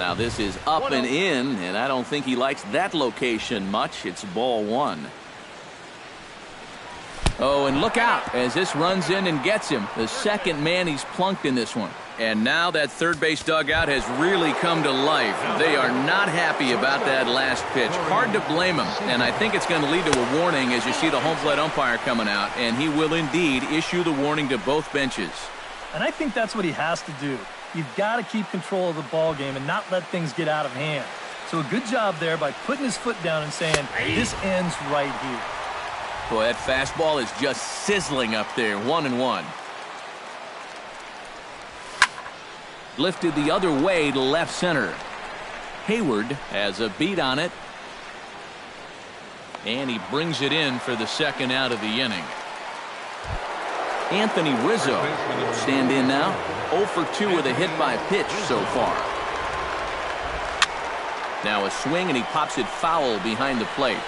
Now this is up and in, and I don't think he likes that location much. It's ball one. Oh, and look out as this runs in and gets him. The second man he's plunked in this one. And now that third base dugout has really come to life. They are not happy about that last pitch. Hard to blame him. And I think it's going to lead to a warning as you see the home plate umpire coming out. And he will indeed issue the warning to both benches. And I think that's what he has to do. You've got to keep control of the ball game and not let things get out of hand. So a good job there by putting his foot down and saying, this ends right here. Boy, that fastball is just sizzling up there. 1-1. Lifted the other way to left center. Hayward has a beat on it. And he brings it in for the second out of the inning. Anthony Rizzo will stand in now. 0 for 2 with a hit by pitch so far. Now a swing and he pops it foul behind the plate.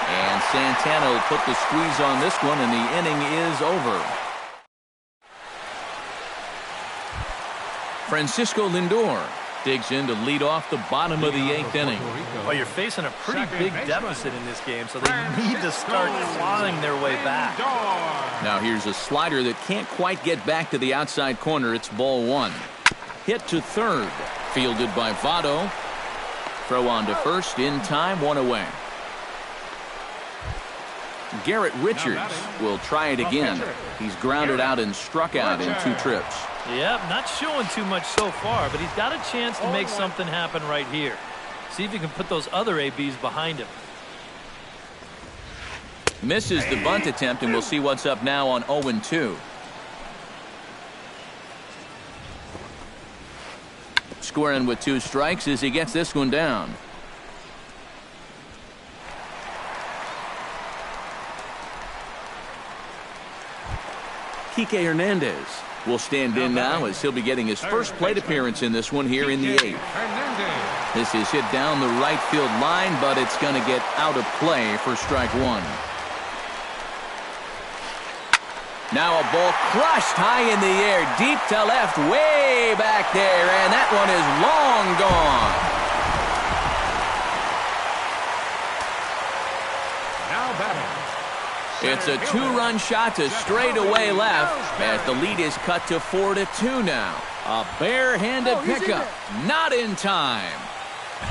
And Santana will put the squeeze on this one, and the inning is over. Francisco Lindor digs in to lead off the bottom of the 8th inning. Well, you're facing a pretty big deficit in this game, so they need to start clawing their way back. Now here's a slider that can't quite get back to the outside corner. It's ball one. Hit to third. Fielded by Votto. Throw on to first in time, one away. Garrett Richards will try it again. He's grounded out and struck out in 2 trips. Yep, not showing too much so far, but he's got a chance to make something happen right here. See if he can put those other ABs behind him. Misses the bunt attempt, and we'll see what's up now on 0-2. Squaring with 2 strikes as he gets this one down. Kike Hernandez will stand in now as he'll be getting his first plate appearance in this one here in the 8th. This is hit down the right field line, but it's going to get out of play for strike one. Now a ball crushed high in the air, deep to left, way back there, and that one is long gone. Now batting. It's a 2-run shot to straightaway left as the lead is cut to 4-2 now. A barehanded pickup, not in time.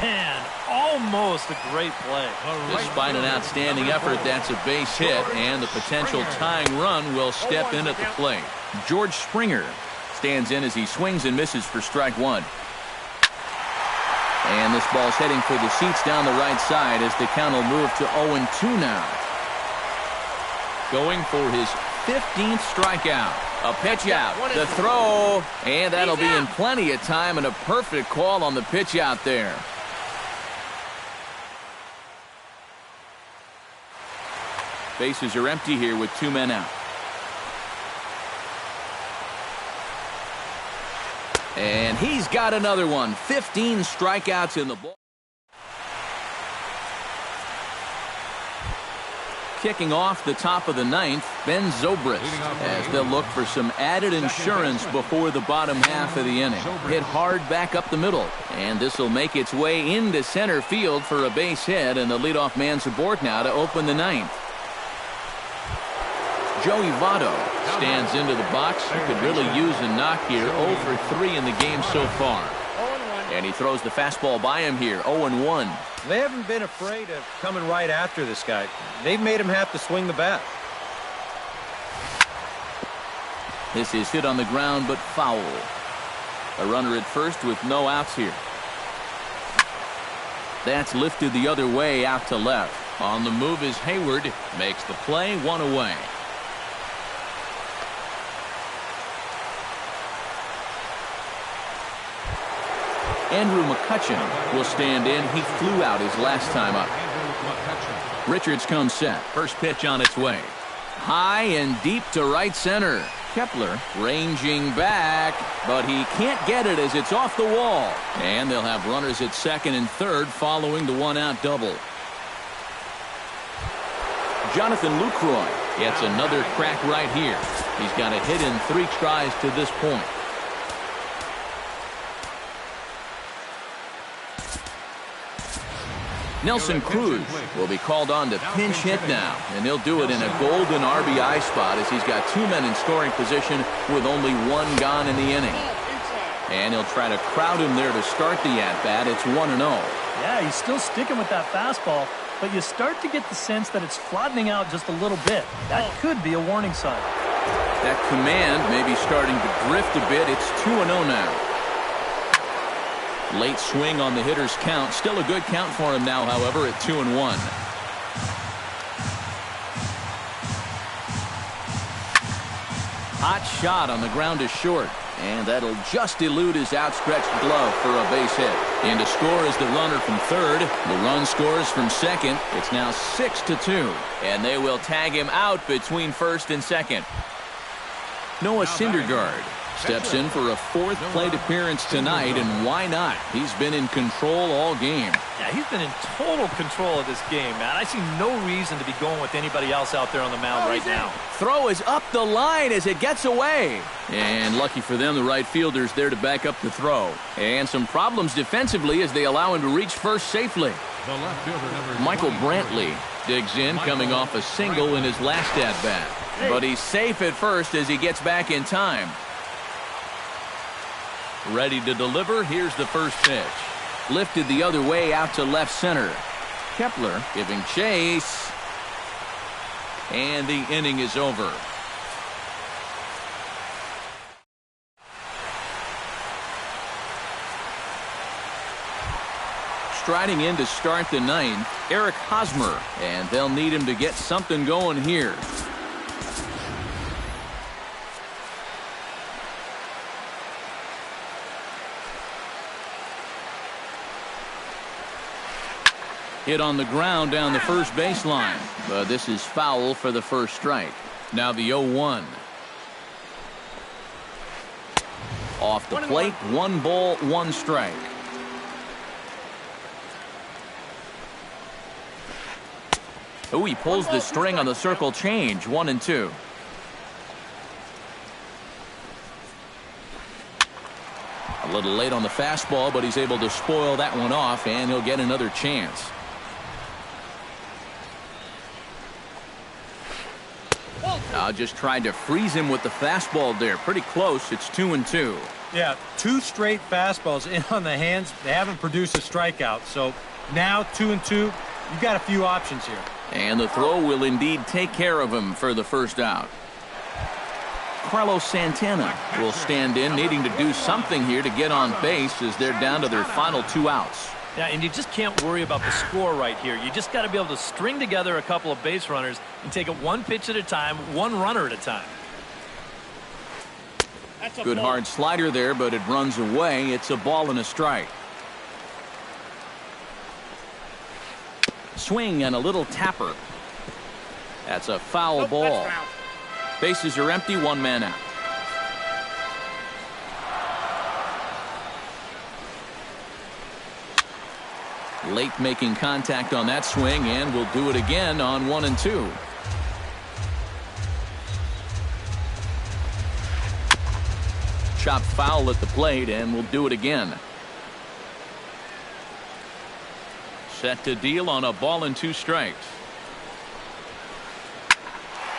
Man, almost a great play. Despite an outstanding effort, that's a base hit, and the potential tying run will step in at the plate. George Springer stands in as he swings and misses for strike one. And this ball's heading for the seats down the right side as the count will move to 0-2 now. Going for his 15th strikeout. A pitch out, the throw, and that'll be in plenty of time, and a perfect call on the pitch out there. Bases are empty here with 2 men out. And he's got another one. 15 strikeouts in the ball. Kicking off the top of the 9th, Ben Zobrist, as they'll look for some added insurance before the bottom half of the inning. Hit hard back up the middle, and this will make its way into center field for a base hit, and the leadoff man's aboard now to open the 9th. Joey Votto stands into the box. He could really use a knock here. 0 for 3 in the game so far. And he throws the fastball by him here. 0-1. They haven't been afraid of coming right after this guy. They've made him have to swing the bat. This is hit on the ground, but foul. A runner at first with no outs here. That's lifted the other way out to left. On the move is Hayward. Makes the play, 1 away. Andrew McCutchen will stand in. He flew out his last time up. Richards comes set. First pitch on its way. High and deep to right center. Kepler ranging back, but he can't get it as it's off the wall. And they'll have runners at second and third following the 1-out double. Jonathan Lucroy gets another crack right here. He's got a hit in 3 tries to this point. Nelson Cruz will be called on to pinch hit now, and he'll do it in a golden RBI spot as he's got 2 men in scoring position with only 1 gone in the inning. And he'll try to crowd him there to start the at-bat. It's 1-0. Yeah, he's still sticking with that fastball, but you start to get the sense that it's flattening out just a little bit. That could be a warning sign. That command may be starting to drift a bit. It's 2-0 now. Late swing on the hitter's count. Still a good count for him now, however, at 2-1. Hot shot on the ground is short. And that'll just elude his outstretched glove for a base hit. In to score is the runner from third. The run scores from second. It's now 6-2. And they will tag him out between first and second. Noah Syndergaard steps in for a 4th plate appearance tonight, and why not? He's been in control all game. Yeah, he's been in total control of this game, man. I see no reason to be going with anybody else out there on the mound right now. Throw is up the line as it gets away. And lucky for them, the right fielder's there to back up the throw. And some problems defensively as they allow him to reach first safely. Michael Brantley digs in, coming off a single in his last at-bat. But he's safe at first as he gets back in time. Ready to deliver. Here's the first pitch. Lifted the other way out to left center. Kepler giving chase. And the inning is over. Striding in to start the 9th, Eric Hosmer. And they'll need him to get something going here. Hit on the ground down the first baseline. But this is foul for the first strike. Now the 0-1. Off the plate, 1 ball, 1 strike. Oh, he pulls the string on the circle change. 1-2. A little late on the fastball, but he's able to spoil that one off, and he'll get another chance. Just tried to freeze him with the fastball there. Pretty close. It's 2-2. Yeah, 2 straight fastballs in on the hands. They haven't produced a strikeout. So now 2-2. You've got a few options here. And the throw will indeed take care of him for the first out. Carlos Santana will stand in, needing to do something here to get on base as they're down to their final 2 outs. Yeah, and you just can't worry about the score right here. You just got to be able to string together a couple of base runners and take it 1 pitch at a time, 1 runner at a time. Good hard slider there, but it runs away. It's a ball and a strike. Swing and a little tapper. That's a foul ball. Bases are empty, 1 man out. Late making contact on that swing, and will do it again on 1-2. Chop foul at the plate, and will do it again. Set to deal on a ball and 2 strikes.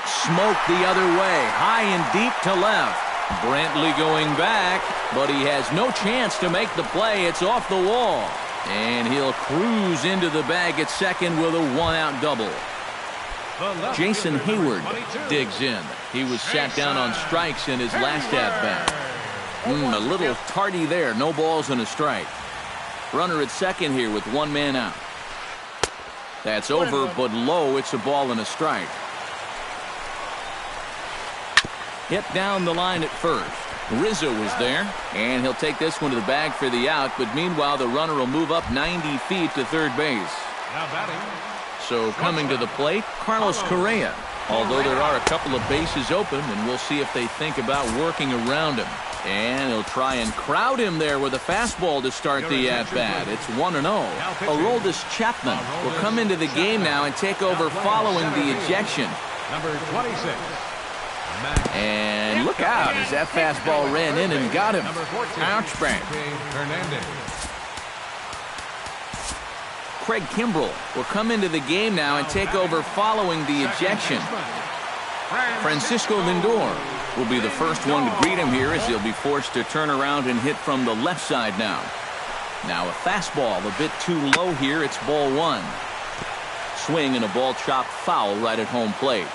Smoke the other way, high and deep to left. Brantley going back, but he has no chance to make the play. It's off the wall. And he'll cruise into the bag at second with a 1-out double. Jason Hayward digs in. He was sat down on strikes in his last at-bat. A little tardy there. No balls and a strike. Runner at second here with 1 man out. That's over, but low. It's a ball and a strike. Hit down the line at first. Rizzo was there, and he'll take this one to the bag for the out, but meanwhile the runner will move up 90 feet to third base. So coming to the plate, Carlos Correa. Although there are a couple of bases open, and we'll see if they think about working around him. And he'll try and crowd him there with a fastball to start the at-bat. It's 1-0. Aroldis Chapman will come into the game now and take over following the ejection. Number 26. And look out as that fastball ran in and got him. Ouch bang. Craig Kimbrell will come into the game now and take over following the ejection. Francisco Lindor will be the first one to greet him here as he'll be forced to turn around and hit from the left side now. Now a fastball a bit too low here. It's ball one. Swing and a ball chopped foul right at home plate.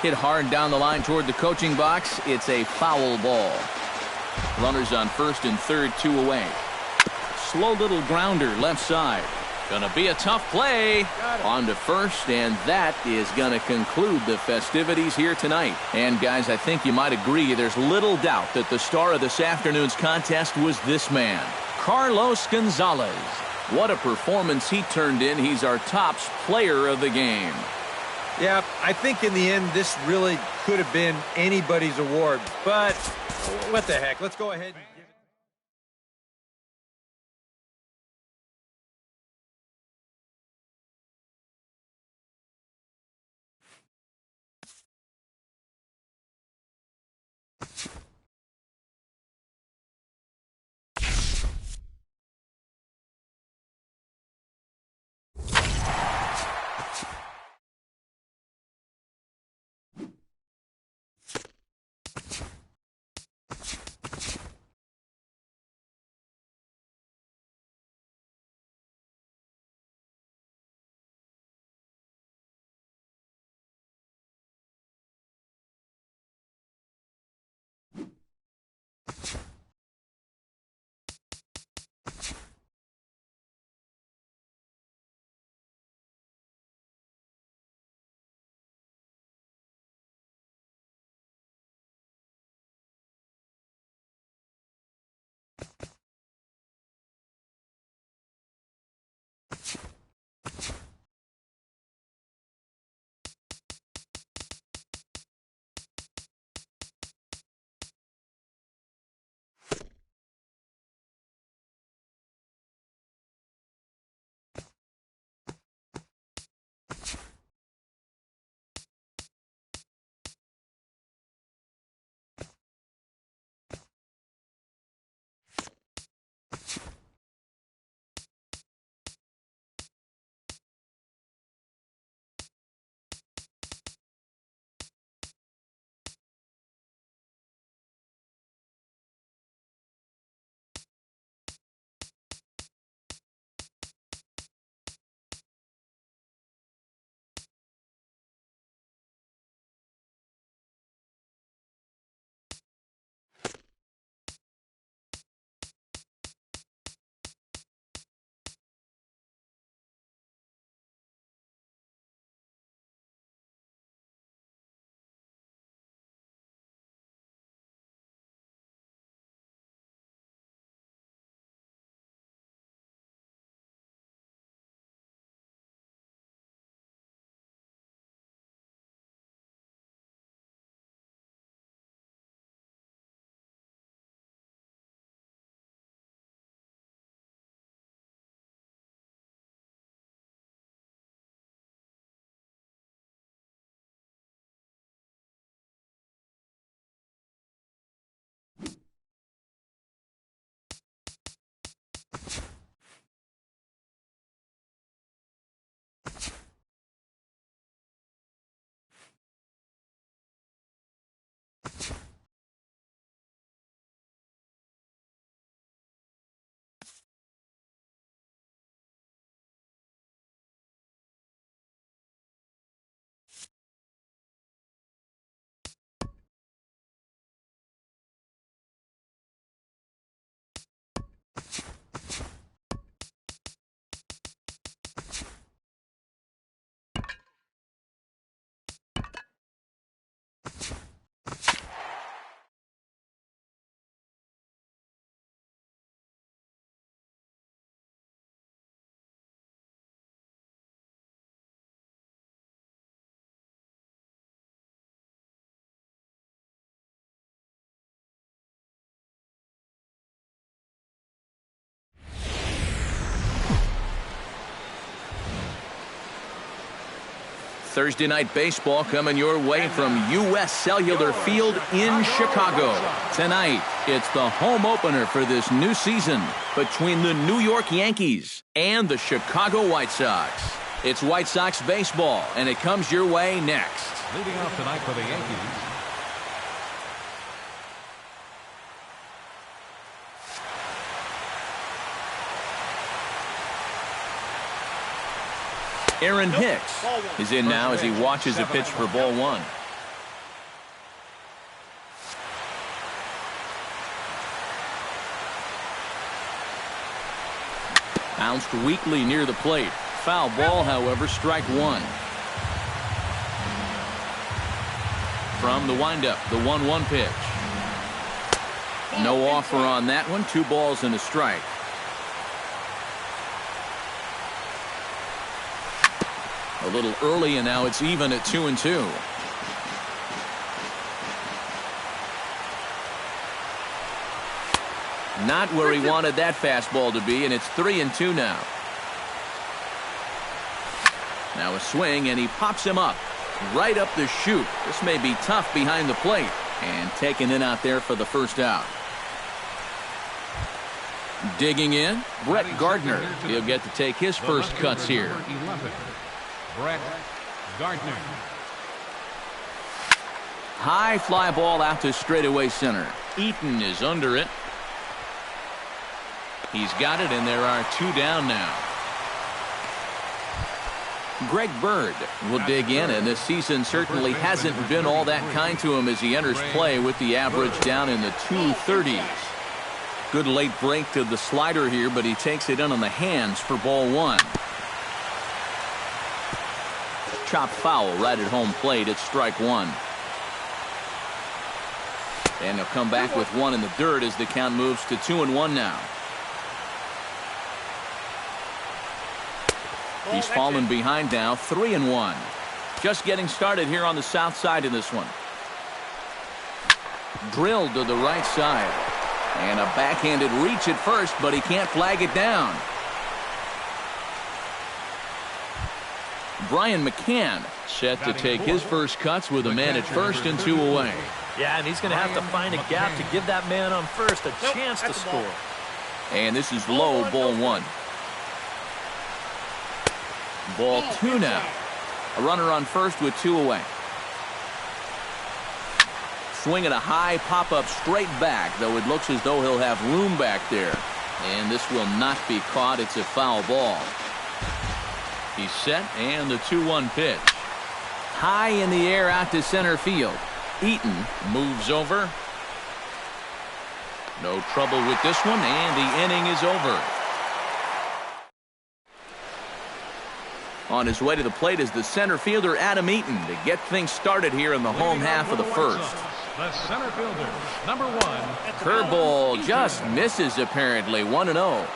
Hit hard down the line toward the coaching box. It's a foul ball. Runners on first and third, 2 away. Slow little grounder left side. Gonna be a tough play. On to first, and that is gonna conclude the festivities here tonight. And guys, I think you might agree there's little doubt that the star of this afternoon's contest was this man, Carlos Gonzalez. What a performance he turned in. He's our tops player of the game. Yeah, I think in the end this really could have been anybody's award, but what the heck, let's go ahead and Thursday night baseball coming your way from U.S. Cellular Field in Chicago. Tonight, it's the home opener for this new season between the New York Yankees and the Chicago White Sox. It's White Sox baseball, and it comes your way next. Leading off tonight for the Yankees, Aaron Hicks is in now as he watches a pitch for ball one. Bounced weakly near the plate. Foul ball, however, strike one. From the windup, the 1-1 pitch. No offer on that one. 2 balls and a strike. A little early, and now it's even at 2-2. Not where he wanted that fastball to be, and it's 3-2 now. Now a swing, and he pops him up. Right up the chute. This may be tough behind the plate. And taken in out there for the first out. Digging in, Brett Gardner. He'll get to take his first cuts here. 11, Brett Gardner. High fly ball out to straightaway center. Eaton is under it. He's got it, and there are 2 down now. Greg Bird will dig in, and this season certainly hasn't been all that kind to him as he enters play with the average down in the 230s. Good late break to the slider here, but he takes it in on the hands for ball one. Chopped foul right at home plate. It's strike one. And he'll come back with 1 in the dirt as the count moves to 2-1 now. He's fallen behind now, 3-1. Just getting started here on the south side of this one. Drilled to the right side. And a backhanded reach at first, but he can't flag it down. Brian McCann set to take his first cuts with a man at first and 2 away. Yeah, and he's going to have to find a gap to give that man on first a chance to score. And this is low, ball 1. Ball 2 now. A runner on first with 2 away. Swinging a high pop-up straight back, though it looks as though he'll have room back there. And this will not be caught. It's a foul ball. He's set, and the 2-1 pitch. High in the air out to center field. Eaton moves over. No trouble with this one, and the inning is over. On his way to the plate is the center fielder, Adam Eaton, to get things started here in the home half of the first. The center fielder, number 1. Curveball just misses, apparently. 1-0.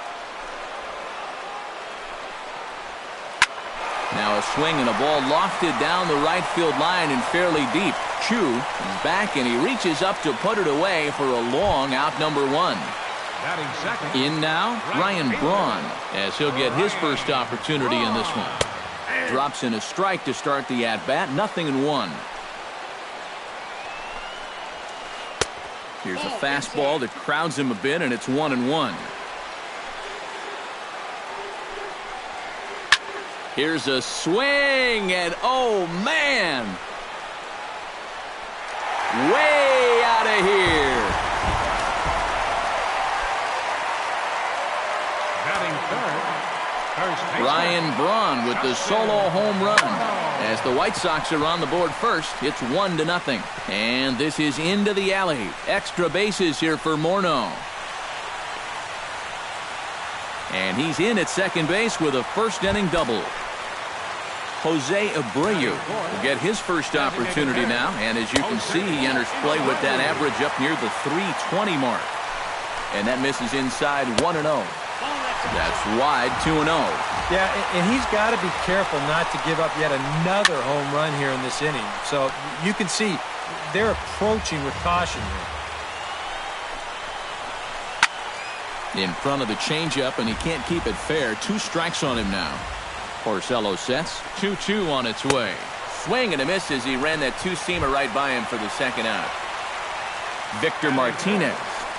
Now a swing and a ball lofted down the right field line and fairly deep. Chu is back, and he reaches up to put it away for a long out, number 1. In now, Ryan Braun, as he'll get his first opportunity in this one. Drops in a strike to start the at-bat. 0-1. Here's a fastball that crowds him a bit, and it's 1-1. Here's a swing, and oh, man! Way out of here! Ryan Braun with the solo home run. As the White Sox are on the board first, it's 1-0. And this is into the alley. Extra bases here for Morneau. And he's in at second base with a first-inning double. Jose Abreu will get his first opportunity now. And as you can see, he enters play with that average up near the 320 mark. And that misses inside 1-0. That's wide, 2-0. Yeah, and he's got to be careful not to give up yet another home run here in this inning. So you can see they're approaching with caution here. In front of the changeup, and he can't keep it fair. 2 strikes on him now. Porcello sets. 2-2 on its way. Swing and a miss as he ran that two-seamer right by him for the second out. Victor Martinez,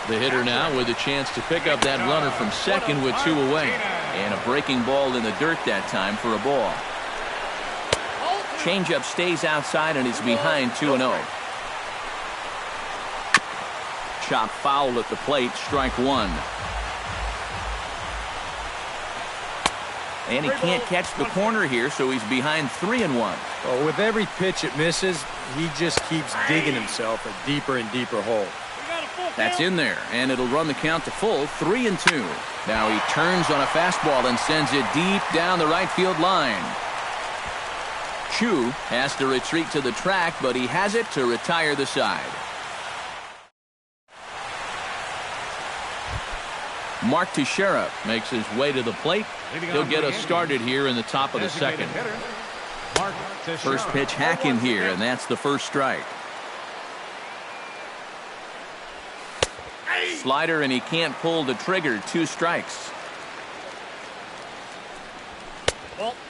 the hitter now, with a chance to pick up that runner from second with two away. And a breaking ball in the dirt that time for a ball. Changeup stays outside and is behind 2-0. Chop foul at the plate, strike one. And he can't catch the corner here, so he's behind 3-1. Well, with every pitch it misses, he just keeps digging himself a deeper and deeper hole. That's in there, and it'll run the count to full, 3-2. Now he turns on a fastball and sends it deep down the right field line. Chu has to retreat to the track, but he has it to retire the side. Mark Teixeira makes his way to the plate. He'll get us started here in the top of the second. First pitch hack in here, and that's the first strike. Slider, and he can't pull the trigger. 2 strikes.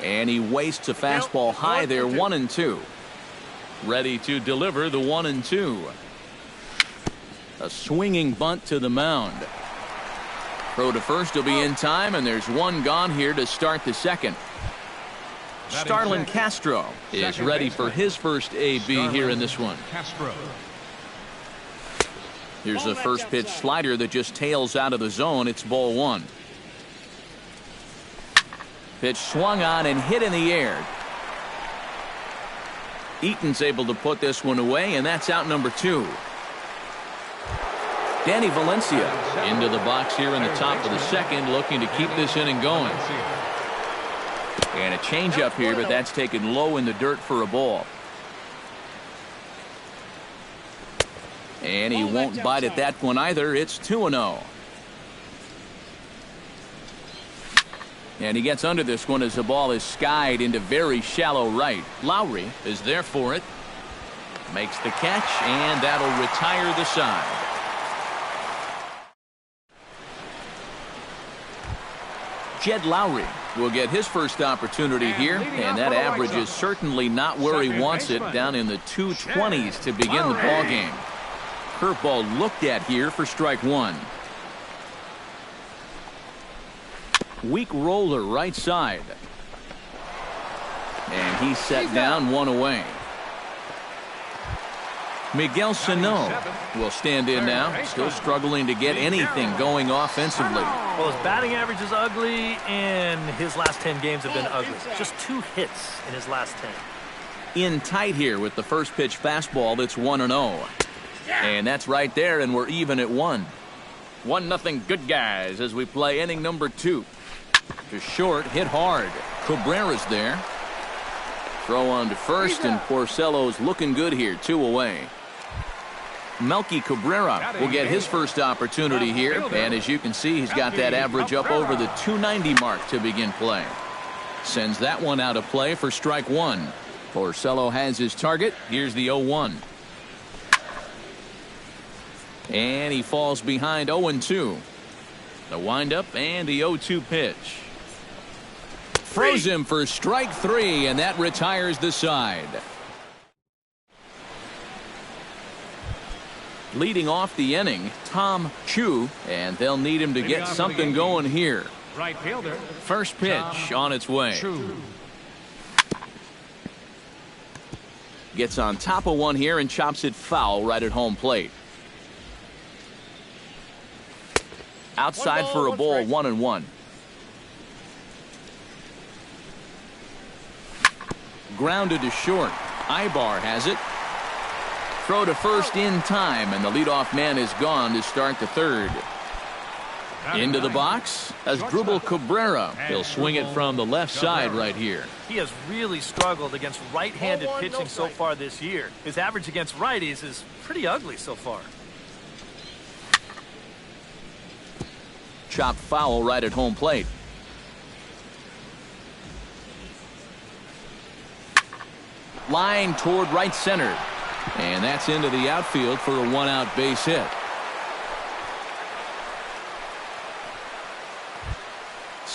And he wastes a fastball high there. 1-2. Ready to deliver the 1-2. A swinging bunt to the mound. Throw to first will be in time, and there's one gone here to start the second. Starlin Castro is ready for his first AB here in this one. Here's a first pitch slider that just tails out of the zone. It's ball one. Pitch swung on and hit in the air. Eaton's able to put this one away, and that's out number 2. Danny Valencia into the box here in the top of the second, looking to keep this inning going. And a changeup here, but that's taken low in the dirt for a ball. And he won't bite at that one either. It's 2-0. And he gets under this one as the ball is skied into very shallow right. Lowry is there for it. Makes the catch, and that'll retire the side. Jed Lowry will get his first opportunity here, and that average is certainly not where he wants it, down in the 220s to begin the ball game. Curveball looked at here for strike one. Weak roller right side. And he's set down, one away. Miguel Sano will stand in now, still struggling to get anything going offensively. Well, his batting average is ugly, and his last 10 games have been ugly. Just 2 hits in his last 10. In tight here with the first pitch fastball. That's 1-0. And that's right there, and we're even at 1. 1-0 good guys as we play inning number 2. To short, hit hard. Cabrera's there. Throw on to first, and Porcello's looking good here, 2 away. Melky Cabrera will get his first opportunity here, and as you can see, he's got that average up over the 290 mark to begin play. Sends that one out of play for strike one. Porcello has his target. Here's the 0-1. And he falls behind 0-2. The windup and the 0-2 pitch. Throws him for strike 3, and that retires the side. Leading off the inning, Tom Chu, and they'll need him to get something going here. Right fielder. First pitch on its way. Gets on top of one here and chops it foul right at home plate. Outside for a ball, 1-1. Grounded to short. Ibar has it. Throw to first in time, and the leadoff man is gone to start the third. Into the box, Asdrubal Cabrera. He'll swing it from the left side right here. He has really struggled against right-handed pitching so far this year. His average against righties is pretty ugly so far. Chopped foul right at home plate. Line toward right center. And that's into the outfield for a one-out base hit.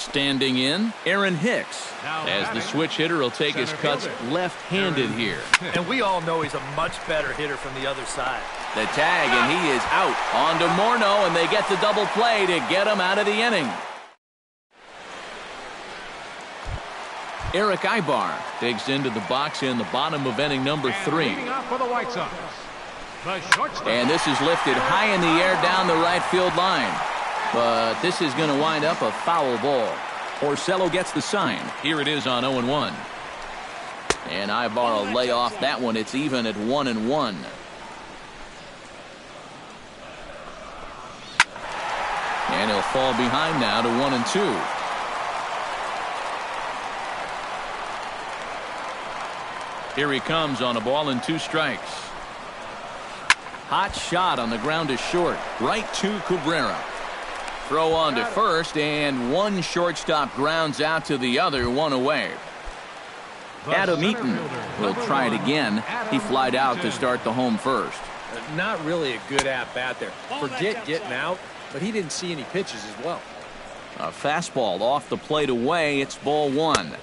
Standing in, Aaron Hicks. As the switch hitter will take his cuts left-handed here. And we all know he's a much better hitter from the other side. The tag, and he is out. On to Morneau, and they get the double play to get him out of the inning. Eric Ibar digs into the box in the bottom of inning number 3. And this is lifted high in the air down the right field line. But this is going to wind up a foul ball. Porcello gets the sign. Here it is on 0-1. And Ibar will lay off that one. It's even at 1-1. And he'll fall behind now to 1-2. Here he comes on a ball and 2 strikes. Hot shot on the ground is short. Right to Cabrera. Throw on to first, and one shortstop grounds out to the other, 1 away. Adam Eaton will try it again. He flied out to start the home first. Not really a good at-bat there. Forget getting out, but he didn't see any pitches as well. A fastball off the plate away. It's ball 1.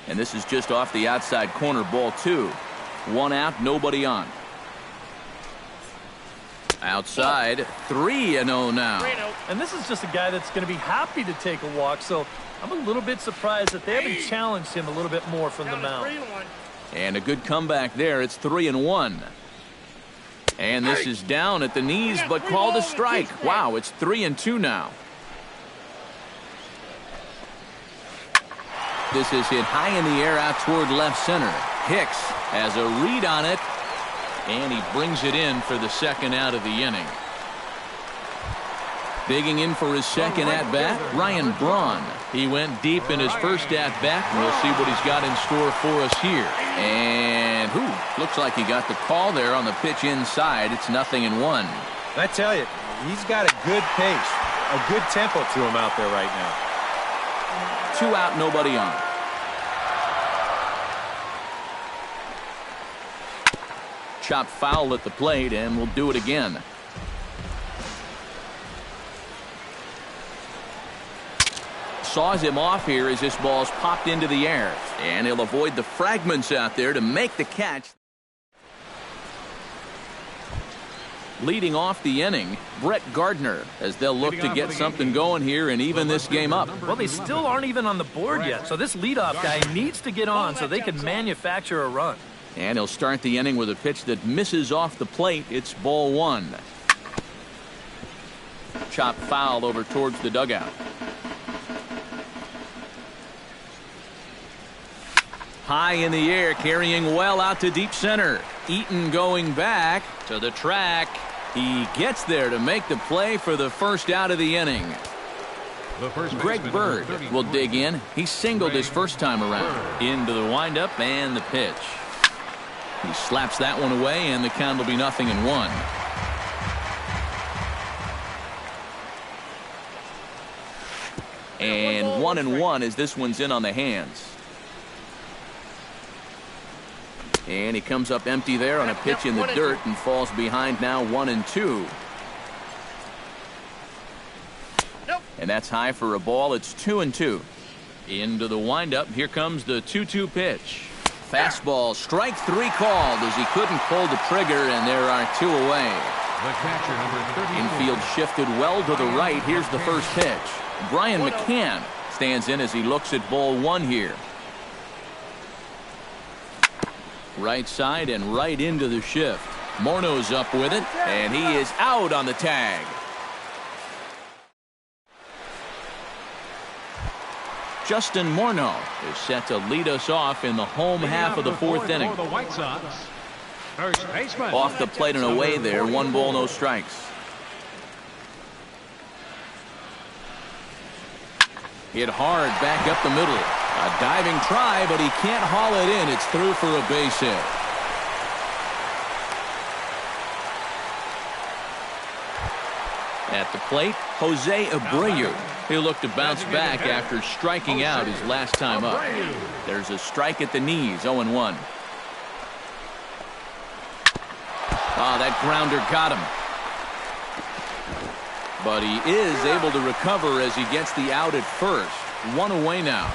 And this is just off the outside corner, ball 2. 1 out, nobody on. Outside, 3-0 now. And this is just a guy that's going to be happy to take a walk, so I'm a little bit surprised that they haven't challenged him a little bit more from the mound. And a good comeback there. It's 3-1. And this is down at the knees, but called a strike. Wow, it's 3-2 now. This is hit high in the air out toward left center. Hicks has a read on it, and he brings it in for the second out of the inning. Digging in for his second at-bat, Ryan Braun. He went deep in his first at-bat, and we'll see what he's got in store for us here. And looks like he got the call there on the pitch inside. It's 0-1. I tell you, he's got a good pace, a good tempo to him out there right now. 2 out, nobody on. Chop foul at the plate, and we'll do it again. Saws him off here as this ball's popped into the air. And he'll avoid the fragments out there to make the catch. Leading off the inning, Brett Gardner, as they'll look to get something going here and even this game up. Well, they still aren't even on the board yet, so this leadoff guy needs to get on so they can manufacture a run. And he'll start the inning with a pitch that misses off the plate. It's ball 1. Chop foul over towards the dugout. High in the air, carrying well out to deep center. Eaton going back to the track. He gets there to make the play for the first out of the inning. Greg Bird will dig in. He singled his first time around. Into the windup and the pitch. He slaps that one away, and the count will be 0-1. And 1-1 as this one's in on the hands. And he comes up empty there on a pitch in the dirt and falls behind now 1-2. And that's high for a ball. It's 2-2. Into the windup. Here comes the 2-2 pitch. Fastball, strike 3 called as he couldn't pull the trigger, and there are 2 away. The catcher, number 34. Infield shifted well to the right. Here's the first pitch. Brian McCann stands in as he looks at ball 1 here. Right side and right into the shift. Morneau's up with it, and he is out on the tag. Justin Morneau is set to lead us off in the home half of the 4th inning. Off the plate and away there. 1 ball, no strikes. Hit hard back up the middle. A diving try, but he can't haul it in. It's through for a base hit. At the plate, Jose Abreu. He'll look to bounce back after striking out his last time up. There's a strike at the knees, 0-1. That grounder got him. But he is able to recover as he gets the out at first. One away now.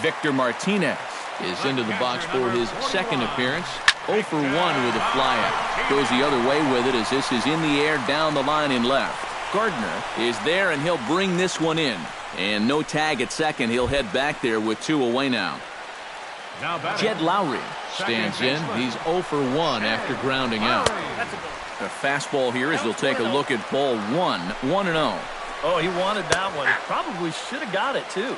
Victor Martinez is into the box for his second appearance. 0 for 1 with a flyout. Goes the other way with it as this is in the air down the line in left. Gardner is there, and he'll bring this one in. And no tag at second. He'll head back there with 2 away now. Jed Lowry stands in. He's 0 for 1 after grounding out. The fastball here as they'll take a look at ball 1. 1-0. Oh, he wanted that one. He probably should have got it, too.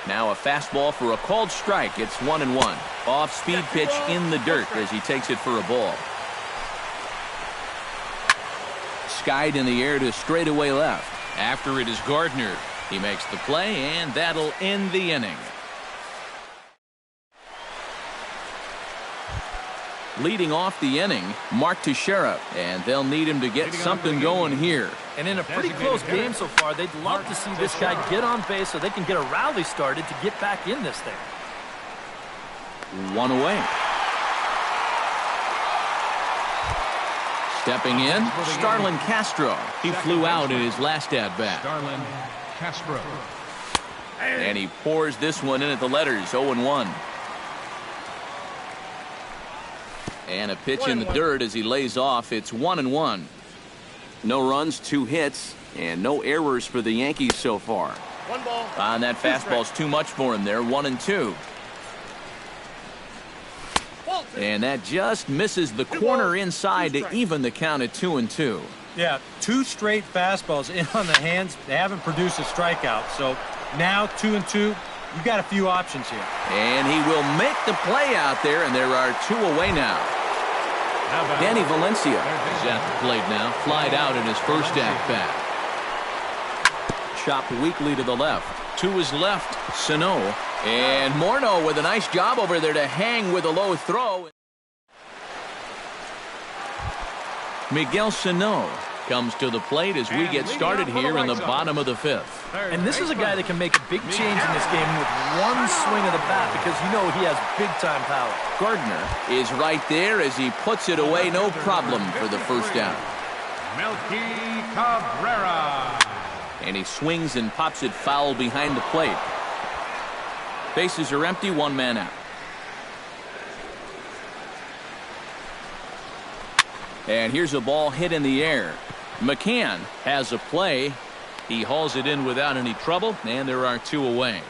Now a fastball for a called strike. It's 1-1. Off-speed pitch in the dirt as he takes it for a ball. Skied in the air to straightaway left. After it is Gardner. He makes the play, and that'll end the inning. Leading off the inning, Mark Teixeira, and they'll need him to get something going here. And in a pretty close game so far, they'd love to see this guy get on base so they can get a rally started to get back in this thing. 1 away. Stepping in, Starlin Castro. He flew out in his last at-bat. Starlin Castro. And he pours this one in at the letters, 0-1. And a pitch in the dirt as he lays off. It's 1-1. No runs, 2 hits, and no errors for the Yankees so far. 1 ball. And that fastball's too much for him there. 1-2. And that just misses the corner inside to even the count at 2-2. Yeah, 2 straight fastballs in on the hands. They haven't produced a strikeout. So now 2-2, you've got a few options here. And he will make the play out there, and there are 2 away now. Danny Valencia is at the plate now. Flied out in his first at-bat. Chopped weakly to the left. To his left, Sano. And Morneau with a nice job over there to hang with a low throw. Miguel Sano comes to the plate as we get started here in the bottom of the 5th. And this is a guy that can make a big change in this game with one swing of the bat because you know he has big-time power. Gardner is right there as he puts it away, no problem for the first out. Melky Cabrera. And he swings and pops it foul behind the plate. Bases are empty, 1 man out. And here's a ball hit in the air. McCann has a play. He hauls it in without any trouble, and there are 2 away.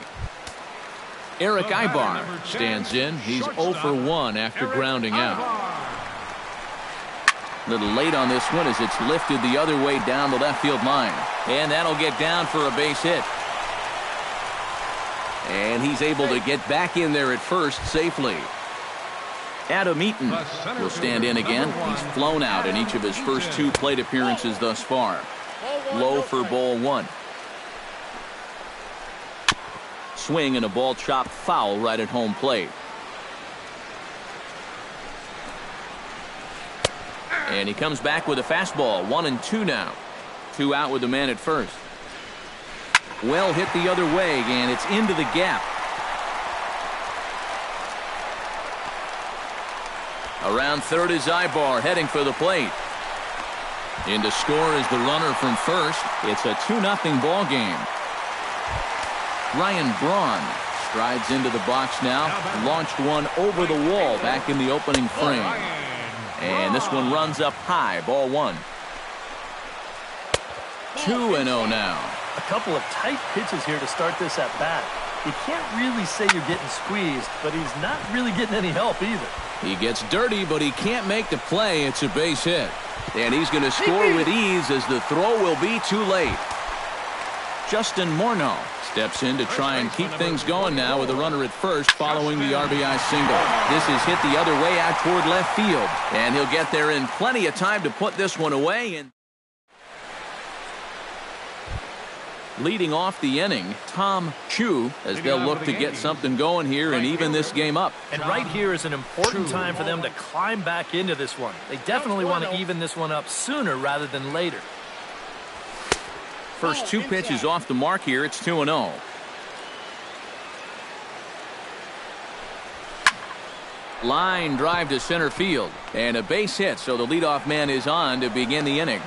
Eric Ibar stands in. He's 0 for 1 after grounding out. A little late on this one as it's lifted the other way down the left field line. And that'll get down for a base hit. And he's able to get back in there at first safely. Adam Eaton will stand in again. He's flown out in each of his first 2 plate appearances thus far. Low for ball 1. Swing and a ball chopped foul right at home plate. And he comes back with a fastball. 1-2 now. 2 out with the man at first. Well hit the other way, and it's into the gap. Around third is Ibar heading for the plate. In to score is the runner from first. It's a 2-0 ball game. Ryan Braun strides into the box now. Launched one over the wall back in the opening frame. And this one runs up high. Ball 1. 2-0 now. A couple of tight pitches here to start this at bat. You can't really say you're getting squeezed, but he's not really getting any help either. He gets dirty, but he can't make the play. It's a base hit. And he's going to score with ease as the throw will be too late. Justin Morneau steps in to try and keep things going now with a runner at first following the RBI single. This is hit the other way out toward left field. And he'll get there in plenty of time to put this one away. And leading off the inning, Tom Chu, as they'll look to get something going here and even this game up. And right here is an important time for them to climb back into this one. They definitely want to even this one up sooner rather than later. First 2 pitches off the mark here. It's 2-0. Line drive to center field. And a base hit, so the leadoff man is on to begin the inning.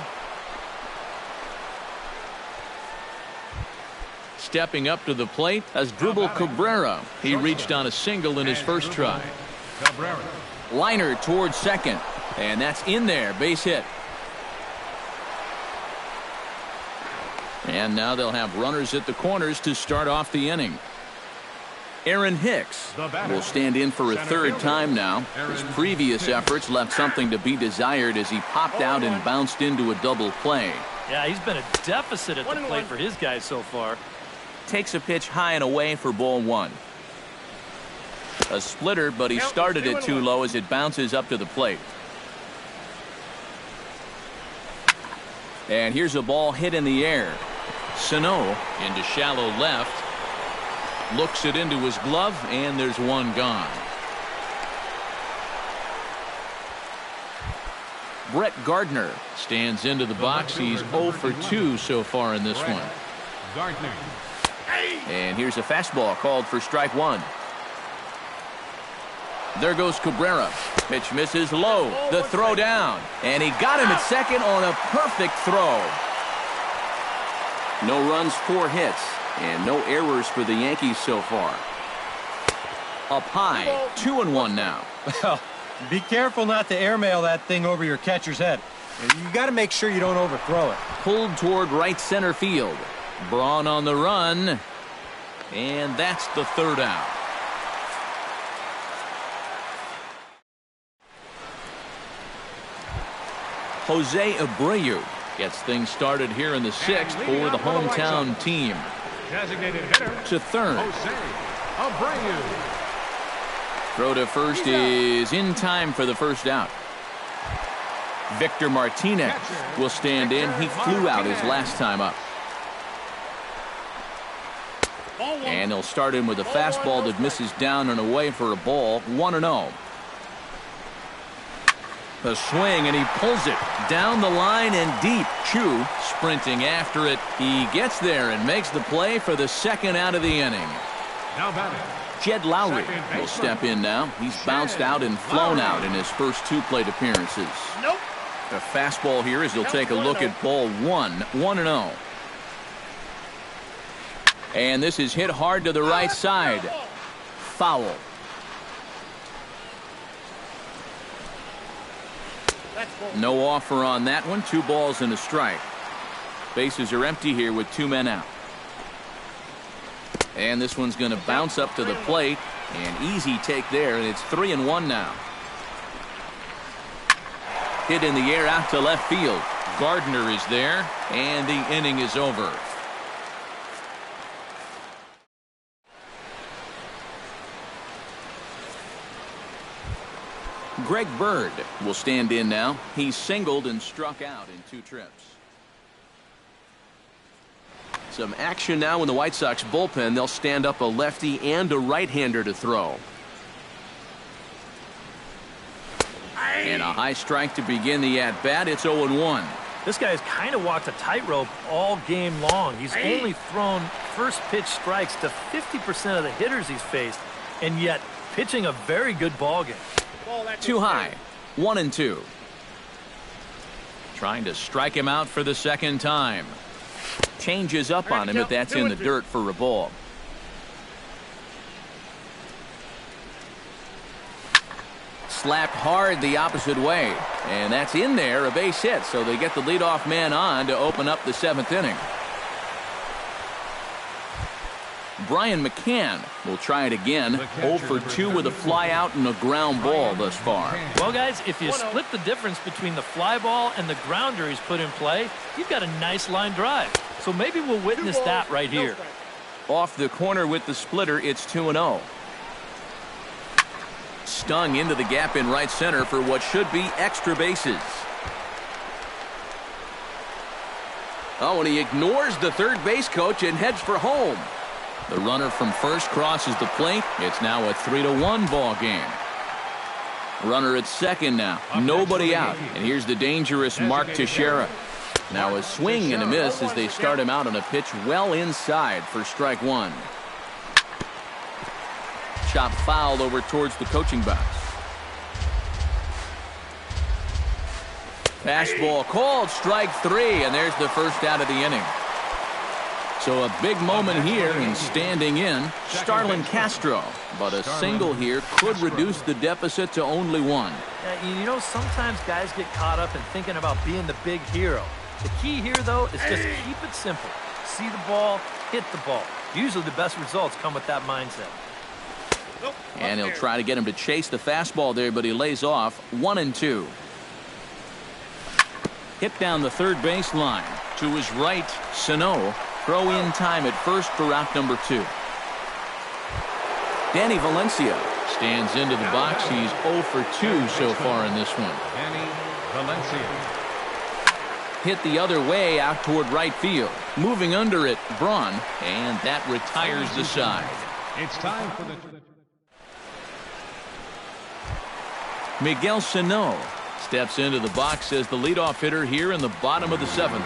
Stepping up to the plate as Dribble Cabrera. He reached on a single in his first try. Cabrera. Liner towards second. And that's in there. Base hit. And now they'll have runners at the corners to start off the inning. Aaron Hicks will stand in for a third time now. His previous efforts left something to be desired as he popped out and bounced into a double play. Yeah, he's been a deficit at the plate for his guys so far. Takes a pitch high and away for ball one. A splitter, but he started it too low as it bounces up to the plate. And here's a ball hit in the air. Sano into shallow left. Looks it into his glove, and there's one gone. Brett Gardner stands into the box. He's 0 for 2 so far in this one. Gardner. And here's a fastball called for strike one. There goes Cabrera. Pitch misses low. The throw down. And he got him at second on a perfect throw. No runs, 4 hits. And no errors for the Yankees so far. Up high, 2-1 now. Well, be careful not to airmail that thing over your catcher's head. You got to make sure you don't overthrow it. Pulled toward right center field. Braun on the run. And that's the third out. Jose Abreu gets things started here in the 6th for the hometown team. Designated hitter To third. Jose Abreu. Throw to first is in time for the first out. Victor Martinez will stand in. He flew out his last time up. And they'll start him with a fastball that misses down and away for a ball. 1-0. A swing, and he pulls it down the line and deep. Chu sprinting after it. He gets there and makes the play for the second out of the inning. Now batting. Jed Lowry will step in now. He's bounced out and flown out in his first 2 plate appearances. Nope. The fastball here as he'll take a look at ball 1-0. And this is hit hard to the right side. Foul. No offer on that one. 2 balls and a strike. Bases are empty here with 2 men out. And this one's going to bounce up to the plate. An easy take there, and it's 3-1 now. Hit in the air out to left field. Gardner is there, and the inning is over. Greg Bird will stand in now. He's singled and struck out in 2 trips. Some action now in the White Sox bullpen. They'll stand up a lefty and a right-hander to throw. And a high strike to begin the at-bat. It's 0-1. This guy's kind of walked a tightrope all game long. He's only thrown first pitch strikes to 50% of the hitters he's faced, and yet pitching a very good ball game. Too high. 1-2. Trying to strike him out for the second time. Changes up on him, but that's in the dirt for a ball. Slapped hard the opposite way. And that's in there, a base hit. So they get the leadoff man on to open up the 7th inning. Brian McCann will try it again. 0 for 2 with a fly out and a ground ball thus far. Well, guys, if you split the difference between the fly ball and the grounder he's put in play, you've got a nice line drive. So maybe we'll witness that right here. Off the corner with the splitter, it's 2-0. Stung into the gap in right center for what should be extra bases. Oh, and he ignores the third base coach and heads for home. The runner from first crosses the plate. It's now a 3-1 ball game. Runner at second now. Nobody out. And here's the dangerous Mark Teixeira. Now a swing and a miss as they start him out on a pitch well inside for strike one. Chop foul over towards the coaching box. Fastball called, strike 3, and there's the first out of the inning. So a big moment here in standing in Starlin Castro. But a single here could reduce the deficit to only one. You know, sometimes guys get caught up in thinking about being the big hero. The key here, though, is just keep it simple. See the ball, hit the ball. Usually the best results come with that mindset. And he'll try to get him to chase the fastball there, but he lays off 1-2. Hit down the third baseline. To his right, Sano. Throw in time at first for out number 2. Danny Valencia stands into the box. He's 0 for 2 so far in this one. Danny Valencia. Hit the other way out toward right field. Moving under it, Braun, and that retires the side. It's time for the... Miguel Sano steps into the box as the leadoff hitter here in the bottom of the 7th.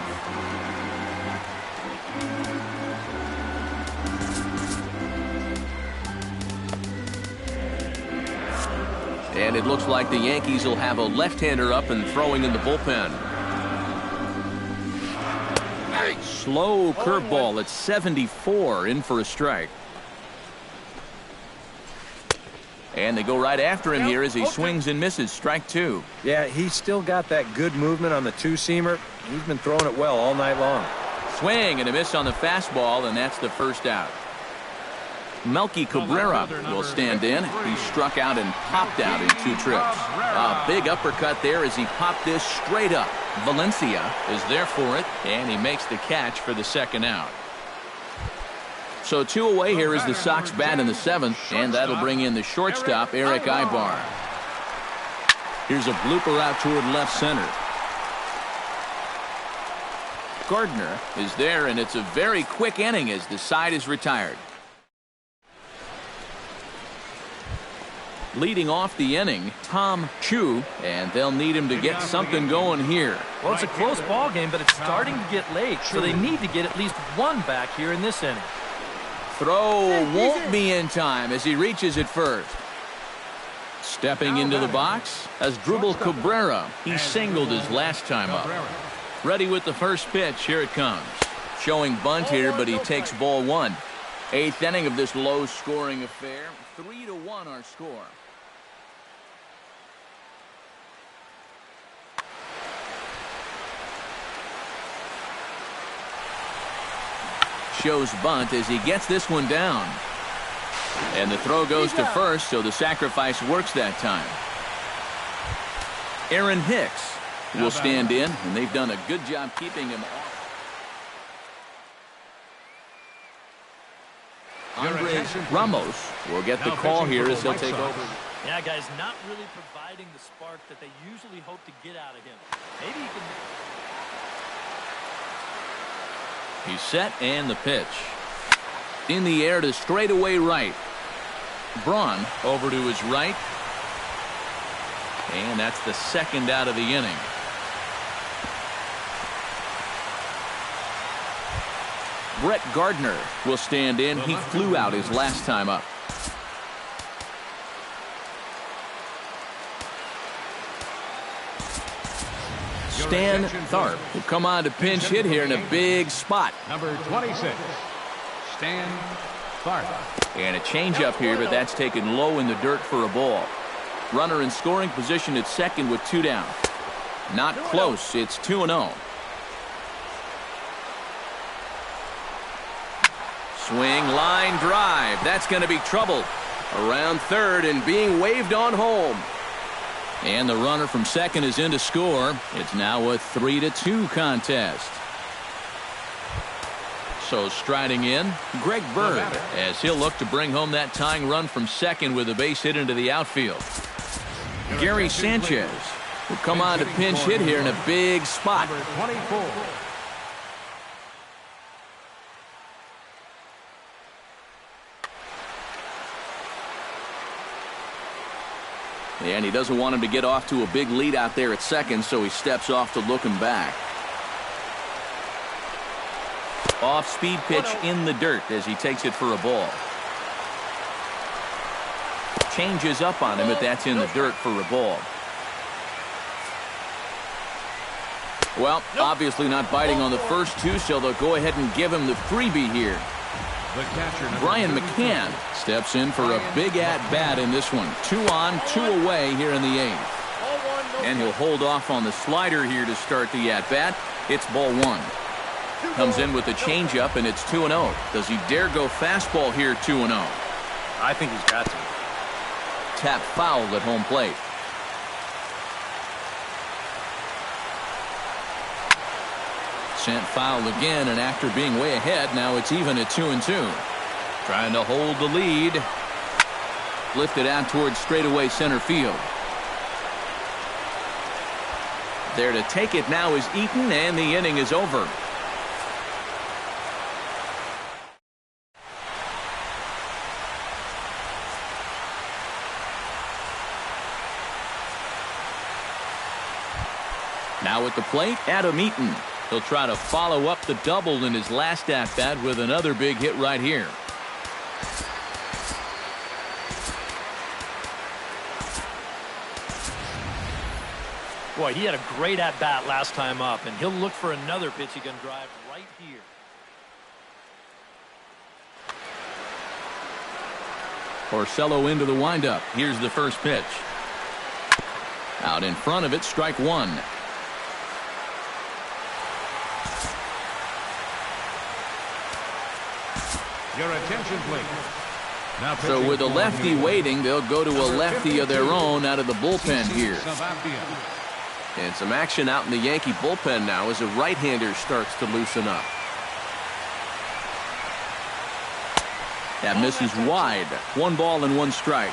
And it looks like the Yankees will have a left-hander up and throwing in the bullpen. Slow curveball at 74, in for a strike. And they go right after him here as he swings and misses. Strike 2. Yeah, he's still got that good movement on the two-seamer. He's been throwing it well all night long. Swing and a miss on the fastball, and that's the first out. Melky Cabrera will stand in. He struck out and popped out in 2 trips. A big uppercut there as he popped this straight up. Valencia is there for it, and he makes the catch for the second out. So 2 away here is the Sox bat in the 7th, and that'll bring in the shortstop, Eric Ibar. Here's a blooper out toward left center. Gardner is there, and it's a very quick inning as the side is retired. Leading off the inning, Tom Chu, and they'll need him to get something going here. Well, it's a close ball game, but it's starting to get late, so they need to get at least one back here in this inning. Throw won't be in time as he reaches it first. Stepping into the box as Drupal Cabrera. He singled his last time up. Ready with the first pitch. Here it comes. Showing bunt here, but he takes ball 1. 8th inning of this low-scoring affair. 3-1 our score. Shows bunt as he gets this one down. And the throw goes to first, so the sacrifice works that time. Aaron Hicks will stand in, and they've done a good job keeping him off. Andres Ramos will get the call here as he'll take over. Yeah, guys, not really providing the spark that they usually hope to get out of him. Maybe he can... He's set, and the pitch. In the air to straightaway right. Braun over to his right. And that's the second out of the inning. Brett Gardner will stand in. He flew out his last time up. Stan Tharp will come on to pinch hit here in a big spot. Number 26, Stan Tharp. And a changeup here, but that's taken low in the dirt for a ball. Runner in scoring position at second with 2 down. Not close. It's 2-0. Swing, line drive. That's going to be trouble. Around third and being waved on home. And the runner from second is in to score. It's now a 3-2 contest. So striding in, Greg Bird, as he'll look to bring home that tying run from second with a base hit into the outfield. Gary Sanchez will come on to pinch hit here in a big spot. Number 24. And he doesn't want him to get off to a big lead out there at second, so he steps off to look him back. Off-speed pitch in the dirt as he takes it for a ball. Changes up on him, but that's in the dirt for a ball. Well, obviously not biting on the first two, so they'll go ahead and give him the freebie here. The catcher, Brian McCann steps in for a big at-bat in this one. 2 on, 2 away here in the 8th. And he'll hold off on the slider here to start the at-bat. It's ball 1. Comes in with a changeup, and it's 2-0. Does he dare go fastball here 2-0? I think he's got to. Tap foul at home plate. Sent foul again, and after being way ahead, now it's even at 2-2. Trying to hold the lead. Lifted out towards straightaway center field. There to take it now is Eaton, and the inning is over. Now at the plate, Adam Eaton. He'll try to follow up the double in his last at-bat with another big hit right here. Boy, he had a great at-bat last time up, and he'll look for another pitch he can drive right here. Porcello into the windup. Here's the first pitch. Out in front of it, strike 1. Your attention, please. Now So with a lefty waiting, they'll go to a lefty of their own out of the bullpen here. And some action out in the Yankee bullpen now as a right-hander starts to loosen up. That misses wide. 1 ball and 1 strike.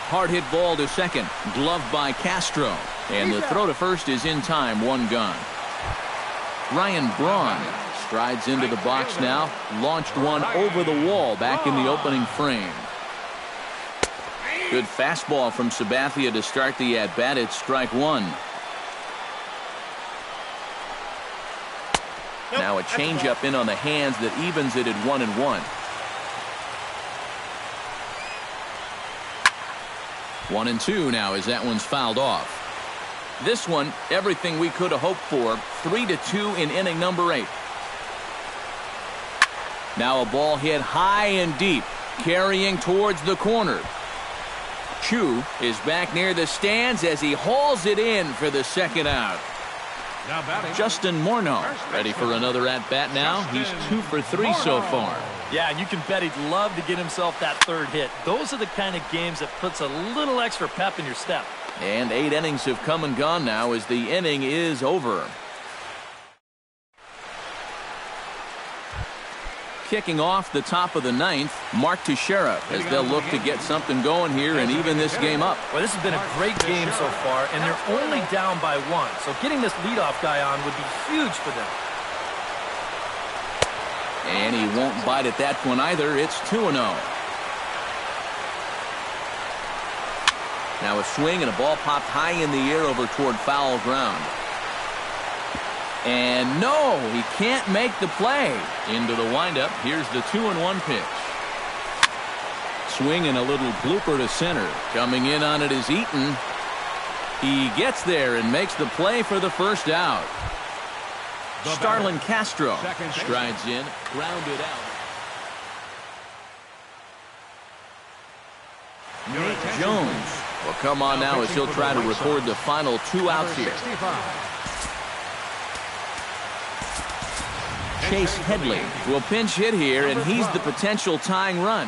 Hard hit ball to second. Gloved by Castro. And the throw to first is in time. 1 gone. Ryan Braun strides into the box now. Launched one over the wall back in the opening frame. Good fastball from Sabathia to start the at-bat. It's strike 1. Now a changeup in on the hands that evens it at 1-1. 1-2 now as that one's fouled off. This one, everything we could have hoped for. 3-2 in inning number 8. Now a ball hit high and deep, carrying towards the corner. Chu is back near the stands as he hauls it in for the second out. Now batting, Justin Morneau ready for another at-bat now. He's 2 for 3 so far. Yeah, and you can bet he'd love to get himself that third hit. Those are the kind of games that puts a little extra pep in your step. And 8 innings have come and gone now as the inning is over. Kicking off the top of the 9th, Mark Teixeira, as they'll look to get something going here and even this game up. Well, this has been a great game so far, and they're only down by 1. So getting this leadoff guy on would be huge for them. And he won't bite at that one either. It's 2-0. Now a swing and a ball popped high in the air over toward foul ground. And no, he can't make the play. Into the windup. Here's the 2-1 pitch. Swing and a little blooper to center. Coming in on it is Eaton. He gets there and makes the play for the first out. Starlin Castro strides in, grounded out. Nate Jones will come on now as he'll try to record the final 2 outs here. Chase Headley will pinch hit here, and he's the potential tying run.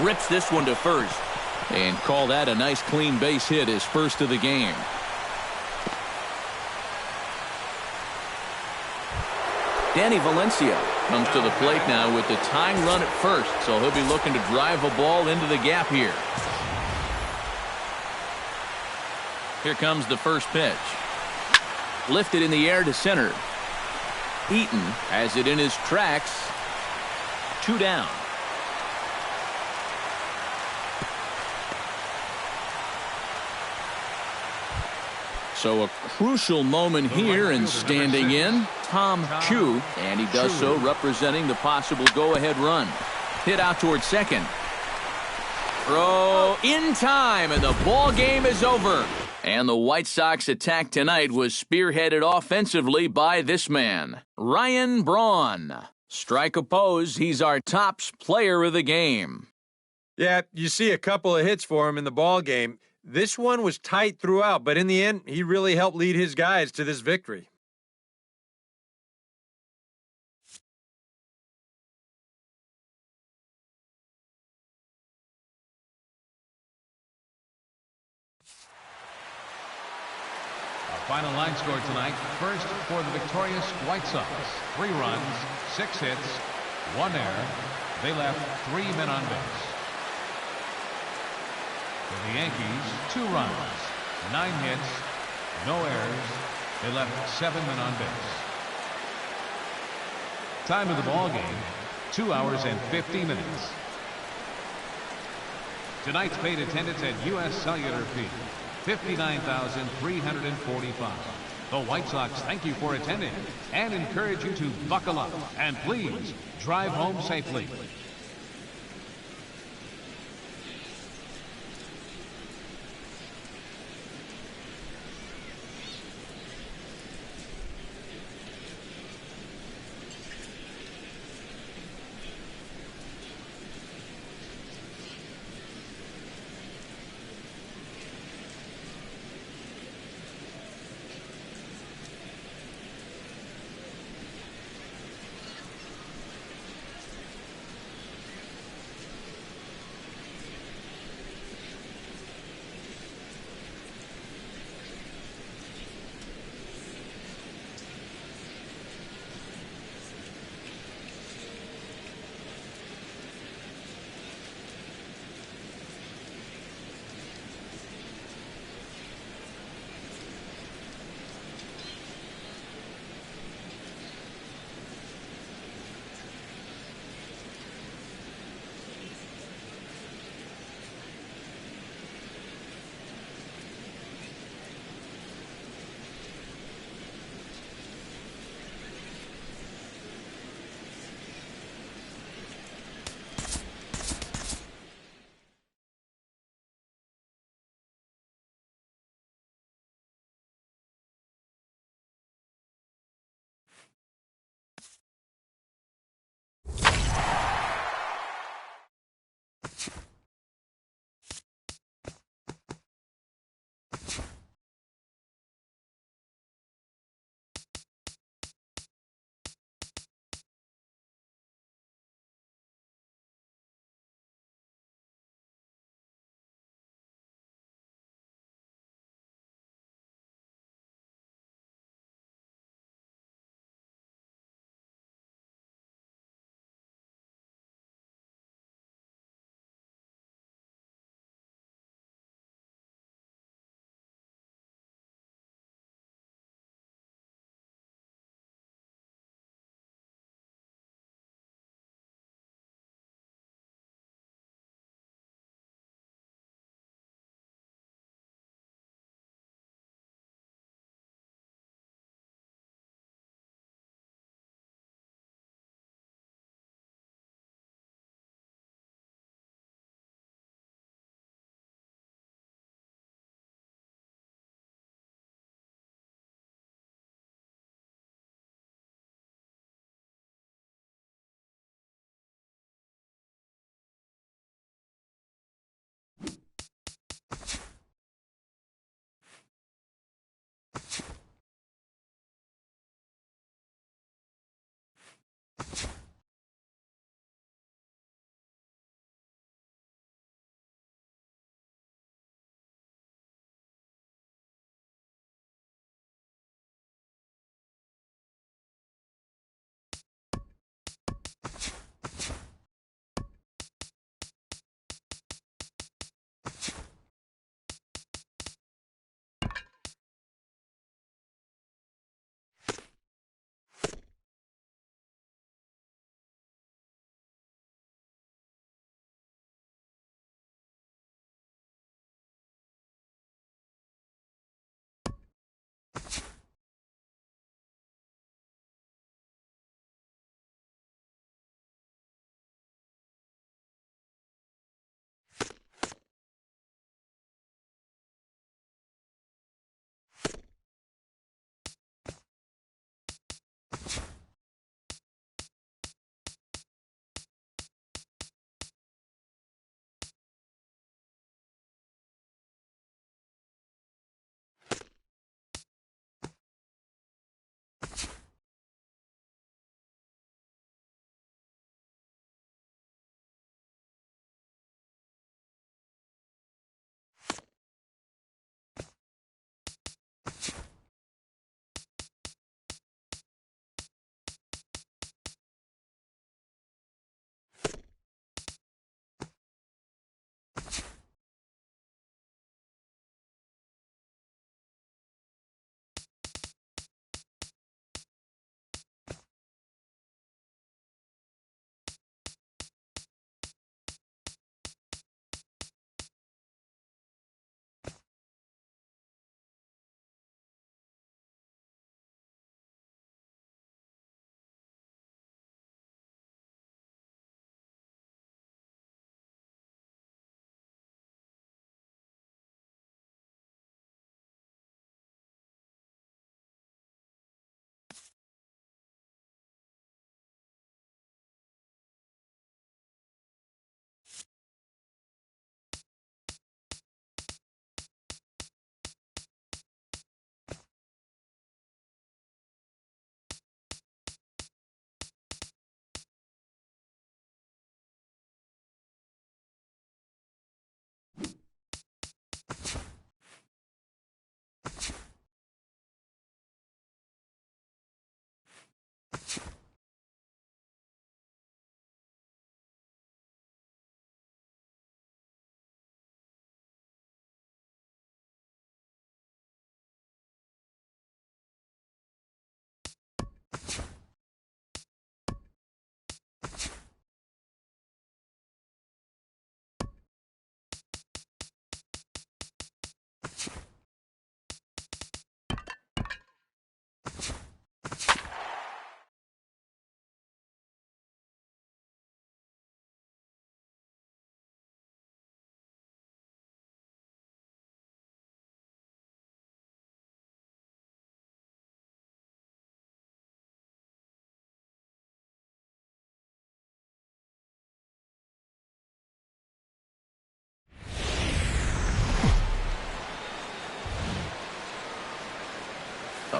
Rips this one to first. And call that a nice clean base hit, his first of the game. Danny Valencia comes to the plate now with the tying run at first, so he'll be looking to drive a ball into the gap here. Here comes the first pitch. Lifted in the air to center. Eaton has it in his tracks. 2 down. So a crucial moment here, and standing in, Tom Chu, and he does so representing the possible go-ahead run. Hit out towards second. Throw in time, and the ball game is over. And the White Sox attack tonight was spearheaded offensively by this man, Ryan Braun. Strike opposed, he's our tops player of the game. Yeah, you see a couple of hits for him in the ball game. This one was tight throughout, but in the end, he really helped lead his guys to this victory. Final line score tonight. First for the victorious White Sox. 3 runs, 6 hits, 1 error. They left 3 men on base. For the Yankees, 2 runs, 9 hits, no errors. They left 7 men on base. Time of the ball game, 2 hours and 50 minutes. Tonight's paid attendance at U.S. Cellular Field, 59,345. The White Sox thank you for attending and encourage you to buckle up and please drive home safely.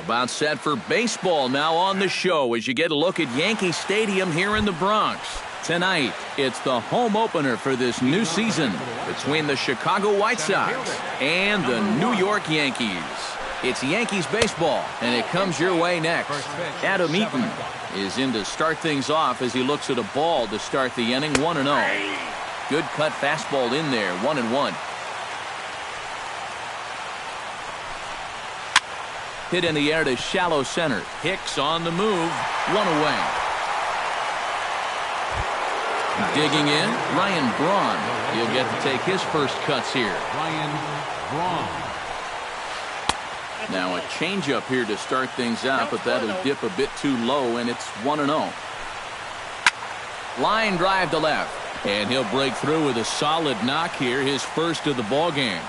About set for baseball now on the show as you get a look at Yankee Stadium here in the Bronx. Tonight, it's the home opener for this new season between the Chicago White Sox and the New York Yankees. It's Yankees baseball, and it comes your way next. Adam Eaton is in to start things off as he looks at a ball to start the inning, 1-0. Good cut fastball in there, 1-1. Hit in the air to shallow center. Hicks on the move, 1 away. Digging in, Ryan Braun. He'll get to take his first cuts here. Ryan Braun. Now a changeup here to start things out, but that'll dip a bit too low, and it's 1-0. Line drive to left, and he'll break through with a solid knock here, his first of the ball game.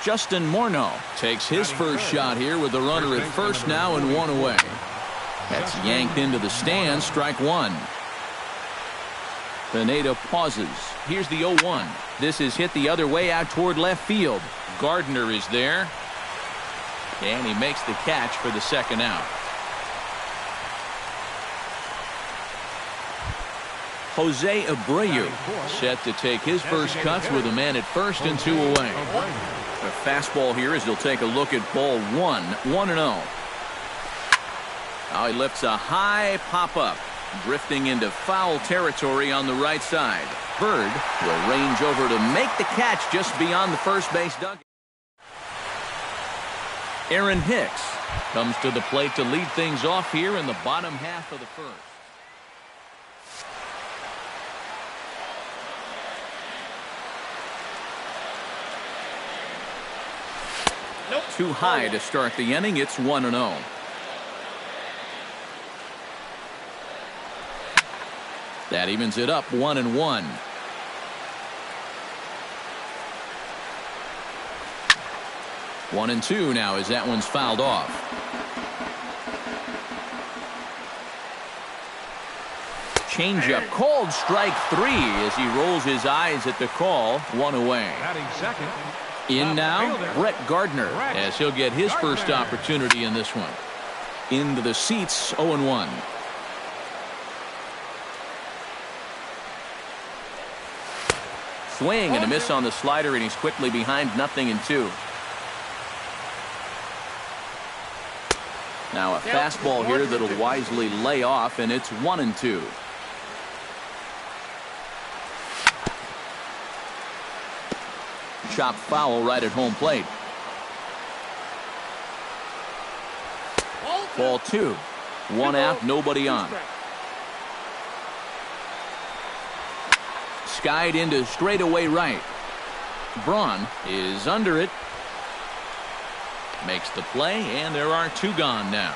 Justin Morneau takes his first shot here with the runner at first now and 1 away. That's yanked into the stands, strike 1. Pineda pauses. Here's the 0-1. This is hit the other way out toward left field. Gardner is there, and he makes the catch for the second out. Jose Abreu set to take his first cuts with a man at first and 2 away. A fastball here as he'll take a look at ball 1, 1-0. Now he lifts a high pop-up, drifting into foul territory on the right side. Bird will range over to make the catch just beyond the first base dugout. Aaron Hicks comes to the plate to lead things off here in the bottom half of the first. Too high to start the inning. It's 1-0. That evens it up, 1-1. One and 2 now as that one's fouled off. Changeup called strike 3 as he rolls his eyes at the call, 1 away. In now, Brett Gardner as he'll get his first opportunity in this one. Into the seats, 0-1. Swing and a miss on the slider, and he's quickly behind 0-2. Now a fastball here that'll wisely lay off, and it's 1-2. Chop foul right at home plate. Ball 2. 1 out, nobody on. Skied into straightaway right. Braun is under it. Makes the play, and there are 2 gone now.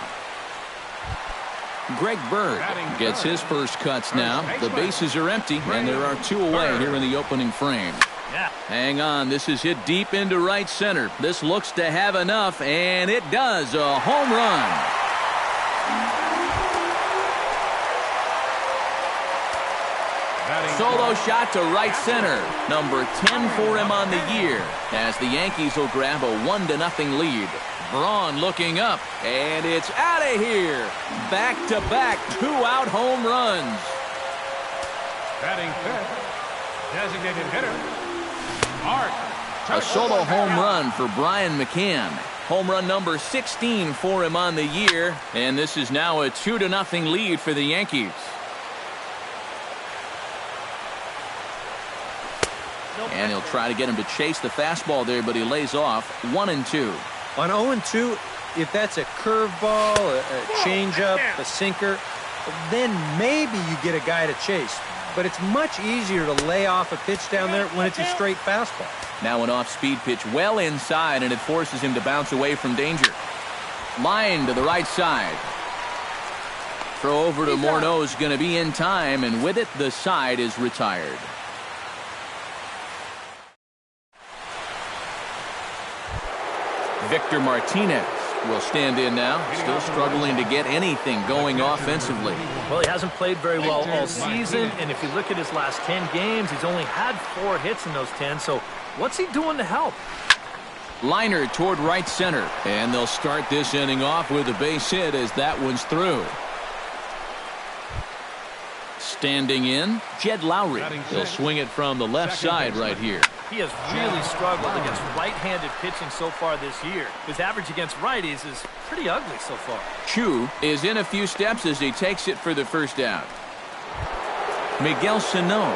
Greg Bird gets his first cuts now. The bases are empty, and there are 2 away here in the opening frame. Hang on, this is hit deep into right center. This looks to have enough, and it does. A home run. Solo shot to right center. Number 10 for him on the year as the Yankees will grab a 1-0 lead. Braun looking up, and it's out of here. Back-to-back 2-out home runs. Batting fifth, designated hitter, Mark. A solo home run for Brian McCann. Home run number 16 for him on the year, and this is now a 2-0 lead for the Yankees. And he'll try to get him to chase the fastball there, but he lays off. 1-2. On 0-2, if that's a curveball, a changeup, a sinker, then maybe you get a guy to chase. But it's much easier to lay off a pitch down there when it's a straight fastball. Now an off-speed pitch well inside, and it forces him to bounce away from danger. Line to the right side. Throw over to Morneau is going to be in time, and with it, the side is retired. Victor Martinez will stand in now, still struggling to get anything going offensively. Well, he hasn't played very well all season, and if you look at his last 10 games, he's only had 4 hits in those 10, so what's he doing to help? Liner toward right center. And they'll start this inning off with a base hit as that one's through. Standing in, Jed Lowry. He'll swing it from the left side right here. He has really struggled against right-handed pitching so far this year. His average against righties is pretty ugly so far. Chu is in a few steps as he takes it for the first out. Miguel Sano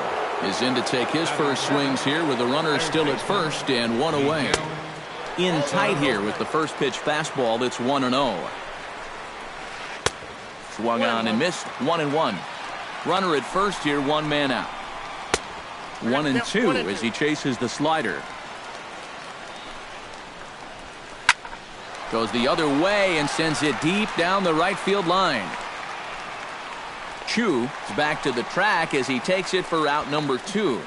is in to take his first swings here with the runner still at first and one away. In tight here with the first pitch fastball. It's 1-0. Swung on and missed. 1-1. Runner at first here, one man out. 1-2 as he chases the slider. Goes the other way and sends it deep down the right field line. Chu is back to the track as he takes it for out number 2.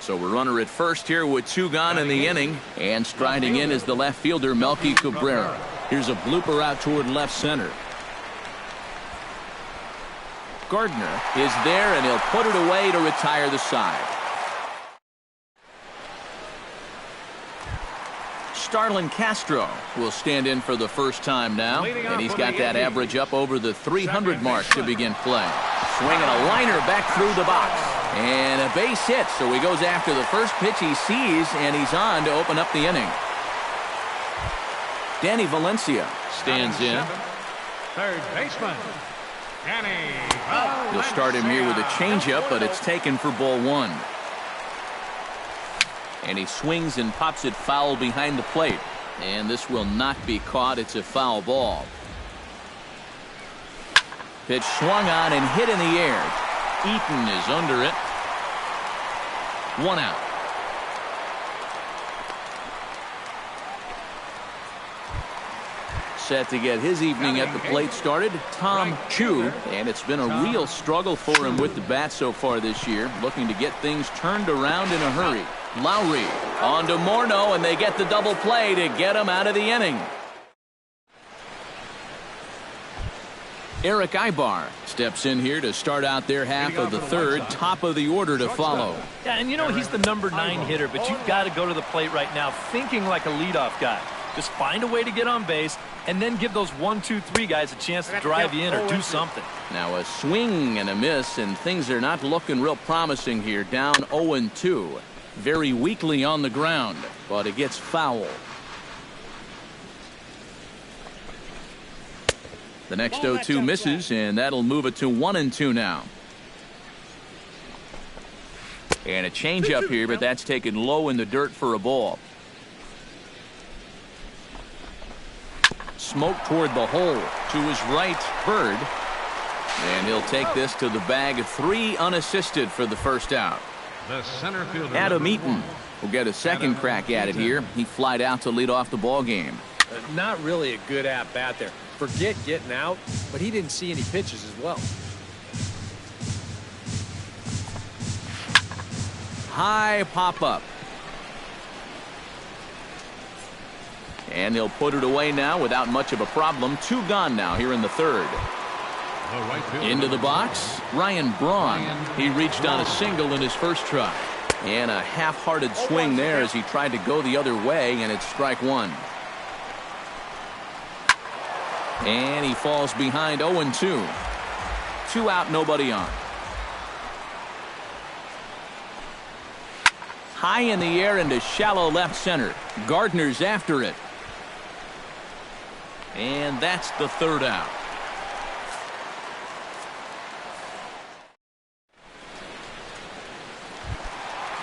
So we're runner at first here with 2 gone in the inning. And striding in is the left fielder, Melky Cabrera. Here's a blooper out toward left center. Gardner is there, and he'll put it away to retire the side. Starlin Castro will stand in for the first time now, and he's got that average up over the 300 mark to begin play. Swinging a liner back through the box. And a base hit, so he goes after the first pitch he sees, and he's on to open up the inning. Danny Valencia stands in. Third baseman. He'll start him here with a changeup, but it's taken for ball 1. And he swings and pops it foul behind the plate. And this will not be caught. It's a foul ball. Pitch swung on and hit in the air. Eaton is under it. 1 out. Set to get his evening at the plate started, Tom Chu, and it's been a real struggle for him with the bat so far this year, looking to get things turned around in a hurry. Lowry on to Morneau, and they get the double play to get him out of the inning. Eric Ibar steps in here to start out their half of the third, top of the order to follow. Yeah, and you know he's the number 9 hitter, but you've got to go to the plate right now thinking like a leadoff guy. Just find a way to get on base and then give those 1, 2, 3 guys a chance to drive you in or do something. Now a swing and a miss, and things are not looking real promising here. Down 0-2. Very weakly on the ground, but it gets foul. The next 0-2 misses, and that'll move it to 1-2 now. And a changeup here, but that's taken low in the dirt for a ball. Smoke toward the hole to his right, Bird. And he'll take this to the bag of 3 unassisted for the first out. The center fielder, Adam Eaton will get a second crack at it here. He flied out to lead off the ball game. Not really a good at-bat there. Forget getting out, but he didn't see any pitches as well. High pop-up. And he'll put it away now without much of a problem. 2 gone now here in the third. Into the box, Ryan Braun. He reached on a single in his first try. And a half-hearted swing there as he tried to go the other way, and it's strike 1. And he falls behind 0-2. 2 out, nobody on. High in the air into shallow left center. Gardner's after it. And that's the third out.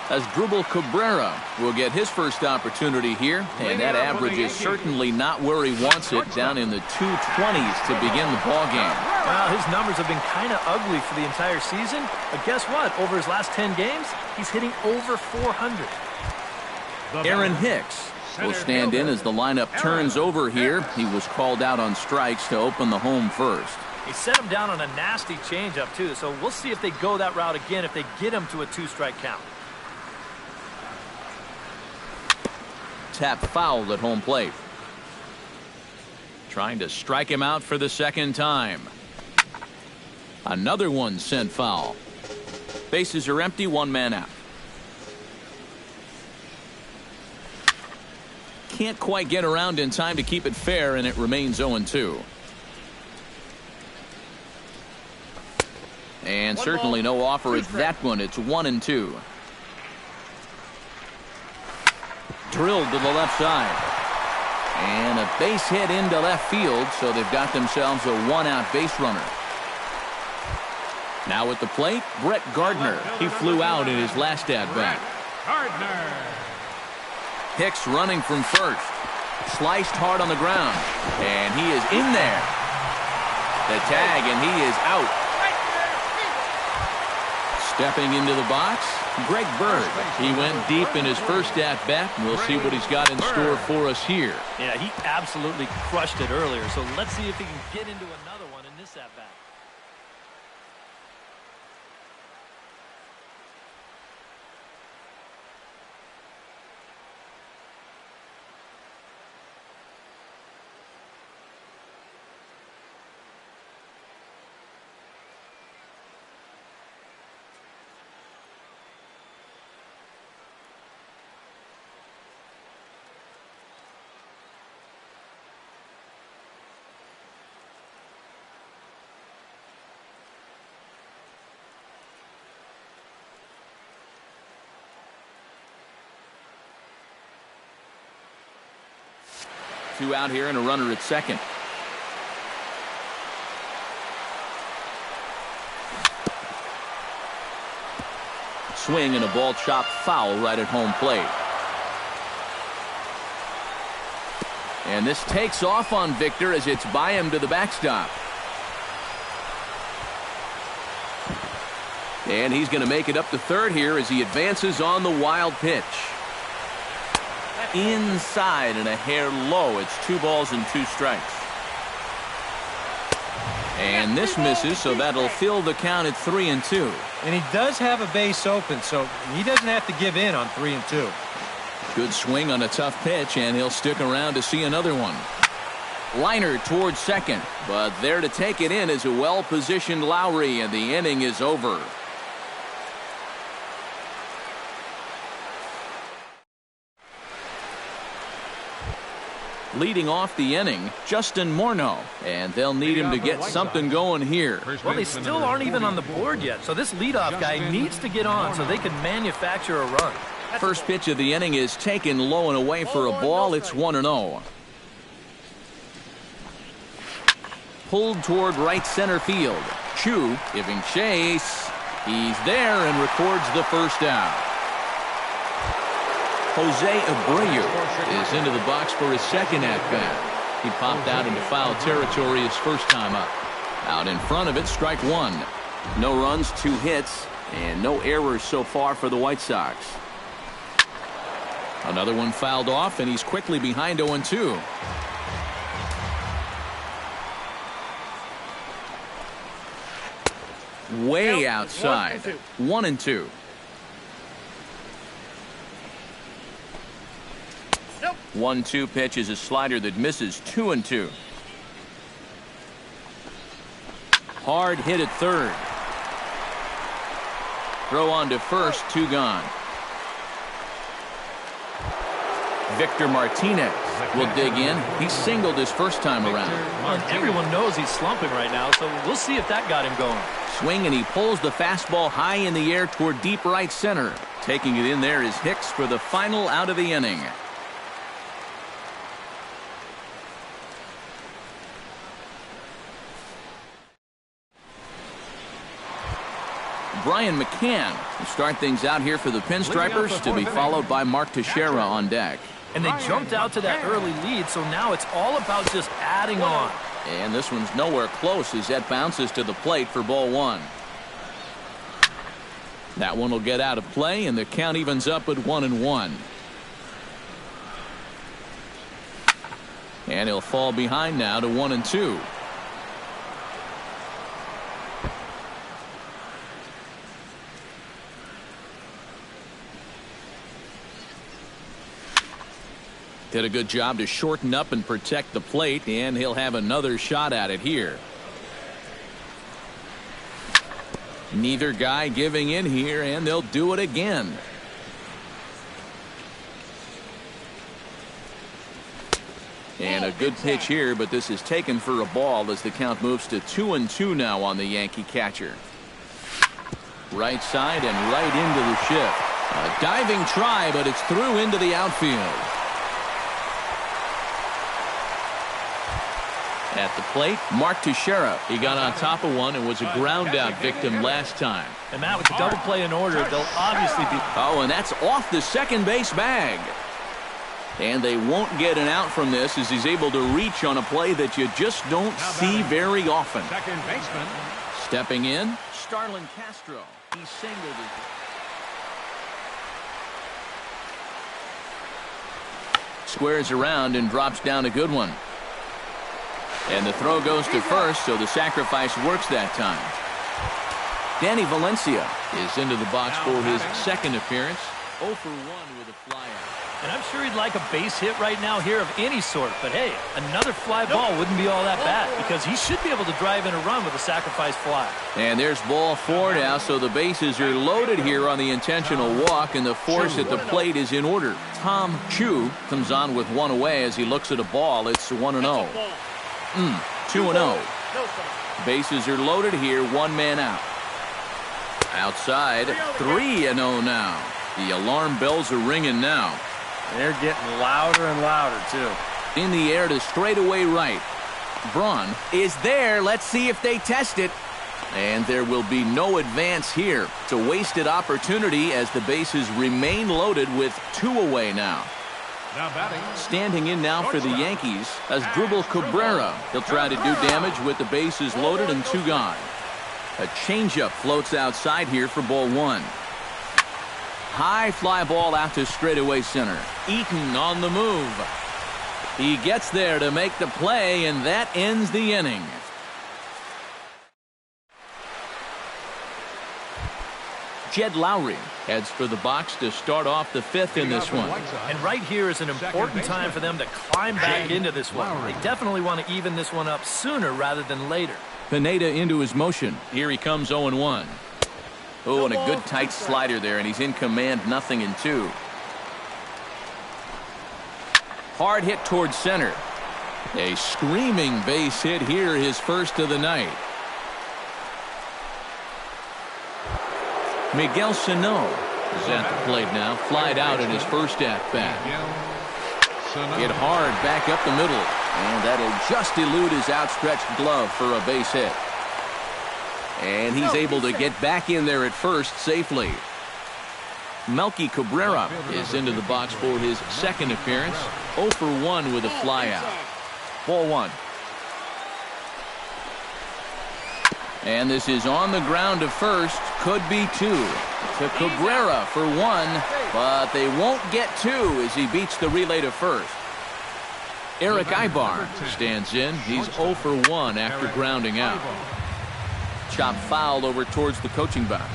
Asdrubal Cabrera will get his first opportunity here, and that average is certainly not where he wants it, down in the 220s to begin the ball game. Well, his numbers have been kind of ugly for the entire season, but guess what? Over his last 10 games, he's hitting over 400. Aaron Hicks will stand in as the lineup turns over here. He was called out on strikes to open the home first. He set him down on a nasty changeup, too, so we'll see if they go that route again if they get him to a 2-strike count. Tap fouled at home plate. Trying to strike him out for the second time. Another one sent foul. Bases are empty, 1 man out. can't quite get around in time to keep it fair, and it remains 0-2. And certainly no offer at that one. It's 1-2. Drilled to the left side. And a base hit into left field, so they've got themselves a one-out base runner. Now at the plate, Brett Gardner. He flew out in his last at-bat. Gardner. Hicks running from first. Sliced hard on the ground. And he is in there. The tag, and he is out. Stepping into the box, Greg Bird. He went deep in his first at-bat, and we'll see what he's got in store for us here. Yeah, he absolutely crushed it earlier, so let's see if he can get into another one in this at-bat. Two out here and a runner at second. Swing and a ball chopped foul right at home plate. And this takes off on Victor as it's by him to the backstop. And he's going to make it up to third here as he advances on the wild pitch. Inside and a hair low. It's 2 balls and 2 strikes. And this misses, so that'll fill the count at 3-2. And he does have a base open, so he doesn't have to give in on 3-2. Good swing on a tough pitch, and he'll stick around to see another one. Liner towards second, but there to take it in is a well-positioned Lowry, and the inning is over. Leading off the inning, Justin Morneau, and they'll need him to get something going here. Well, they still aren't even on the board yet, so this leadoff guy needs to get on so they can manufacture a run. First pitch of the inning is taken low and away for a ball. It's 1-0. Pulled toward right center field. Chu giving chase. He's there and records the first out. Jose Abreu is into the box for his second at-bat. He popped out into foul territory his first time up. Out in front of it, strike one. No runs, 2 hits, and no errors so far for the White Sox. Another one fouled off, and he's quickly behind 0-2. Way outside. 1-2. 1-2 pitch is a slider that misses. 2-2. Hard hit at third. Throw on to first. 2 gone. Victor Martinez will dig in. He singled his first time around. And everyone knows he's slumping right now, so we'll see if that got him going. Swing, and he pulls the fastball high in the air toward deep right center. Taking it in there is Hicks for the final out of the inning. Brian McCann will start things out here for the Pinstripers, to be followed by Mark Teixeira on deck. And they jumped out to that early lead, so now it's all about just adding on. And this one's nowhere close as that bounces to the plate for ball 1. That one will get out of play, and the count evens up at 1-1. And he'll fall behind now to 1-2. Did a good job to shorten up and protect the plate, and he'll have another shot at it here. Neither guy giving in here, and they'll do it again. And a good pitch here, but this is taken for a ball as the count moves to 2-2 now on the Yankee catcher. Right side and right into the shift. A diving try, but it's through into the outfield. At the plate, Mark Teixeira. He got on top of one and was a ground out victim last time. And Matt, with the double play in order, they'll obviously be... Oh, and that's off the second base bag. And they won't get an out from this as he's able to reach on a play that you just don't see very often. Second baseman. Stepping in, Starlin Castro. He singled it. Squares around and drops down a good one. And the throw goes to first, so the sacrifice works that time. Danny Valencia is into the box for his second appearance. 0 for 1 with a flyout. And I'm sure he'd like a base hit right now here of any sort. But hey, another fly ball wouldn't be all that bad because he should be able to drive in a run with a sacrifice fly. And there's ball 4 now, so the bases are loaded here on the intentional walk, and the force at the plate is in order. Tom Chu comes on with 1 away as he looks at a ball. It's 1-0. 2-0. Bases are loaded here, 1 man out. Outside, 3-0 now. The alarm bells are ringing now. They're getting louder and louder, too. In the air to straightaway right. Braun is there. Let's see if they test it. And there will be no advance here. It's a wasted opportunity as the bases remain loaded with 2 away now. Now batting. Standing in now for the Yankees as Dribble Cabrera. He'll try to do damage with the bases loaded and 2 gone. A changeup floats outside here for ball 1. High fly ball out to straightaway center. Eaton on the move. He gets there to make the play, and that ends the inning. Jed Lowry heads for the box to start off the 5th in this one. And right here is an important time for them to climb back into this one. They definitely want to even this one up sooner rather than later. Pineda into his motion. Here he comes 0-1. Oh, and a good tight slider there, and he's in command, 0-2. Hard hit towards center. A screaming base hit here, his first of the night. Miguel Sano is at the plate now. Flied out in his first at-bat. Hit hard back up the middle. And that'll just elude his outstretched glove for a base hit. And he's able to get back in there at first safely. Melky Cabrera is into the box for his second appearance. 0 for 1 with a flyout. Ball 1. And this is on the ground to first. Could be 2. To Cabrera for 1. But they won't get 2 as he beats the relay to first. Eric Ibar stands in. He's 0 for 1 after grounding out. Chop foul over towards the coaching box.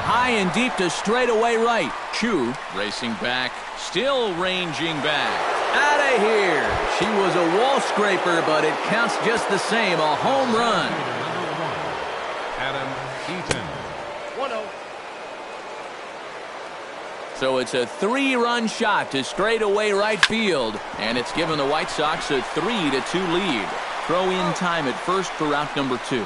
High and deep to straightaway right. Chu racing back. Still ranging back. Out of here. She was a wall scraper, but it counts just the same. A home run. Adam Eaton. 1-0. So it's a 3-run shot to straightaway right field, and it's given the White Sox a 3-2 lead. Throw in time at first for out number 2.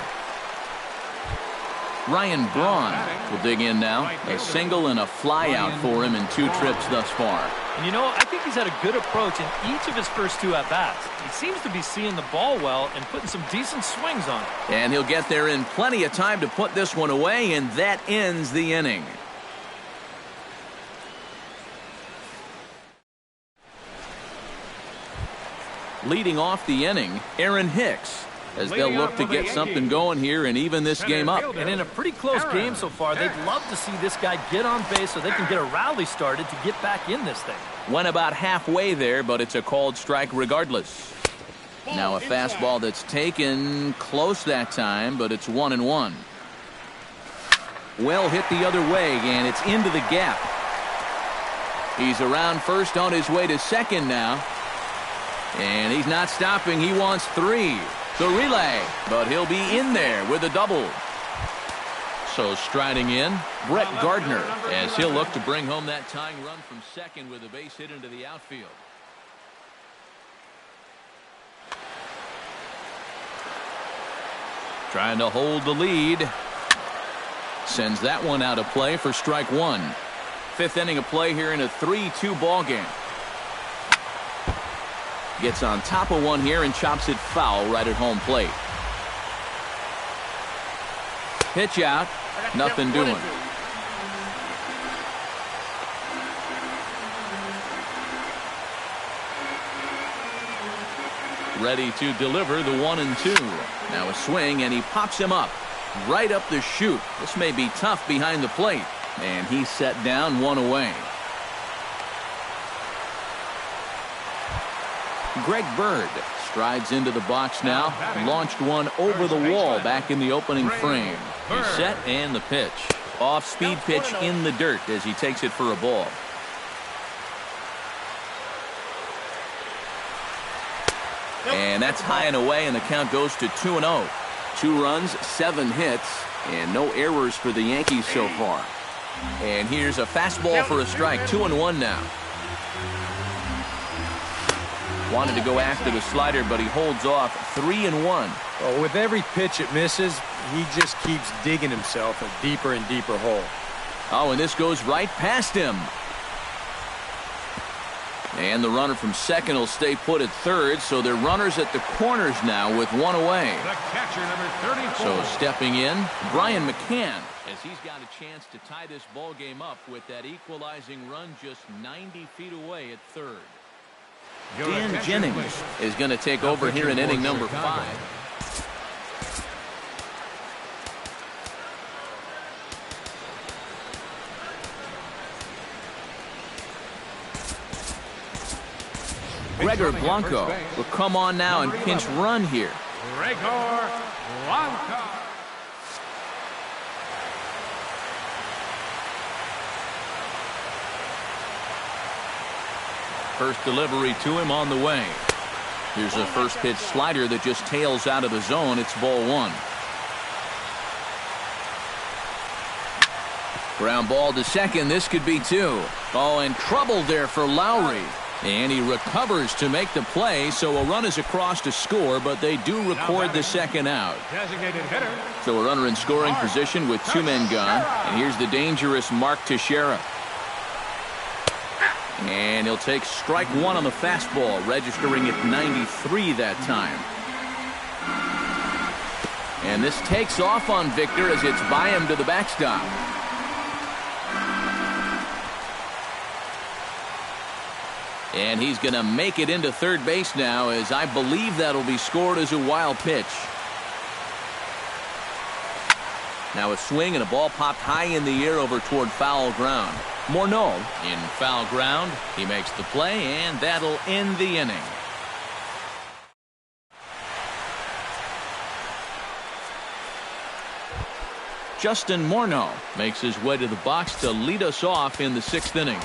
Ryan Braun will dig in now. A single and a fly out for him in 2 trips thus far. And you know, I think he's had a good approach in each of his first 2 at-bats. He seems to be seeing the ball well and putting some decent swings on it. And he'll get there in plenty of time to put this one away, and that ends the inning. Leading off the inning, Aaron Hicks, as they'll look to get something going here and even this game up. And in a pretty close game so far, they'd love to see this guy get on base so they can get a rally started to get back in this thing. Went about halfway there, but it's a called strike regardless. Now a fastball that's taken close that time, but it's 1-1. Well hit the other way, and it's into the gap. He's around first on his way to second now. And he's not stopping. He wants 3. The relay, but he'll be in there with a double. So striding in, Brett Gardner, as he'll look to bring home that tying run from second with a base hit into the outfield. Trying to hold the lead. Sends that one out of play for strike one. Fifth inning of play here in a 3-2 ball game. Gets on top of one here and chops it foul right at home plate. Pitch out. Nothing doing. Ready to deliver the 1-2. Now a swing, and he pops him up right up the chute. This may be tough behind the plate, and he's set down, one away. Greg Bird strides into the box now. Launched one over the wall back in the opening frame. He's set, and the pitch. Off-speed pitch in the dirt as he takes it for a ball. And that's high and away, and the count goes to 2-0. 2 runs, 7 hits, and no errors for the Yankees so far. And here's a fastball for a strike. 2-1 now. Wanted to go after the slider, but he holds off. 3-1. Well, with every pitch it misses, he just keeps digging himself a deeper and deeper hole. Oh, and this goes right past him. And the runner from second will stay put at third, so they're runners at the corners now with 1 away. The catcher, number 34. So stepping in, Brian McCann, as he's got a chance to tie this ball game up with that equalizing run just 90 feet away at third. Dan Jennings is going to take over here in inning number 5. Gregor Blanco will come on now and pinch run here. Gregor Blanco. First delivery to him on the way. Here's a first pitch slider that just tails out of the zone. It's ball 1. Ground ball to second. This could be 2. Oh, and trouble there for Lowry. And he recovers to make the play, so a run is across to score, but they do record the second out. So a runner in scoring position with 2 men gone. And here's the dangerous Mark Teixeira. And he'll take strike 1 on the fastball, registering at 93 that time. And this takes off on Victor as it's by him to the backstop. And he's going to make it into third base now, as I believe that'll be scored as a wild pitch. Now a swing, and a ball popped high in the air over toward foul ground. Morneau in foul ground. He makes the play, and that'll end the inning. Justin Morneau makes his way to the box to lead us off in the 6th inning.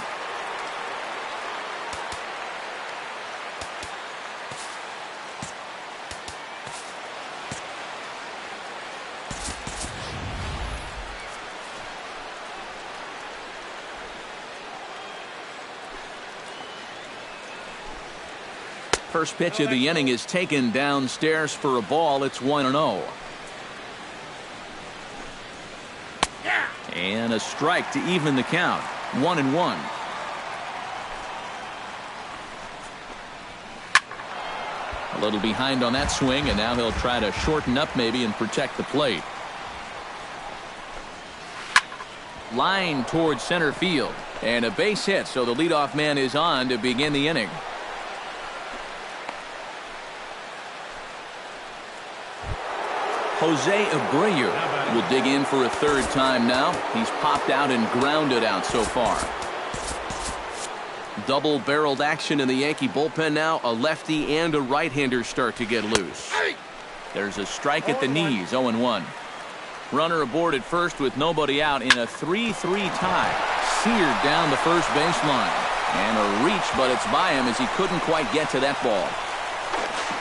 First pitch of the inning is taken downstairs for a ball. It's 1-0. And a strike to even the count. 1-1. A little behind on that swing, and now he'll try to shorten up maybe and protect the plate. Line towards center field. And a base hit, so the leadoff man is on to begin the inning. Jose Abreu will dig in for a 3rd time now. He's popped out and grounded out so far. Double-barreled action in the Yankee bullpen now. A lefty and a right-hander start to get loose. There's a strike at the knees, 0-1. Runner aboard at first with nobody out in a 3-3 tie. Seared down the first baseline. And a reach, but it's by him as he couldn't quite get to that ball.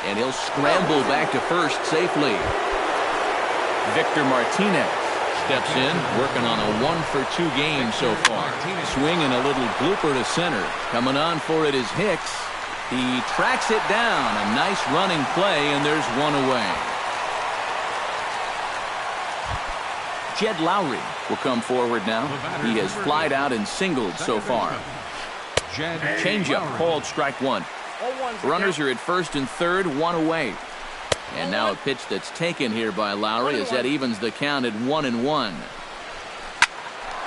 And he'll scramble back to first safely. Victor Martinez steps in, working on a 1-for-2 game so far. Swinging a little blooper to center. Coming on for it is Hicks. He tracks it down. A nice running play, and there's 1 away. Jed Lowry will come forward now. He has flied out and singled so far. Changeup called strike one. Runners are at first and third, one away. And now a pitch that's taken here by Lowry as that evens the count at 1-1.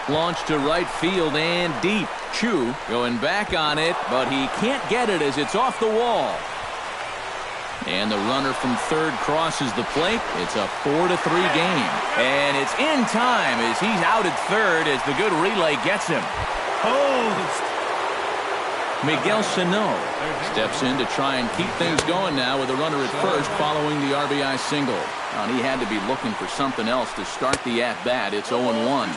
Launched to right field and deep. Chu going back on it, but he can't get it as it's off the wall. And the runner from third crosses the plate. It's a 4-3 game. And it's in time as he's out at third as the good relay gets him. Posed. Miguel Sano steps in to try and keep things going now with a runner at first following the RBI single. And he had to be looking for something else to start the at-bat. It's 0-1.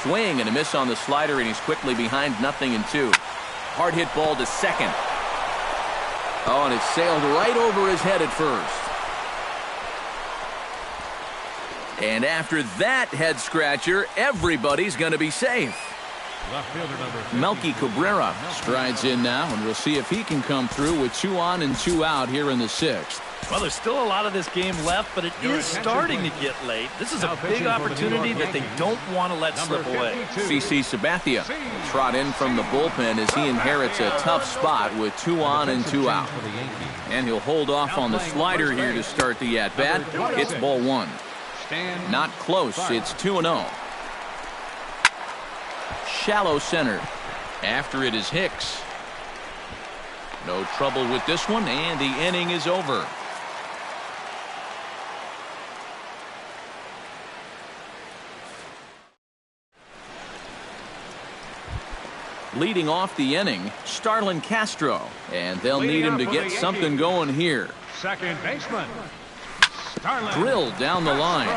Swing and a miss on the slider, and he's quickly behind 0-2. Hard hit ball to second. Oh, and it sailed right over his head at first. And after that head scratcher, everybody's going to be safe. Melky Cabrera strides in now, and we'll see if he can come through with 2 on and 2 out here in the 6th. Well, there's still a lot of this game left, but it is starting to get late. This is a big opportunity that they don't want to let slip away. CC Sabathia will trot in from the bullpen as he inherits a tough spot with 2 on and 2 out. And he'll hold off on the slider here to start the at-bat. It's ball one. Not close. It's 2-0. Shallow center. After it is Hicks. No trouble with this one, and the inning is over. Leading off the inning, Starlin Castro, and they'll need him to get something going here. Second baseman. Drilled down the line.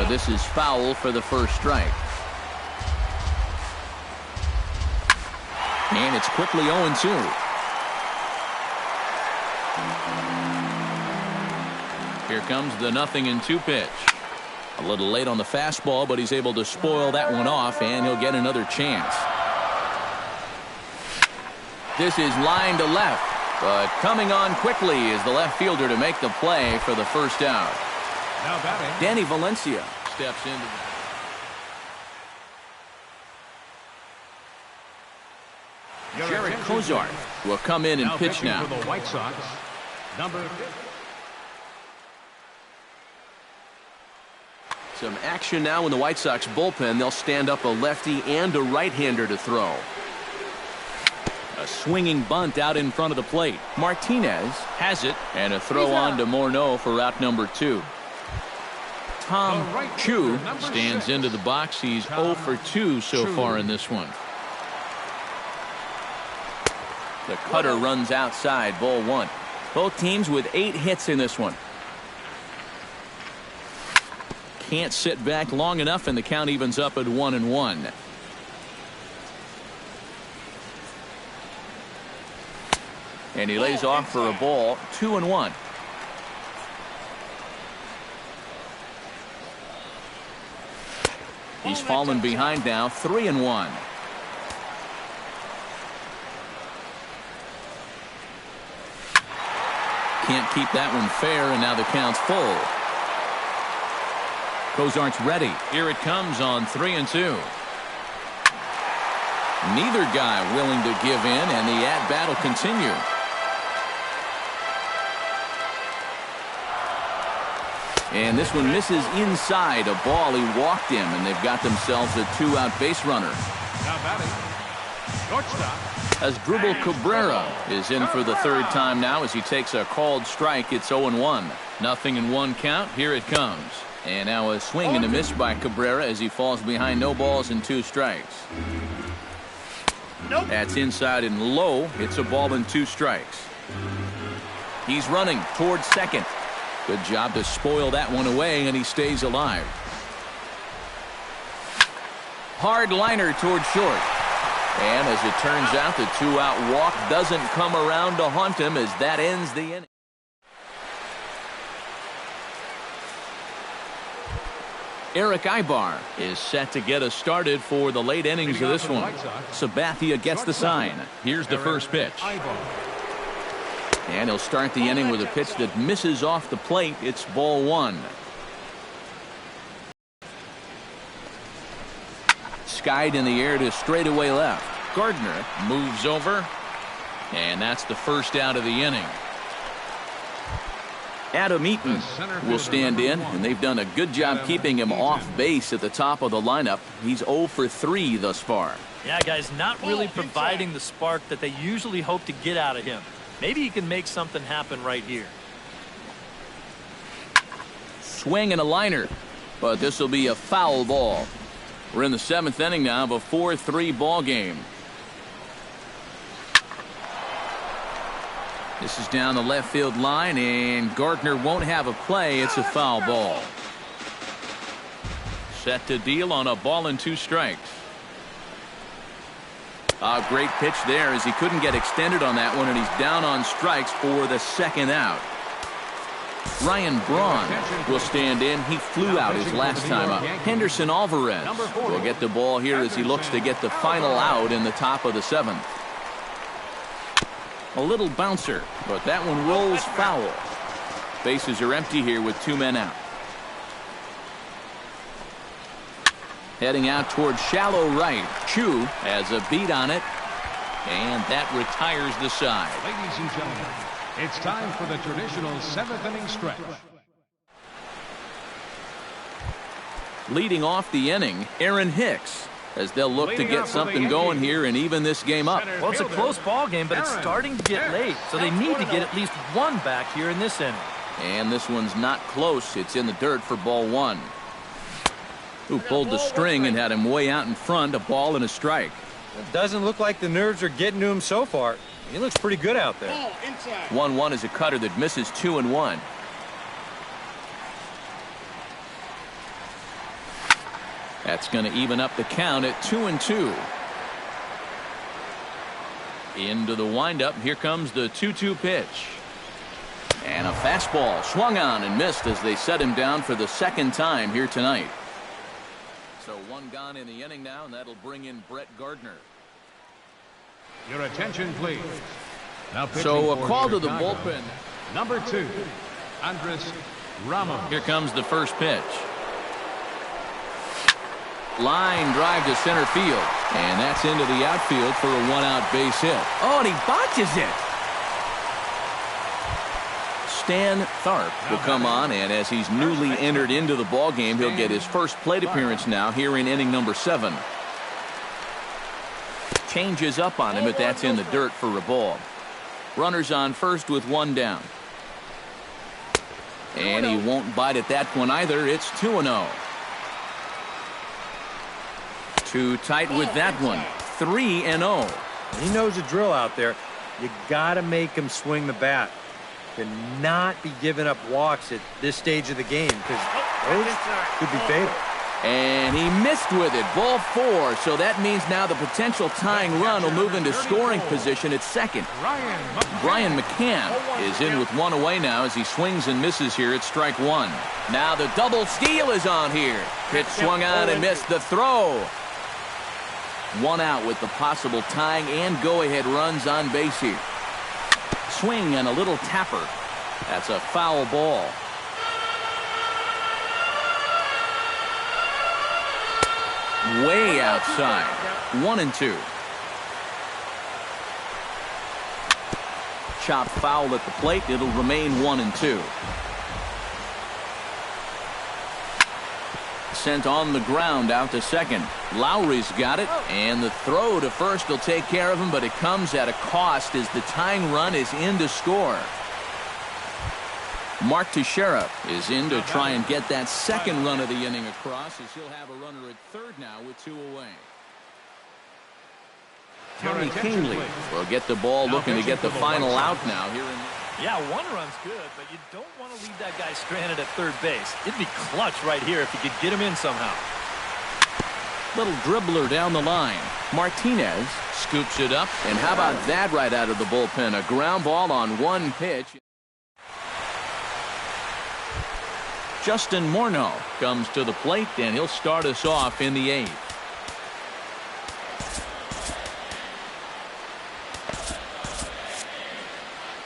This is foul for the first strike. And it's quickly 0-2. Here comes the 0-2 pitch. A little late on the fastball, but he's able to spoil that one off, and he'll get another chance. This is line to left, but coming on quickly is the left fielder to make the play for the first out. Now batting, Danny Valencia steps into the... Jared Kozart will come in and pitch now. For the White Sox, number 50. Some action now in the White Sox bullpen. They'll stand up a lefty and a right-hander to throw. A swinging bunt out in front of the plate. Martinez has it, and a throw on to Morneau for out number 2. Tom Chu stands into the box. He's 0 for 2 so far in this one. The cutter runs outside, ball 1. Both teams with 8 hits in this one. Can't sit back long enough, and the count evens up at 1-1. And he lays off for a ball, 2-1. He's fallen behind now, 3-1. Can't keep that one fair, and now the count's full. Kozart's ready. Here it comes on 3-2. Neither guy willing to give in, and the at-bat will continue. And this one misses inside. A ball, he walked him, and they've got themselves a 2-out base runner. Now batting, shortstop. Asdrubal Cabrera is in for the third time now as he takes a called strike. It's 0-1. 0-1 count. Here it comes. And now a swing and a miss by Cabrera as he falls behind no balls and 2 strikes. That's inside and low. It's a ball and 2 strikes. He's running towards second. Good job to spoil that one away, and he stays alive. Hard liner towards short. And as it turns out, the 2-out walk doesn't come around to haunt him as that ends the inning. Eric Ibar is set to get us started for the late innings of this one. Sabathia gets the sign. Here's the first pitch. And he'll start the inning with a pitch that misses off the plate. It's ball 1. skied in the air to straightaway left. Gardner moves over, and that's the first out of the inning. Adam Eaton will stand in, and they've done a good job keeping him off base at the top of the lineup. He's 0 for 3 thus far. Yeah, guys, not really providing the spark that they usually hope to get out of him. Maybe he can make something happen right here. Swing and a liner, but this will be a foul ball. We're in the 7th inning now of a 4-3 ball game. This is down the left field line, and Gardner won't have a play. It's a foul ball. Set to deal on a ball and 2 strikes. A great pitch there as he couldn't get extended on that one, and he's down on strikes for the 2nd out. Ryan Braun will stand in. He flew out his last time up. Henderson Alvarez will get the ball here as he looks to get the final out in the top of the 7th. A little bouncer, but that one rolls foul. Bases are empty here with 2 men out. Heading out towards shallow right. Chu has a beat on it, and that retires the side. Ladies and gentlemen, it's time for the traditional 7th inning stretch. Leading off the inning, Aaron Hicks, as they'll look to get something going here and even this game up. Well, it's a close ball game, but it's starting to get late, so they need to get at least 1 back here in this inning. And this one's not close. It's in the dirt for ball 1. Who pulled the string and had him way out in front, a ball and a strike. It doesn't look like the nerves are getting to him so far. He looks pretty good out there. 1-1 is a cutter that misses 2-1. That's going to even up the count at 2-2. Into the windup. Here comes the 2-2 pitch. And a fastball swung on and missed as they set him down for the 2nd time here tonight. So 1 gone in the inning now, and that'll bring in Brett Gardner. Your attention, please. Now so a call to the bullpen. Number 2, Andres Ramos. Here comes the first pitch. Line drive to center field, and that's into the outfield for a 1-out base hit. Oh, and he botches it. Stan Tharp will come on, and as he's newly entered into the ball game, he'll get his first plate appearance now here in inning number 7. Changes up on him, but that's in the dirt for a ball. Runners on first with 1 down. And he won't bite at that one either. It's 2-0. Too tight with that one. 3-0. He knows the drill out there. You got to make him swing the bat. Cannot be giving up walks at this stage of the game because those could be fatal. And he missed with it. Ball 4. So that means now the potential tying run will move into scoring position at 2nd. Brian McCann is in with 1 away now as he swings and misses here at strike 1. Now the double steal is on here. Pitch swung on and missed the throw. 1 out with the possible tying and go-ahead runs on base here. Swing and a little tapper. That's a foul ball. Way outside. 1-2. Chop foul at the plate. It'll remain 1-2. Sent on the ground out to 2nd. Lowry's got it, and the throw to first will take care of him, but it comes at a cost as the tying run is in to score. Mark Teixeira is in to try and get that 2nd run of the inning across, as he'll have a runner at 3rd now with 2 away. Tommy Kingley will get the ball looking to get the final out now here in. Yeah, 1 run's good, but you don't want to leave that guy stranded at 3rd base. It'd be clutch right here if you could get him in somehow. Little dribbler down the line. Martinez scoops it up, and how about that right out of the bullpen? A ground ball on 1 pitch. Justin Morneau comes to the plate, and he'll start us off in the 8th.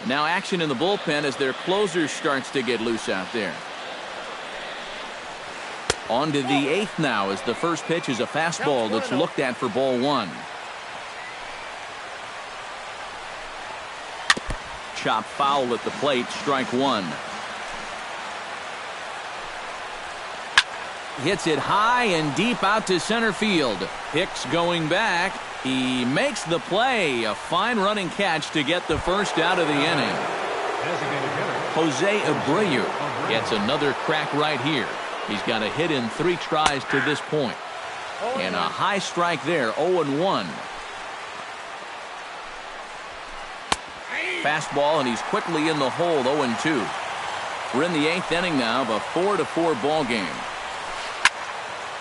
Now action in the bullpen as their closer starts to get loose out there. On to the 8th now, as the first pitch is a fastball that's looked at for ball 1. Chop foul at the plate, strike 1. Hits it high and deep out to center field. Hicks going back. He makes the play. A fine running catch to get the first out of the inning. Jose Abreu gets another crack right here. He's got a hit in 3 tries to this point. And a high strike there, 0-1. Fastball, and he's quickly in the hole, 0-2. We're in the 8th inning now of a 4-4 ball game.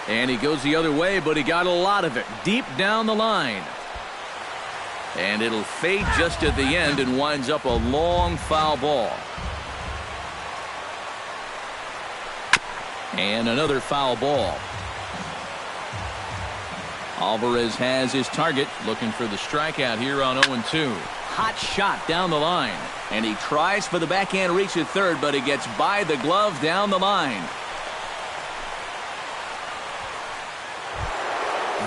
And he goes the other way, but he got a lot of it deep down the line. And it'll fade just at the end and winds up a long foul ball. And another foul ball. Alvarez has his target, looking for the strikeout here on 0-2. Hot shot down the line. And he tries for the backhand reach at third, but he gets by the glove down the line.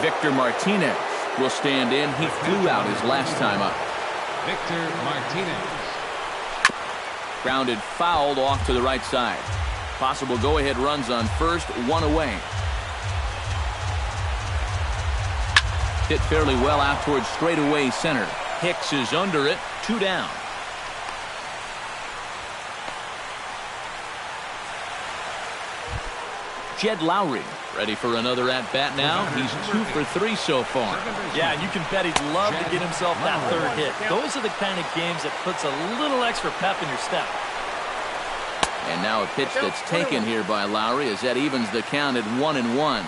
Victor Martinez will stand in. He flew out his last time up. Victor Martinez. Grounded fouled off to the right side. Possible go-ahead runs on first, 1 away. Hit fairly well out towards straightaway center. Hicks is under it, 2 down. Jed Lowry ready for another at-bat now. He's 2 for 3 so far. Yeah, and you can bet he'd love to get himself that third hit. Those are the kind of games that puts a little extra pep in your step. And now a pitch that's taken here by Lowry as that evens the count at 1-1.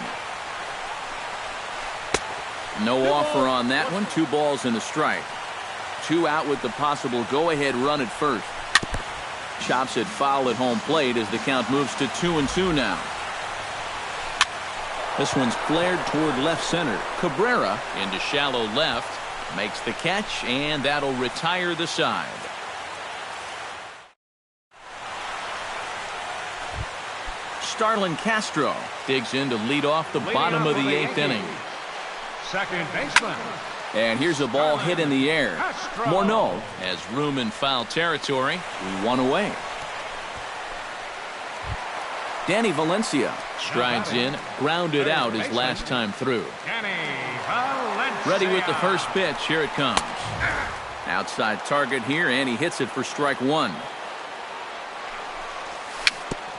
No offer on that one. 2 balls and a strike. 2 out with the possible go-ahead run at first. Chops it foul at home plate as the count moves to 2-2 now. This one's flared toward left center. Cabrera into shallow left. Makes the catch, and that'll retire the side. Starlin Castro digs in to lead off the bottom of the 8th inning. Second baseman. And here's a ball hit in the air. Morneau has room in foul territory. 1 away. Danny Valencia strides in, grounded out his last time through. Ready with the first pitch. Here it comes. Outside target here, and he hits it for strike 1.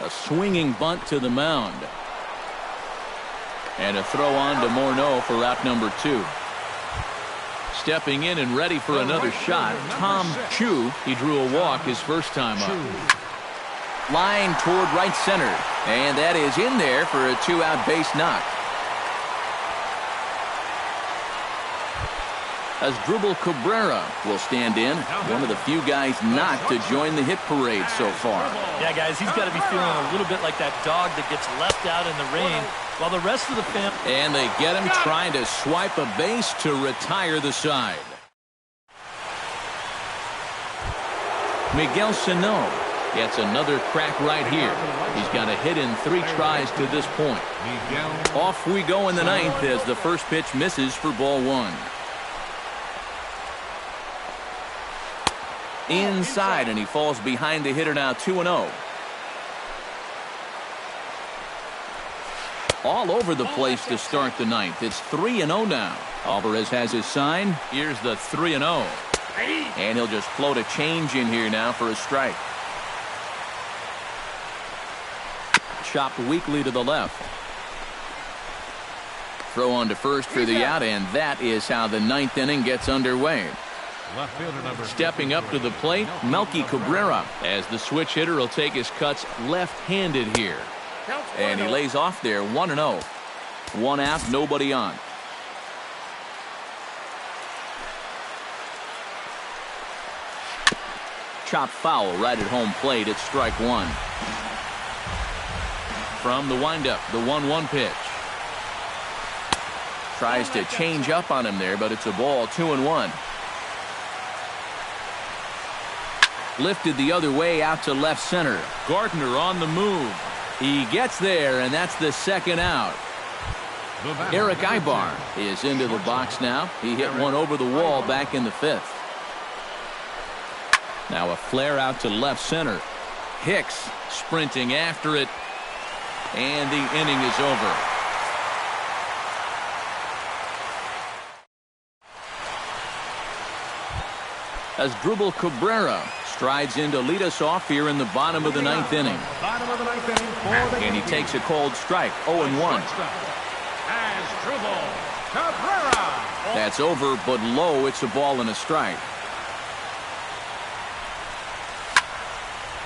A swinging bunt to the mound. And a throw on to Morneau for out number 2. Stepping in and ready for another shot, Tom Chu. He drew a walk his first time up. Line toward right center. And that is in there for a 2-out base knock. Asdrubal Cabrera will stand in. One of the few guys not to join the hit parade so far. Yeah, guys, he's got to be feeling a little bit like that dog that gets left out in the rain while the rest of the family. And they get him trying to swipe a base to retire the side. Miguel Sano gets another crack right here. He's got a hit in 3 tries to this point. Off we go in the 9th as the first pitch misses for ball 1. Inside, and he falls behind the hitter now, 2-0. All over the place to start the 9th. It's 3-0 now. Alvarez has his sign. Here's the 3-0. And he'll just float a change in here now for a strike. Chopped weakly to the left. Throw on to first for the out, and that is how the 9th inning gets underway. Left fielder number Stepping up to the plate, Melky Cabrera, as the switch hitter will take his cuts left-handed here. And he lays off there, 1-0. 1 out, nobody on. Chopped foul right at home plate. It's strike 1. From the windup, the 1-1 pitch. Tries to change up on him there, but it's a ball, 2-1. Lifted the other way out to left center. Gardner on the move. He gets there, and that's the second out. Eric Ibar is into the box now. He hit one over the wall back in the fifth. Now a flare out to left center. Hicks sprinting after it, and the inning is over. As Dribble Cabrera strides in to lead us off here in the bottom of the ninth inning. And he takes a cold strike, 0-1. That's over, but low. It's a ball and a strike.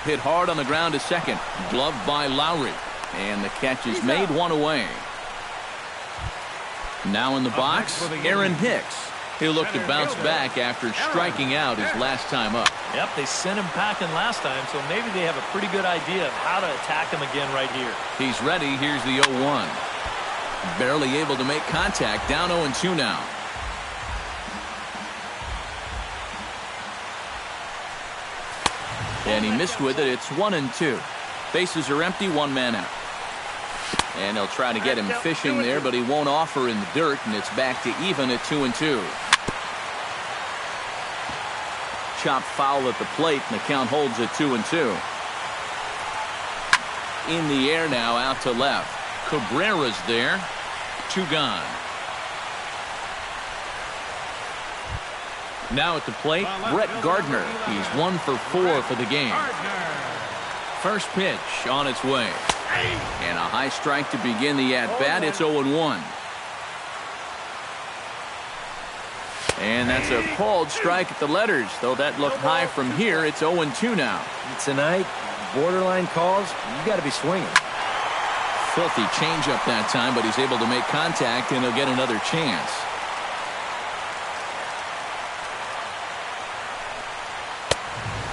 Hit hard on the ground to second. Gloved by Lowry. And the catch is made, one away. Now in the box, Aaron Hicks. He'll look to bounce back after striking out his last time up. Yep, they sent him packing last time, so maybe they have a pretty good idea of how to attack him again right here. He's ready. Here's the 0-1. Barely able to make contact. Down 0-2 now. And he missed with it. It's 1-2. Bases are empty. One man out. And they'll try to get him fishing there, but he won't offer in the dirt, and it's back to even at 2-2. Chop foul at the plate, and the count holds at 2-2. In the air now, out to left. Cabrera's there. 2 gone. Now at the plate, Brett Gardner. He's 1 for 4 for the game. First pitch on its way. And a high strike to begin the at-bat. It's 0-1. And that's a called strike at the letters. Though that looked high from here, it's 0-2 now. Tonight, borderline calls, you got to be swinging. Filthy changeup that time, but he's able to make contact, and he'll get another chance.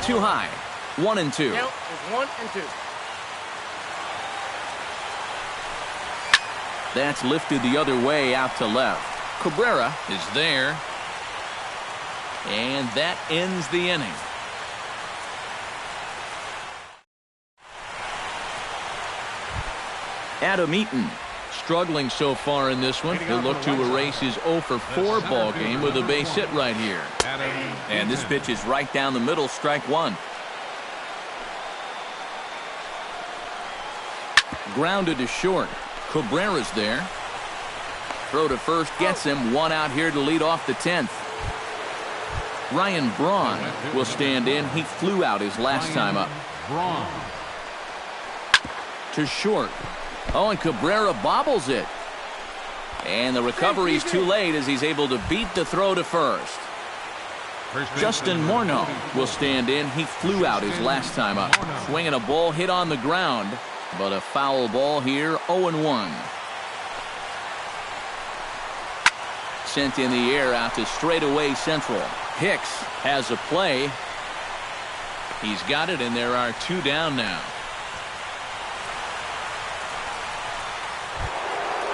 Too high. 1-2. Count is 1-2. That's lifted the other way out to left. Cabrera is there. And that ends the inning. Adam Eaton struggling so far in this one. He'll look to erase his 0 for 4 ball game with a base hit right here. And this pitch is right down the middle, strike 1. Grounded to short. Cabrera's there. Throw to first gets him. 1 out here to lead off the 10th. Ryan Braun will stand in. He flew out his last time up. To short. Oh, and Cabrera bobbles it. And the recovery's too late as he's able to beat the throw to first. Justin Morneau will stand in. He flew out his last time up. Swinging a ball hit on the ground. But a foul ball here, 0-1. Sent in the air out to straightaway central. Hicks has a play. He's got it, and there are 2 down now.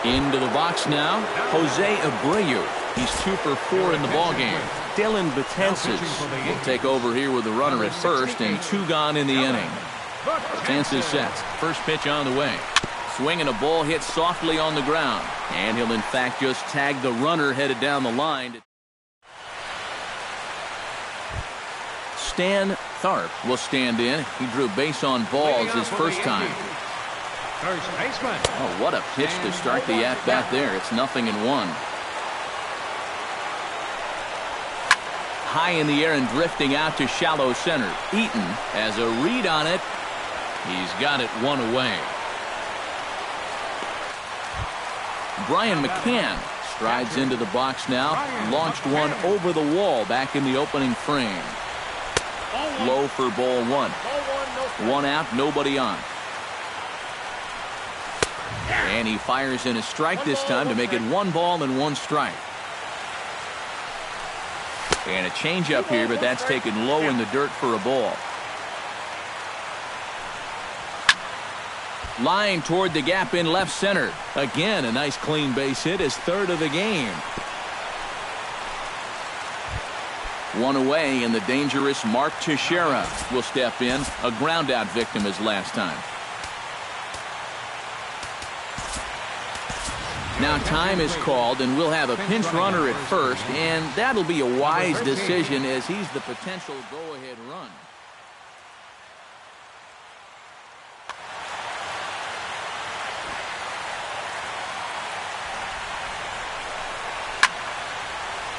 Into the box now, Jose Abreu. He's 2 for 4 in the ballgame. Dylan Betances will take over here with the runner at first, and 2 gone in the inning. Betances sets. First pitch on the way. Swinging a ball hit softly on the ground. And he'll in fact just tag the runner headed down the line. Stan Tharp will stand in. He drew base on balls his first time. First baseman. Oh, what a pitch to start the at-bat there. It's 0-1. High in the air and drifting out to shallow center. Eaton has a read on it. He's got it 1 away. Brian McCann strides into the box now. Launched one over the wall back in the opening frame. Low for ball 1. 1 out, nobody on. And he fires in a strike this time to make it 1 ball and 1 strike. And a changeup here, but that's taken low in the dirt for a ball. Line toward the gap in left center. Again, a nice clean base hit, his 3rd of the game. 1 away, and the dangerous Mark Teixeira will step in. A ground out victim his last time. Now time is called, and we'll have a pinch runner at first, and that'll be a wise decision as he's the potential go-ahead run.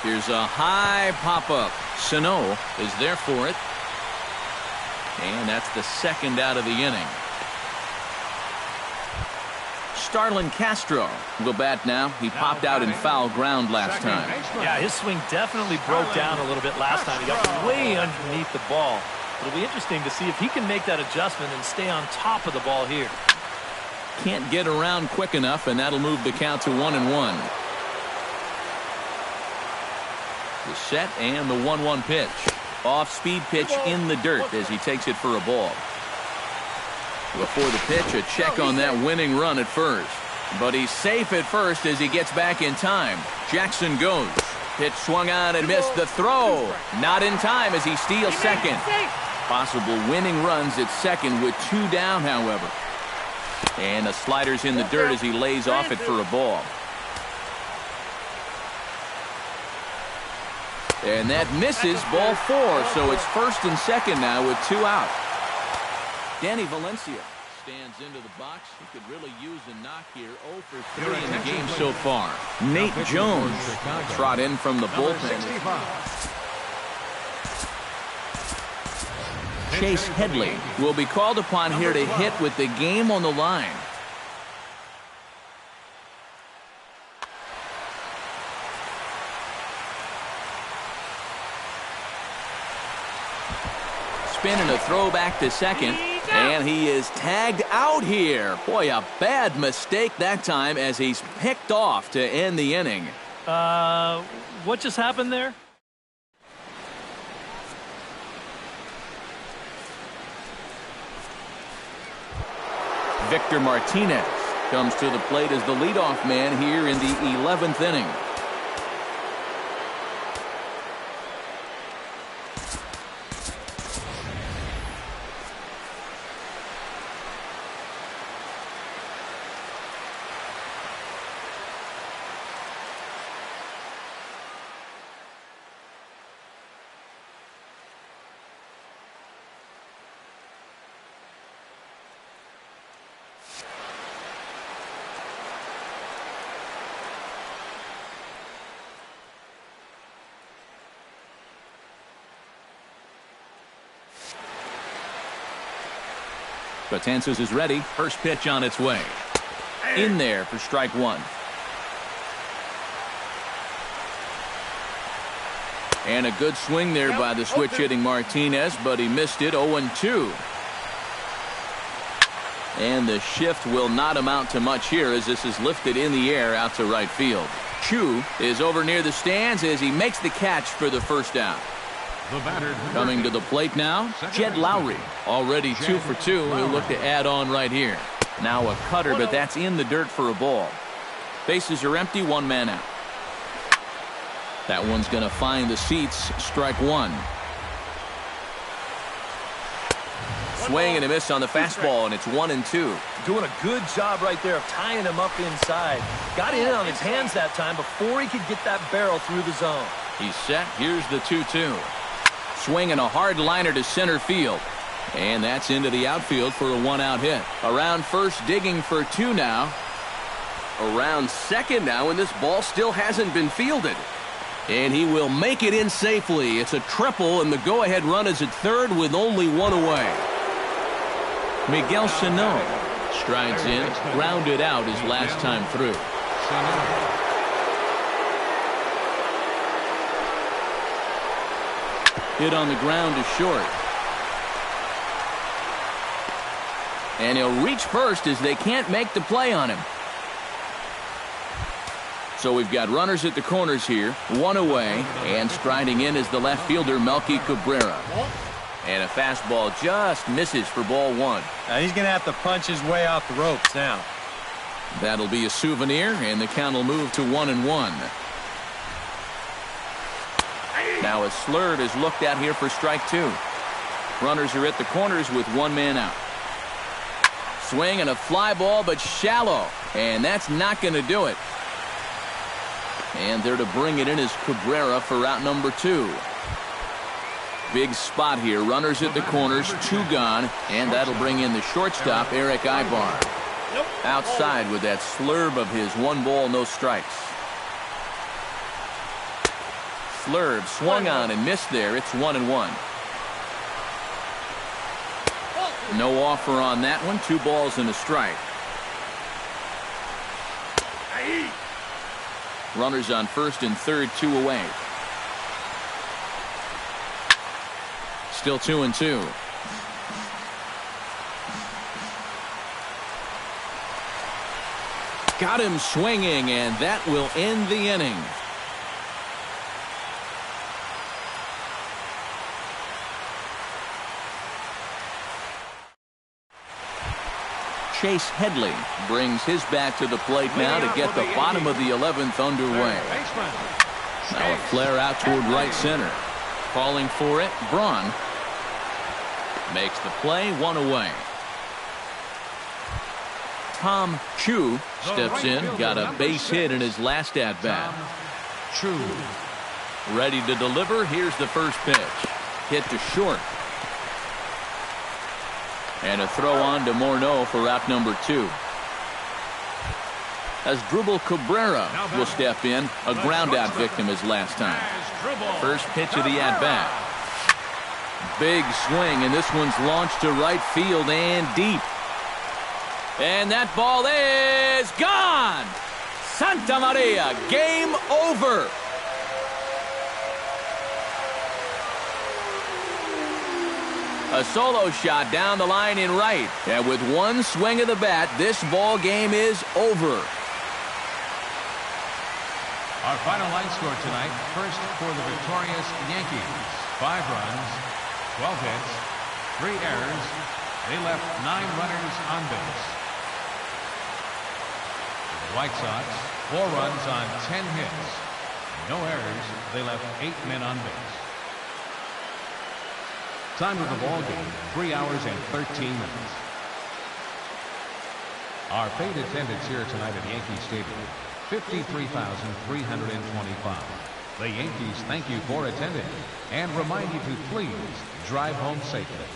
Here's a high pop-up. Sano is there for it. And that's the second out of the inning. Starlin Castro will bat now. He popped out in foul ground last time. Yeah, his swing definitely broke down a little bit last time. He got way underneath the ball. It'll be interesting to see if he can make that adjustment and stay on top of the ball here. Can't get around quick enough, and that'll move the count to 1-1. The set and the 1-1 pitch. Off-speed pitch in the dirt as he takes it for a ball. Before the pitch, a check on that winning run at first. But he's safe at first as he gets back in time. Jackson goes. Pitch swung on and missed the throw. Not in time as he steals second. Possible winning runs at second with 2 down, however. And the slider's in the dirt as he lays off it for a ball. And that misses, ball 4. So it's first and second now with 2 out. Danny Valencia stands into the box. He could really use a knock here. 0 for 3 in the game so far. Nate Jones trot in from the bullpen. Chase Headley will be called upon here to hit with the game on the line. Spin and a throw back to second. And he is tagged out here. Boy, a bad mistake that time as he's picked off to end the inning. What just happened there? Victor Martinez comes to the plate as the leadoff man here in the 11th inning. Betances is ready. First pitch on its way. In there for strike 1. And a good swing there by the switch hitting Martinez, but he missed it. 0-2. And the shift will not amount to much here as this is lifted in the air out to right field. Chu is over near the stands as he makes the catch for the first down. Coming to the plate now, Jed Lowry, already 2 for 2. He'll look to add on right here. Now a cutter, but that's in the dirt for a ball. Bases are empty, 1 man out. That one's going to find the seats. Strike 1. Swing and a miss on the fastball, and it's 1-2. Doing a good job right there of tying him up inside. Got in on his hands that time before he could get that barrel through the zone. He's set. Here's the 2-2. Swinging a hard liner to center field. And that's into the outfield for a 1-out hit. Around first, digging for 2 now. Around second now, and this ball still hasn't been fielded. And he will make it in safely. It's a triple, and the go-ahead run is at third with only 1 away. Miguel Sano strides in, grounded out his last time through. Hit on the ground to short. And he'll reach first as they can't make the play on him. So we've got runners at the corners here, 1 away, and striding in is the left fielder, Melky Cabrera. And a fastball just misses for ball 1. Now he's going to have to punch his way off the ropes now. That'll be a souvenir, and the count will move to 1-1. Now a slurve is looked at here for strike 2. Runners are at the corners with 1 man out. Swing and a fly ball, but shallow. And that's not going to do it. And there to bring it in is Cabrera for out number 2. Big spot here. Runners at the corners, 2 gone, and that'll bring in the shortstop, Eric Ibar. Outside with that slurve of his. 1 ball, no strikes. Slurve swung on and missed there. It's 1-1. No offer on that one. 2 balls and a strike. Runners on first and third, 2 away. Still 2-2. Got him swinging, and that will end the inning. Chase Headley brings his bat to the plate now to get the bottom of the 11th underway. Now a flare out toward right center. Calling for it, Braun. Makes the play, 1 away. Tom Chu steps in, got a base hit in his last at-bat. Chu. Ready to deliver, here's the first pitch. Hit to short. And a throw on to Morneau for out number 2. As Dribble Cabrera will step in, a ground-out victim his last time. First pitch of the at-bat. Big swing, and this one's launched to right field and deep. And that ball is gone! Santa Maria, game over! A solo shot down the line in right. And with 1 swing of the bat, this ball game is over. Our final line score tonight, first for the victorious Yankees. 5 runs, 12 hits, 3 errors. They left 9 runners on base. The White Sox, 4 runs on 10 hits. No errors. They left 8 men on base. Time of the ball game, 3 hours and 13 minutes. Our paid attendance here tonight at Yankee Stadium, 53,325. The Yankees thank you for attending and remind you to please drive home safely.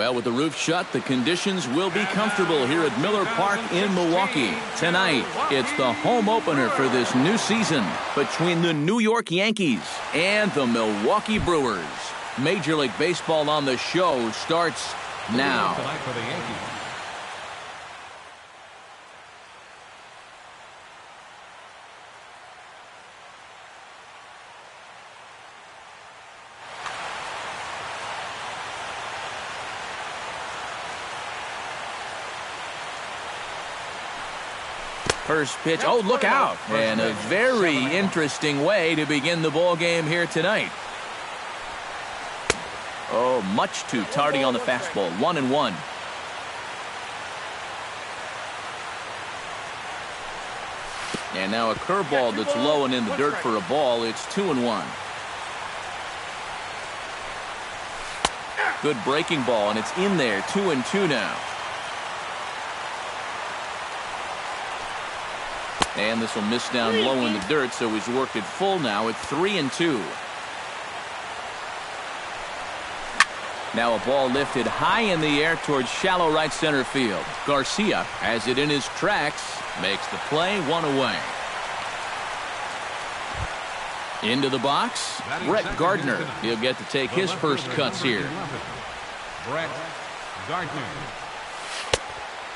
Well, with the roof shut, the conditions will be comfortable here at Miller Park in Milwaukee. Tonight, it's the home opener for this new season between the New York Yankees and the Milwaukee Brewers. Major League Baseball on the show starts now. Tonight for the Yankees. First pitch. Oh, look out. And a very interesting way to begin the ball game here tonight. Oh, much too tardy on the fastball. 1-1. And now a curveball that's low and in the dirt for a ball. It's 2-1. Good breaking ball, and it's in there. 2-2 now. And this will miss down low in the dirt, so he's worked it full now at 3-2. Now a ball lifted high in the air towards shallow right center field. Garcia has it in his tracks, makes the play, 1 away. Into the box, Brett Gardner. He'll get to take his first cuts here. Brett Gardner.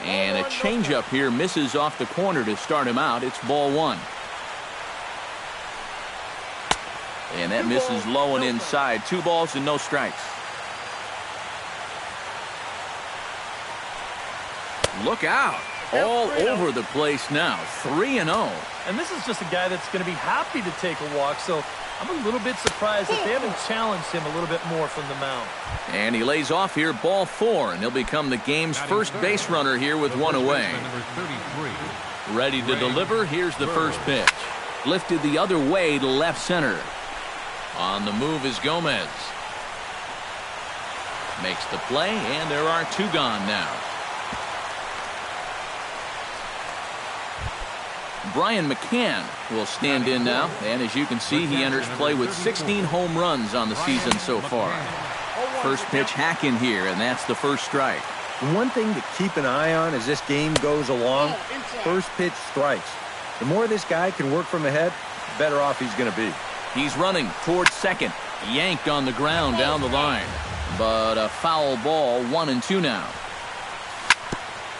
And a changeup here misses off the corner to start him out. It's ball 1. And that misses low and inside. 2 balls and no strikes. Look out. All over the place now. 3-0. And this is just a guy that's going to be happy to take a walk, so I'm a little bit surprised that they haven't challenged him a little bit more from the mound. And he lays off here, ball 4, and he'll become the game's first base runner here with 1 away. Ready to deliver. Here's the first pitch. Lifted the other way to left center. On the move is Gomez. Makes the play, and there are 2 gone now. Brian McCann will stand in now, and as you can see, he enters play with 16 home runs on the season so far. First pitch hack in here, and that's the first strike. One thing to keep an eye on as this game goes along, first pitch strikes. The more this guy can work from ahead, the better off he's going to be. He's running towards second, yanked on the ground down the line, but a foul ball. 1-2 now.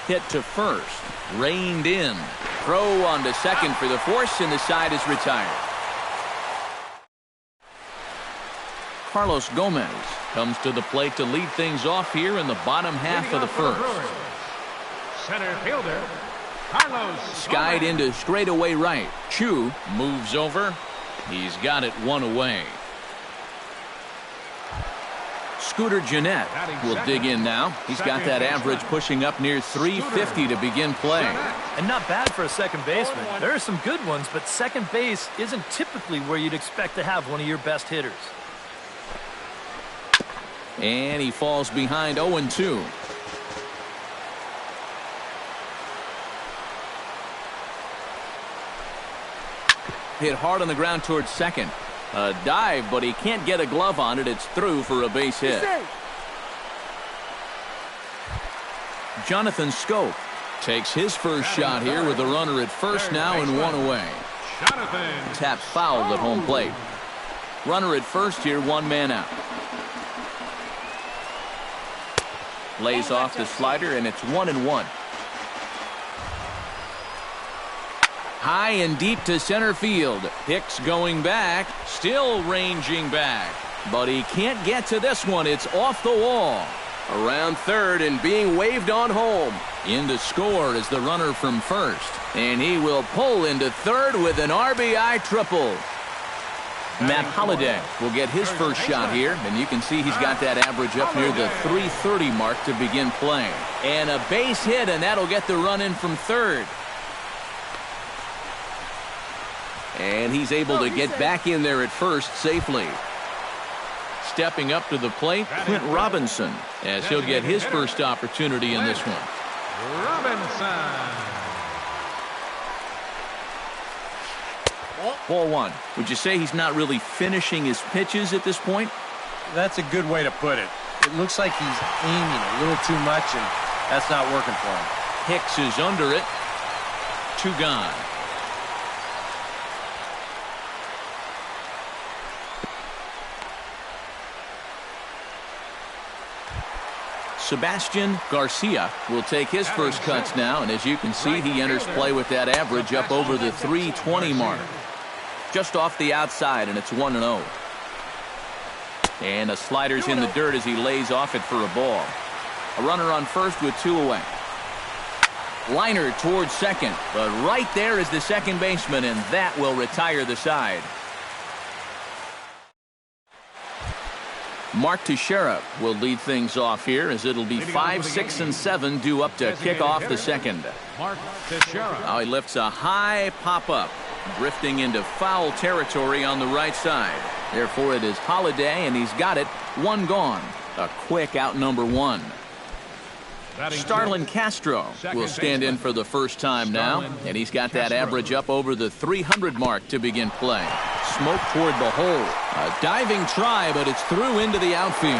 Hit to first, reined in. Throw on to second for the force, and the side is retired. Carlos Gomez comes to the plate to lead things off here in the bottom half of the first. Center fielder, Carlos. Skied into straightaway right. Chu moves over. He's got it 1 away. Scooter Gennett will dig in now. He's got that average pushing up near 350 to begin play. And not bad for a second baseman. There are some good ones, but second base isn't typically where you'd expect to have one of your best hitters. And he falls behind 0-2. Hit hard on the ground towards second. A dive, but he can't get a glove on it. It's through for a base hit. Jonathan Scope takes his first shot here with a runner at first now and 1 away. Tap fouled at home plate. Runner at first here, 1 man out. Lays off the slider, and it's 1-1. High and deep to center field. Hicks going back, still ranging back. But he can't get to this one. It's off the wall. Around third and being waved on home. In to score is the runner from first. And he will pull into third with an RBI triple. Matt Holliday will get his first shot here, and you can see he's got that average up near the 330 mark to begin playing. And a base hit, and that'll get the run in from third. And he's able to get back in there at first safely. Stepping up to the plate, Clint Robinson, as he'll get his first opportunity in this one. Robinson. Ball 1. Would you say he's not really finishing his pitches at this point? That's a good way to put it. It looks like he's aiming a little too much, and that's not working for him. Hicks is under it. 2 gone. Sebastian Garcia will take his first cuts now, and as you can see, he enters play with that average up over the 320 mark. Just off the outside, and it's 1-0. And a slider's in the dirt as he lays off it for a ball. A runner on first with 2 away. Liner towards second, but right there is the second baseman, and that will retire the side. Mark Teixeira will lead things off here as it'll be 5, 6, and 7 due up to kick off the second. Mark Teixeira. Now he lifts a high pop-up, drifting into foul territory on the right side. Therefore, it is Holiday, and he's got it. 1 gone. A quick out number 1. Starlin Castro will stand in for the first time now, and he's got that average up over the 300 mark to begin play. Smoke toward the hole. A diving try, but it's through into the outfield.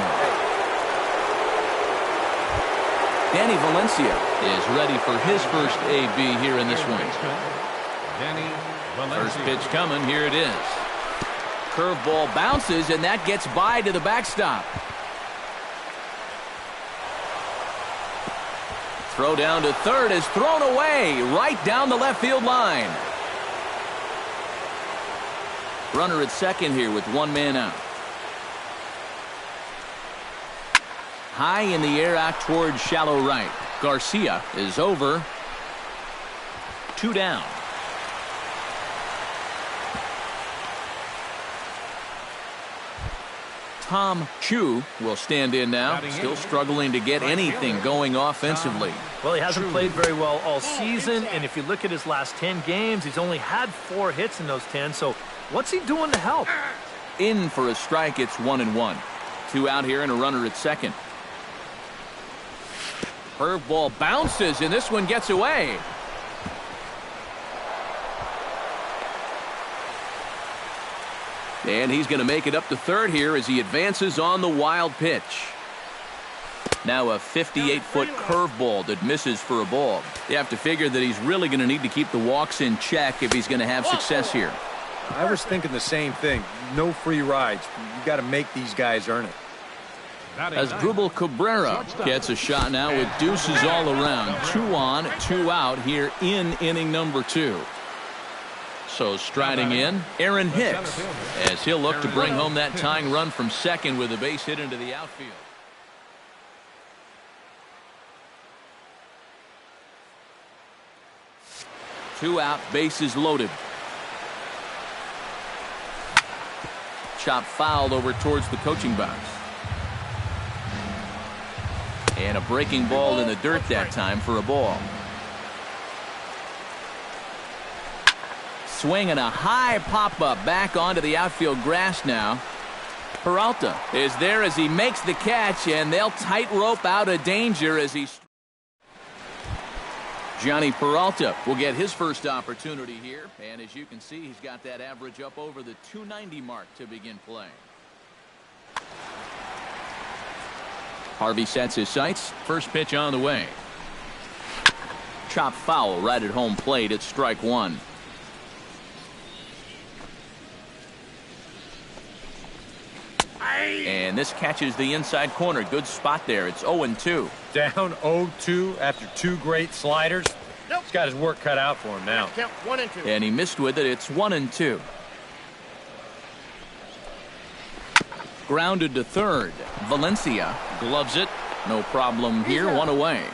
Danny Valencia is ready for his first AB here in this one. First pitch coming. Here it is. Curveball bounces, and that gets by to the backstop. Throw down to third is thrown away right down the left field line. Runner at second here with 1 man out. High in the air out towards shallow right. Garcia is over. 2 down. Tom Chu will stand in now, still struggling to get anything going offensively. Well, he hasn't played very well all season, and if you look at his last 10 games, he's only had 4 hits in those 10, so what's he doing to help? In for a strike, it's 1-1. 2 out here and a runner at second. Curveball bounces, and this one gets away. And he's going to make it up to third here as he advances on the wild pitch. Now a 58-foot curveball that misses for a ball. You have to figure that he's really going to need to keep the walks in check if he's going to have success here. I was thinking the same thing. No free rides. You got to make these guys earn it. As Drupal Cabrera gets a shot now with deuces all around. 2 on, 2 out here in inning number 2. So striding in, Aaron Hicks, as he'll look to bring home that tying run from second with a base hit into the outfield. Two out, bases loaded. Chop fouled over towards the coaching box. And a breaking ball in the dirt that time for a ball. Swinging a high pop-up back onto the outfield grass now. Peralta is there as he makes the catch, and they'll tightrope out of danger as he... Johnny Peralta will get his first opportunity here, and as you can see, he's got that average up over the 290 mark to begin play. Harvey sets his sights. First pitch on the way. Chop foul right at home plate. It's strike 1. And this catches the inside corner. Good spot there. It's 0-2. Down 0-2 after 2 great sliders. Nope. He's got his work cut out for him now. Count 1 and 2. And he missed with it. It's 1-2. Grounded to third. Valencia gloves it. No problem here. 1 away.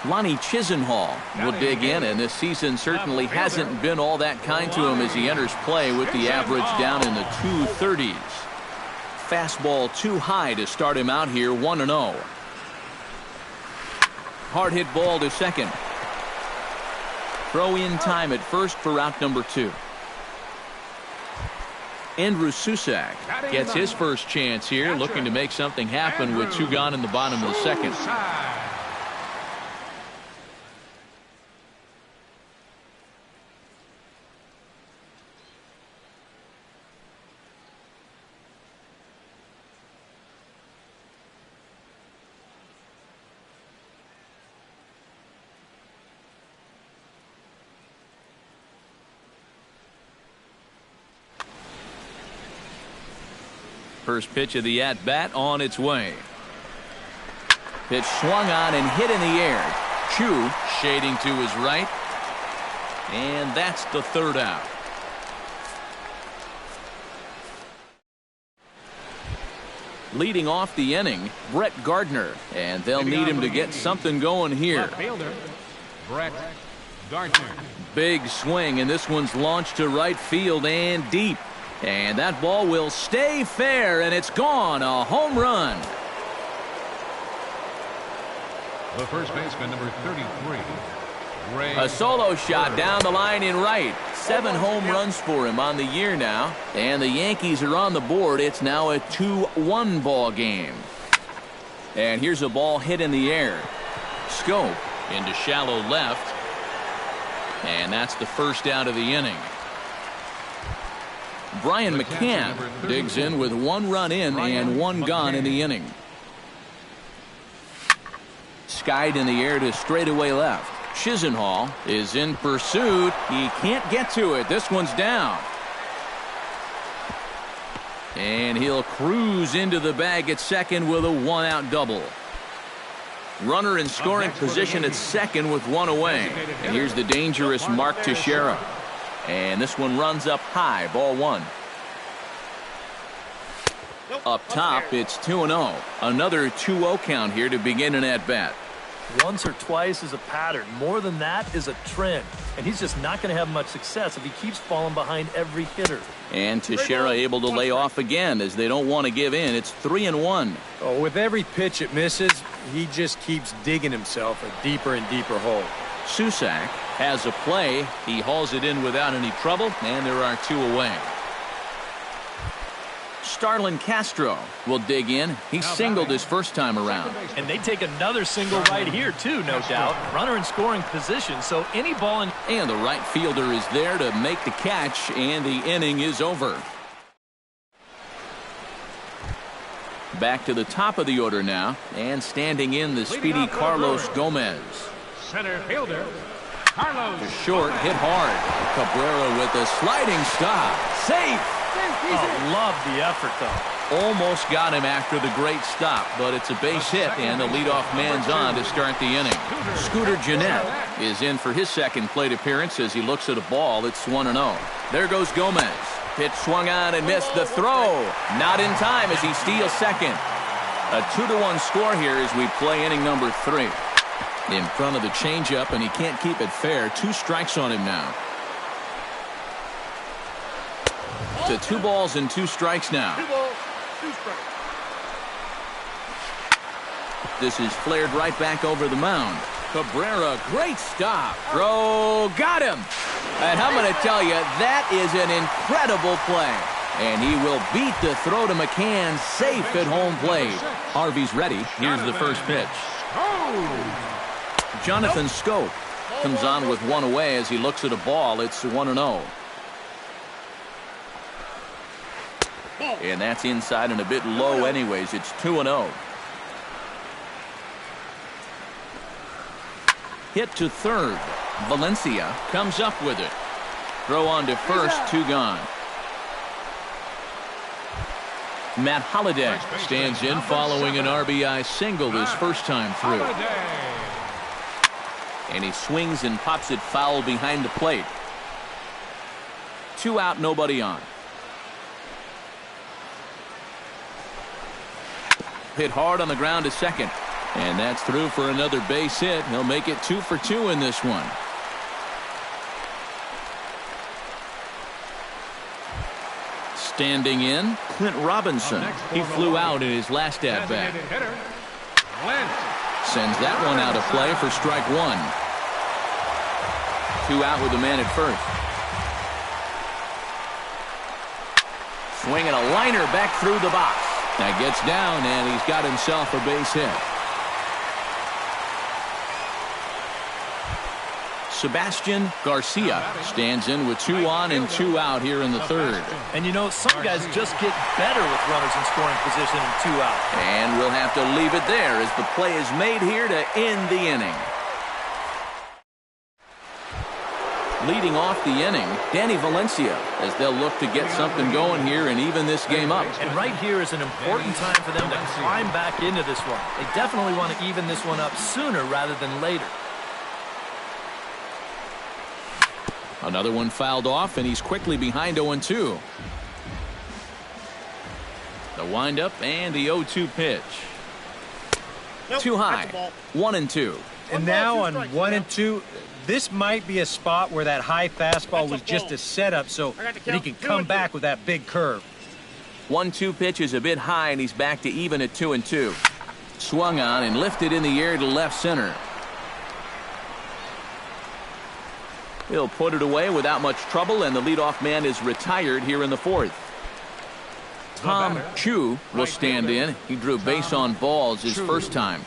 Lonnie Chisenhall will dig in, and this season certainly hasn't been all that kind to him as he enters play with the average down in the 230s. Fastball too high to start him out here. 1-0. Hard hit ball to second. Throw in time at first for out number 2. Andrew Susak gets his first chance here, looking to make something happen with 2 gone in the bottom of the second. First pitch of the at-bat on its way. Pitch swung on and hit in the air. Chu shading to his right. And that's the third out. Leading off the inning, Brett Gardner. And they'll need him to get something going here. Left fielder, Brett Gardner. Big swing, and this one's launched to right field and deep. And that ball will stay fair, and it's gone. A home run. The first baseman, number 33, Ray. A solo shot down the line in right. 7 home runs for him on the year now. And the Yankees are on the board. It's now a 2-1 ball game. And here's a ball hit in the air. Scope into shallow left. And that's the first out of the inning. Brian McCann digs in with 1 run in and 1 gone in the inning. Skied in the air to straightaway left. Chisenhall is in pursuit. He can't get to it. This one's down. And he'll cruise into the bag at second with a 1-out double. Runner in scoring position at second with 1 away. And here's the dangerous Mark Teixeira. And this one runs up high, ball 1. Up top, it's 2-0. Another 2-0 count here to begin an at-bat. Once or twice is a pattern. More than that is a trend. And he's just not going to have much success if he keeps falling behind every hitter. And Teixeira able to lay off again as they don't want to give in. It's 3-1. Oh, with every pitch it misses, he just keeps digging himself a deeper and deeper hole. Susac has a play. He hauls it in without any trouble, and there are 2 away. Starlin Castro will dig in. He singled his first time around. And they take another single right here, too, no doubt. Runner in scoring position, so any ball in... And the right fielder is there to make the catch, and the inning is over. Back to the top of the order now, and standing in the speedy Carlos Gomez. Center fielder, Carlos. The short hit hard. Cabrera with a sliding stop. Safe. Oh, love the effort, though. Almost got him after the great stop, but it's a base hit, and the leadoff man's on to start the inning. Scooter Gennett is in for his second plate appearance as he looks at a ball. It's 1-0. There goes Gomez. Pitch swung on and missed. The throw. Not in time as he steals second. A 2-1 score here as we play inning number 3. In front of the changeup, and he can't keep it fair. 2 strikes on him now. To 2 balls and 2 strikes now. 2 balls, 2 strikes. This is flared right back over the mound. Cabrera, great stop. Throw, got him. And I'm going to tell you, that is an incredible play. And he will beat the throw to McCann, safe at home plate. Harvey's ready. Here's the first pitch. Jonathan Scope comes on with 1 away as he looks at a ball. It's 1-0. And that's inside and a bit low anyways. It's 2-0. Hit to third. Valencia comes up with it. Throw on to first, 2 gone. Matt Holliday stands in following an RBI single his first time through. And he swings and pops it foul behind the plate. 2 out, nobody on. Hit hard on the ground to second. And that's through for another base hit. He'll make it 2 for 2 in this one. Standing in, Clint Robinson. He flew out in his last at-bat. Sends that one out of play for strike 1. 2 out with the man at first. Swinging a liner back through the box. That gets down, and he's got himself a base hit. Sebastian Garcia stands in with 2 on and 2 out here in the third. And you know, some guys just get better with runners in scoring position and 2 out. And we'll have to leave it there as the play is made here to end the inning. Leading off the inning, Danny Valencia, as they'll look to get something going here and even this game up. And right here is an important time for them to climb back into this one. They definitely want to even this one up sooner rather than later. Another one fouled off, and he's quickly behind 0-2. The windup and the 0-2 pitch. Too high. 1-2. And now on 1-2, this might be a spot where that high fastball was just a setup so that he can come back with that big curve. 1-2 pitch is a bit high, and he's back to even at 2-2. Swung on and lifted in the air to left center. He'll put it away without much trouble, and the leadoff man is retired here in the fourth. Tom Chu will stand in. He drew base on balls his first time.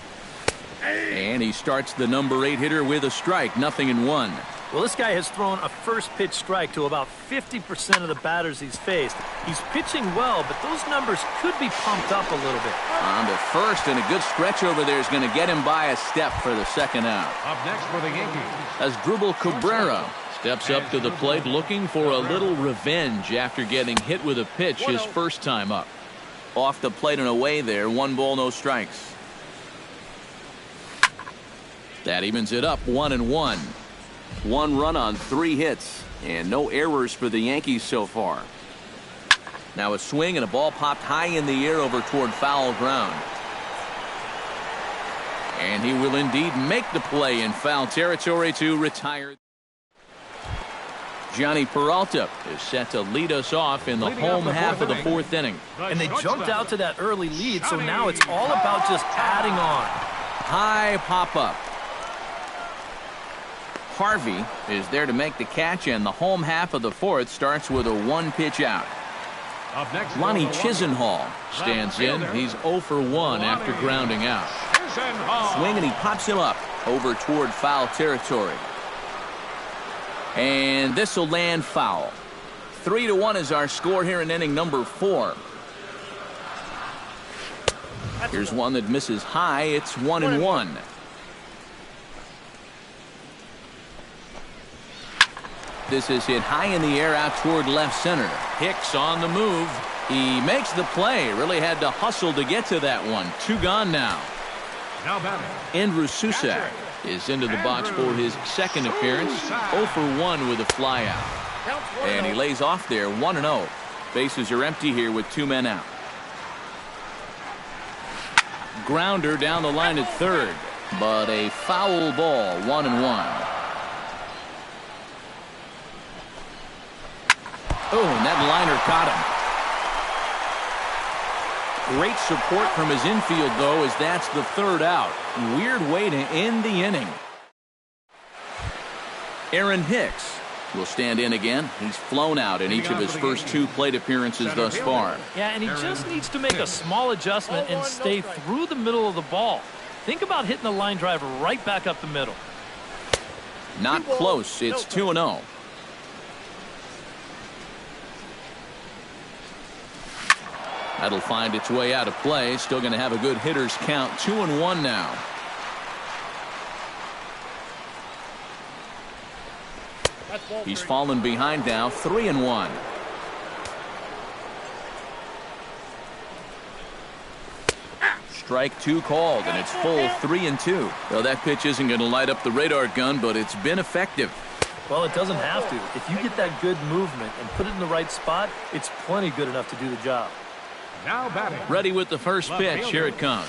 And he starts the number 8 hitter with a strike, 0-1. Well, this guy has thrown a first pitch strike to about 50% of the batters he's faced. He's pitching well, but those numbers could be pumped up a little bit. On to first, and a good stretch over there is going to get him by a step for the second out. Up next for the Yankees, Asdrubal Cabrera steps up to the plate looking for a little revenge after getting hit with a pitch his first time up. Off the plate and away there, 1 ball, no strikes. That evens it up 1-1. 1 run on 3 hits, and no errors for the Yankees so far. Now a swing and a ball popped high in the air over toward foul ground. And he will indeed make the play in foul territory to retire. Johnny Peralta is set to lead us off in the home half of the 4th inning. And they jumped out to that early lead, so now it's all about just adding on. High pop-up. Harvey is there to make the catch, and the home half of the 4th starts with a 1-pitch out. Lonnie Chisenhall stands in. He's 0 for 1 after grounding out. Swing, and he pops him up over toward foul territory. And this will land foul. 3-1 is our score here in inning number 4. Here's one that misses high. It's 1-1. This is hit high in the air out toward left center. Hicks on the move. He makes the play. Really had to hustle to get to that one. 2 gone now. Andrew Susak is into the box for his second appearance. 0 for 1 with a flyout. And he lays off there 1-0. Bases are empty here with 2 men out. Grounder down the line at third, but a foul ball. 1-1. Oh, and that liner caught him. Great support from his infield, though, as that's the 3rd out. Weird way to end the inning. Aaron Hicks will stand in again. He's flown out in each of his first 2 plate appearances thus far. Yeah, and he just needs to make a small adjustment and stay through the middle of the ball. Think about hitting the line drive right back up the middle. Not close. It's 2-0. That'll find its way out of play. Still going to have a good hitter's count. 2-1 now. He's fallen behind now. 3-1. Strike 2 called, and it's full 3-2. Well, that pitch isn't going to light up the radar gun, but it's been effective. Well, it doesn't have to. If you get that good movement and put it in the right spot, it's plenty good enough to do the job. now batting. Ready with the first pitch. Here it comes.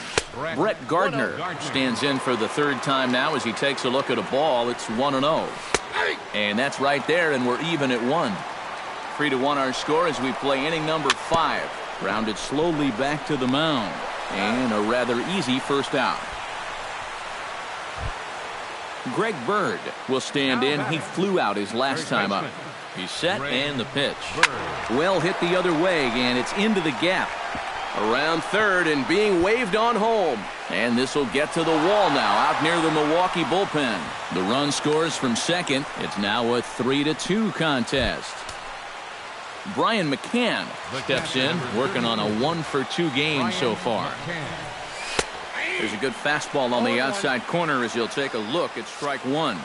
Brett Gardner stands in for the 3rd time now as he takes a look at a ball. It's 1-0. And that's right there, and we're even at 1. 3-1 our score as we play inning number 5. Grounded slowly back to the mound. And a rather easy first out. Greg Bird will stand in. He flew out his last time up. He's set, and the pitch. Well hit the other way, and it's into the gap. Around third and being waved on home. And this will get to the wall now out near the Milwaukee bullpen. The run scores from second. It's now a 3-2 contest. Brian McCann steps in, working on a 1-for-2 game so far. There's a good fastball on the outside corner as he'll take a look at strike 1.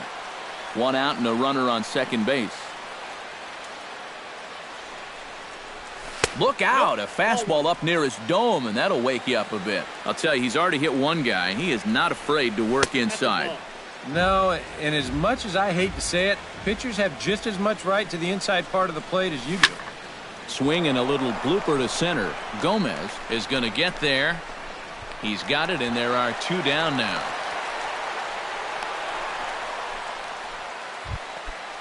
One out and a runner on second base. Look out, a fastball up near his dome, and that'll wake you up a bit. I'll tell you, he's already hit one guy. He is not afraid to work inside. No, and as much as I hate to say it, pitchers have just as much right to the inside part of the plate as you do. Swing and a little blooper to center. Gomez is going to get there. He's got it, and there are two down now.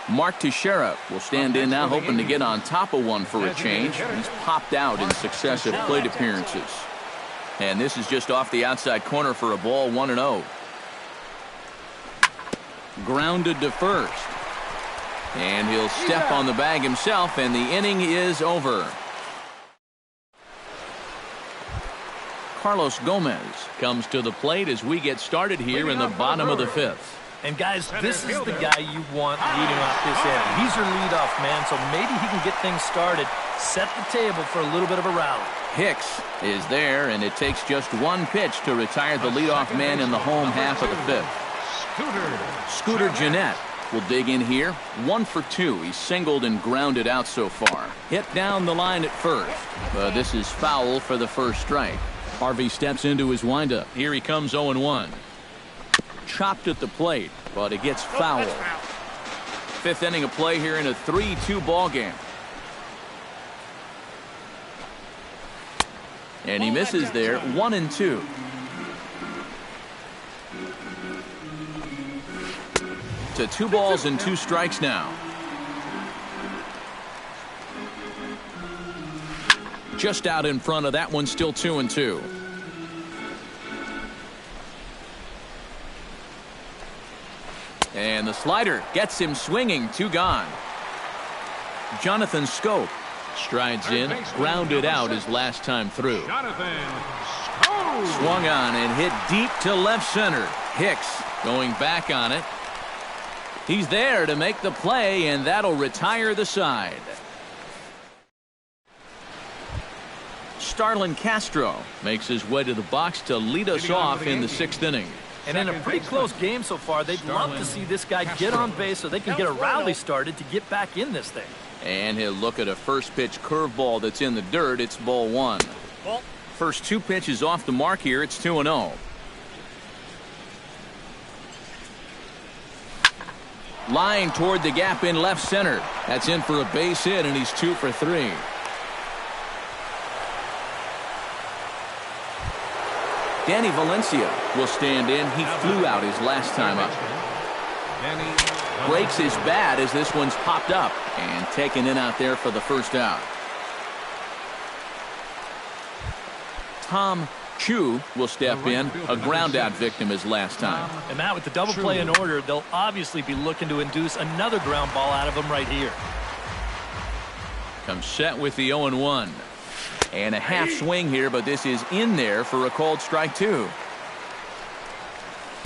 Mark Teixeira will stand in now, hoping to get on top of one for a change. He's popped out in successive plate appearances. And this is just off the outside corner for a ball, 1-0. Grounded to first. And he'll step on the bag himself, and the inning is over. Carlos Gomez comes to the plate as we get started here in the bottom of the fifth. And guys, this is the guy you want leading off this inning. He's your leadoff man, so maybe he can get things started, set the table for a little bit of a rally. Hicks is there, and it takes just one pitch to retire the leadoff man in the home half of the fifth. Scooter Gennett will dig in here. 1 for 2. He's singled and grounded out so far. Hit down the line at first, but this is foul for the first strike. Harvey steps into his windup. Here he comes, 0-1. Chopped at the plate, but it gets foul. Fifth inning of play here in a 3-2 ball game. And he misses there, 1-2. To 2 balls and 2 strikes now. Just out in front of that one, still 2-2. And the slider gets him swinging. 2 gone. Jonathan Scope strides in, grounded out his last time through. Swung on and hit deep to left center. Hicks going back on it. He's there to make the play, and that'll retire the side. Starlin Castro makes his way to the box to lead us off in the 6th inning. And in a pretty close game so far, they'd love to see this guy get on base so they can get a rally started to get back in this thing. And he'll look at a first pitch curveball that's in the dirt. It's ball 1. First 2 pitches off the mark here. It's 2-0. Line toward the gap in left center. That's in for a base hit, and he's 2 for 3. Danny Valencia will stand in. He flew out his last time up. Breaks his bat as this one's popped up and taken in out there for the first out. Tom Chu will step in, a ground out victim his last time. And Matt, with the double play in order, they'll obviously be looking to induce another ground ball out of him right here. Comes set with the 0-1. And a half swing here, but this is in there for a called strike 2.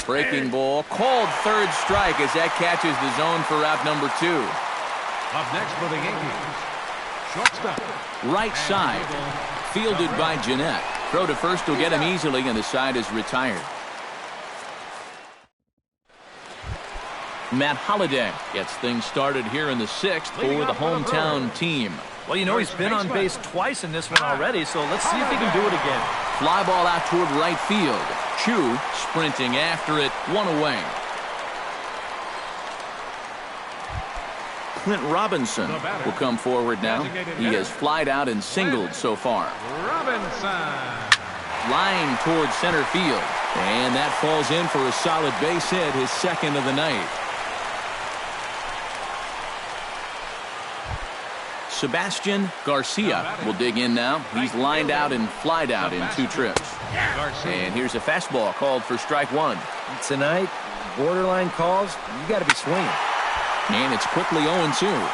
Breaking ball, called third strike as that catches the zone for out number 2. Up next for the Yankees, shortstop. Right side, fielded by Gennett. Throw to first will get him easily, and the side is retired. Matt Holliday gets things started here in the 6th for the hometown team. Well, you know, he's been on base twice in this one already, so let's see if he can do it again. Fly ball out toward right field. Chu sprinting after it, 1 away. Clint Robinson will come forward now. He has flied out and singled so far. Robinson. Line towards center field. And that falls in for a solid base hit, his 2nd of the night. Sebastian Garcia will dig in now. He's lined out and flied out in 2 trips. And here's a fastball called for strike 1. Tonight, borderline calls, you got to be swinging. And it's quickly 0-2.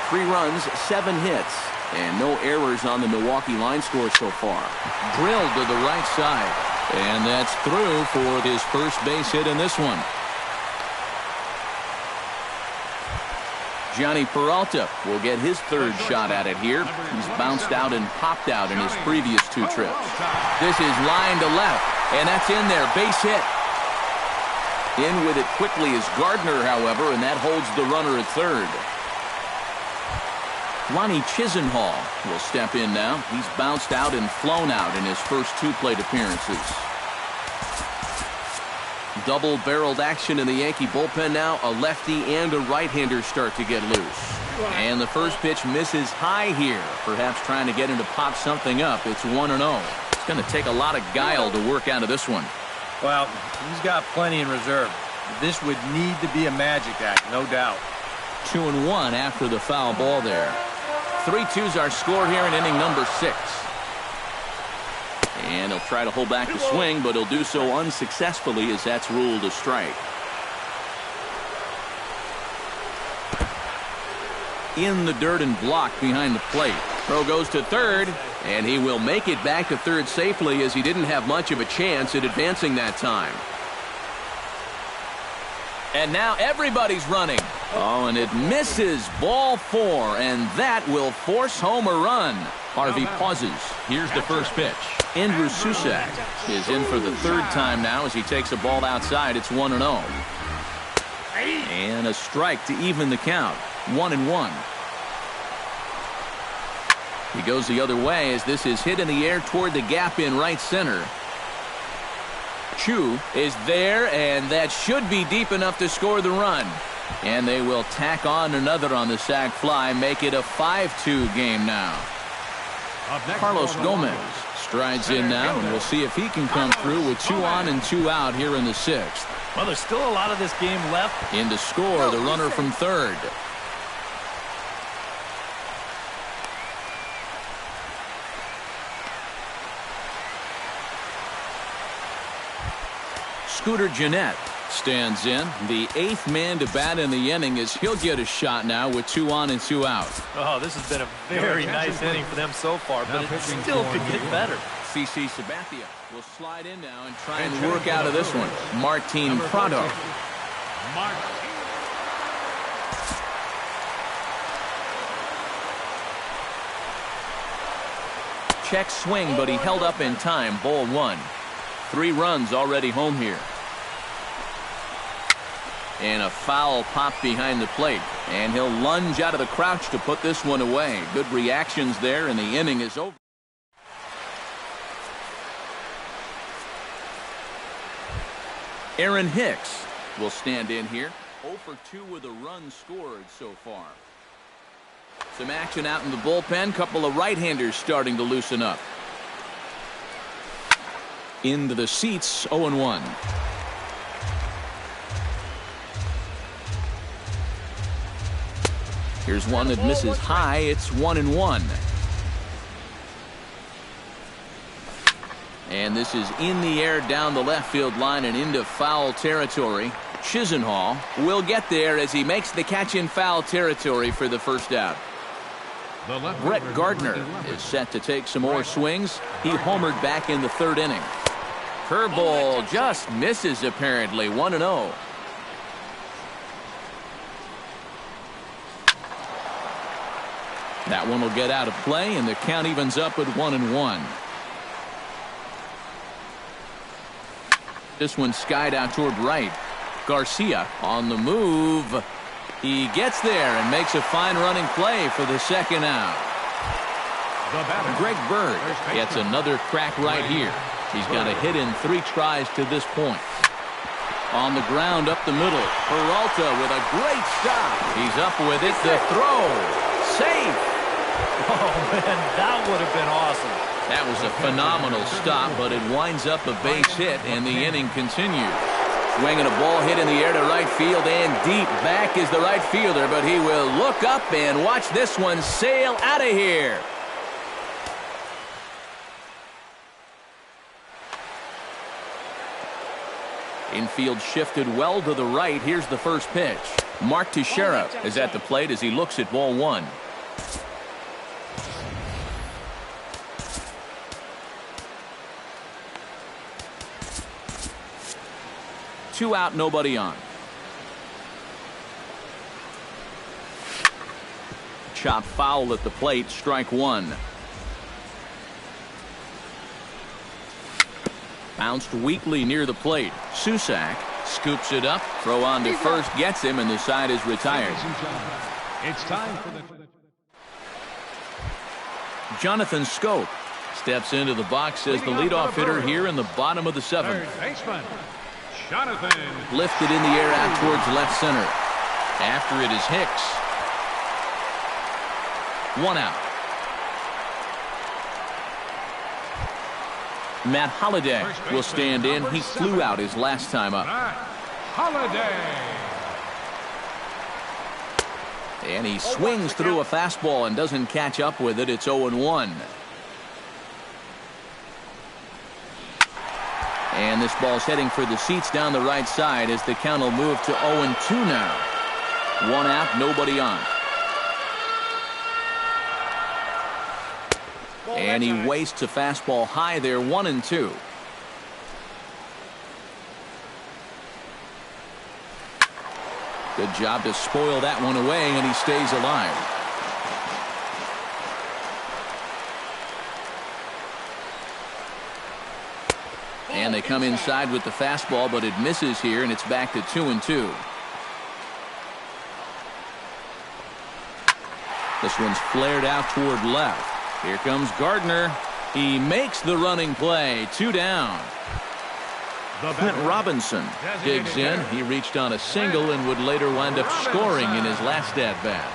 3 runs, 7 hits, and no errors on the Milwaukee line score so far. Drilled to the right side. And that's through for his first base hit in this one. Johnny Peralta will get his 3rd shot at it here. He's bounced out and popped out in his previous 2 trips. This is line to left, and that's in there. Base hit. In with it quickly is Gardner, however, and that holds the runner at third. Lonnie Chisenhall will step in now. He's bounced out and flown out in his first 2 plate appearances. Double-barreled action in the Yankee bullpen now. A lefty and a right-hander start to get loose. And the first pitch misses high here. Perhaps trying to get him to pop something up. It's 1-0. It's going to take a lot of guile to work out of this one. Well, he's got plenty in reserve. This would need to be a magic act, no doubt. 2-1 after the foul ball there. 3-2's our score here in inning number 6. And he'll try to hold back the swing, but he'll do so unsuccessfully as that's ruled a strike. In the dirt and blocked behind the plate. Throw goes to third, and he will make it back to third safely as he didn't have much of a chance at advancing that time. And now everybody's running. Oh, and it misses. Ball 4, and that will force home a run. Harvey pauses. Here's the first pitch. Andrew Susac is in for the 3rd time now as he takes a ball outside. It's 1-0. And a strike to even the count. 1-1. He goes the other way as this is hit in the air toward the gap in right center. Chu is there, and that should be deep enough to score the run. And they will tack on another on the sac fly, make it a 5-2 game now. Carlos Gomez strides in now, and we'll see if he can come through with 2 on and 2 out here in the 6th. Well, there's still a lot of this game left. In to score, the runner from third. Scooter Gennett stands in. The 8th man to bat in the inning as he'll get a shot now with 2 on and 2 out. Oh, this has been a very nice inning for them so far, but it still could get better. CC Sabathia will slide in now and try and work out of this one. Martin Prado. Check swing, but he held up in time. Ball 1. 3 runs already home here. And a foul pop behind the plate. And he'll lunge out of the crouch to put this one away. Good reactions there, and the inning is over. Aaron Hicks will stand in here. 0 for 2 with a run scored so far. Some action out in the bullpen. Couple of right-handers starting to loosen up. Into the seats, 0-1. Here's one that misses high. It's 1-1. And this is in the air down the left field line and into foul territory. Chisenhall will get there as he makes the catch in foul territory for the first out. Brett Gardner is set to take some more swings. He homered back in the 3rd inning. Curveball just misses apparently. 1-0. That one will get out of play, and the count evens up at 1-1. This one skied out toward right. Garcia on the move. He gets there and makes a fine running play for the 2nd out. Greg Bird gets another crack right here. He's got a hit in 3 tries to this point. On the ground up the middle. Peralta with a great stop. He's up with it. The throw. Safe. Oh, man, that would have been awesome. That was a phenomenal stop, but it winds up a base hit, and the inning continues. Swinging a ball hit in the air to right field, and deep back is the right fielder, but he will look up and watch this one sail out of here. Infield shifted well to the right. Here's the first pitch. Mark Teixeira is at the plate as he looks at ball 1. Two out, nobody on. Chop foul at the plate, strike 1. Bounced weakly near the plate. Susac Scoops it up. Throw on to first. Gets him, and the side is retired. It's time for the... Jonathan Scope steps into the box as the leadoff hitter here in the bottom of the seventh. Third baseman, Jonathan. Lifted in the air out towards left center. After it is Hicks. 1 out. Matt Holliday will stand in. He flew out his last time up. Matt Holliday. And he swings through a fastball and doesn't catch up with it. It's 0-1. And this ball's heading for the seats down the right side as the count will move to 0-2 now. 1 out, nobody on. And he wastes a fastball high there, 1-2. Good job to spoil that one away, and he stays alive. And they come inside with the fastball, but it misses here, and it's back to 2-2. This one's flared out toward left. Here comes Gardner. He makes the running play. 2 down. Clint Robinson digs in. He reached on a single and would later wind up scoring in his last at-bat.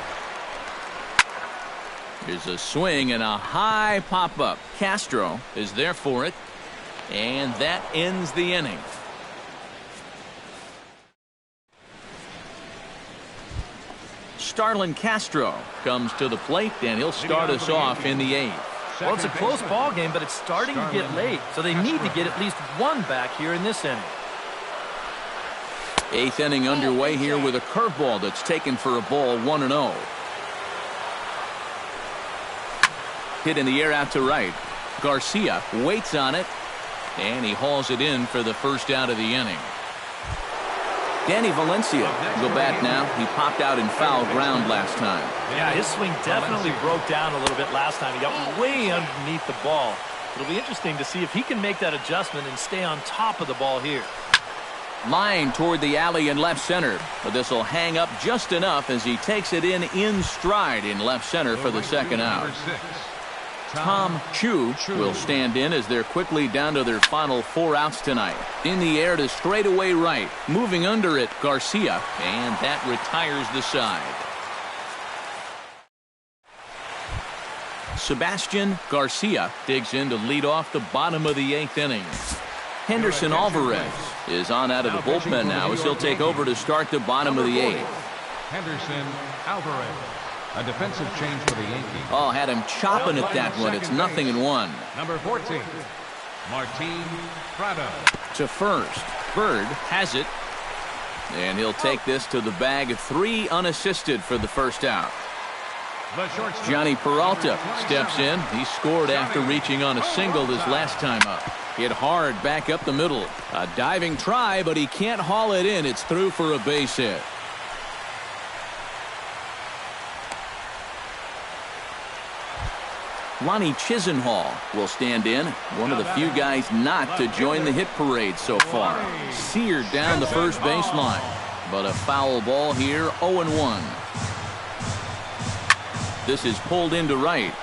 Here's a swing and a high pop-up. Castro is there for it. And that ends the inning. Starlin Castro comes to the plate, and he'll start us off in the 8th. Well, it's a close ball game, but it's starting to get late, so they need to get at least one back here in this inning. 8th inning underway here with a curveball that's taken for a ball, 1-0. Hit in the air out to right. Garcia waits on it, and he hauls it in for the first out of the inning. Danny Valencia will go bat now. He popped out in foul ground last time. Yeah, his swing definitely broke down a little bit last time. He got way underneath the ball. It'll be interesting to see if he can make that adjustment and stay on top of the ball here. Line toward the alley in left center, but this will hang up just enough as he takes it in stride in left center for the second out. Tom Chu will stand in as they're quickly down to their final 4 outs tonight. In the air to straightaway right. Moving under it, Garcia, and that retires the side. Sebastian Garcia digs in to lead off the bottom of the 8th inning. Henderson Alvarez is on out of the bullpen now as he'll take over to start the bottom of the 8th. Henderson Alvarez. A defensive change for the Yankees. Oh, had him chopping at that one. It's 0-1. Number 14, Martin Prado. To first. Bird has it. And he'll take this to the bag of 3 unassisted for the first out. Johnny Peralta steps in. He scored after reaching on a single his last time up. Hit hard back up the middle. A diving try, but he can't haul it in. It's through for a base hit. Lonnie Chisenhall will stand in. One of the few guys not to join the hit parade so far. Seared down the first baseline. But a foul ball here, 0-1. This is pulled into right.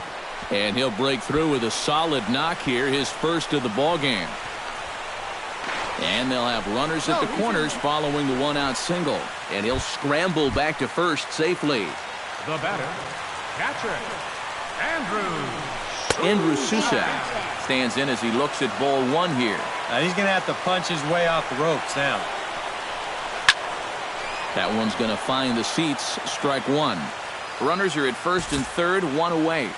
And he'll break through with a solid knock here, his first of the ball game. And they'll have runners at the corners following the 1-out single. And he'll scramble back to first safely. The batter, catcher, Andrew Susak stands in as he looks at ball 1 here. He's going to have to punch his way off the ropes now. That one's going to find the seats. Strike 1. Runners are at first and third, 1 away.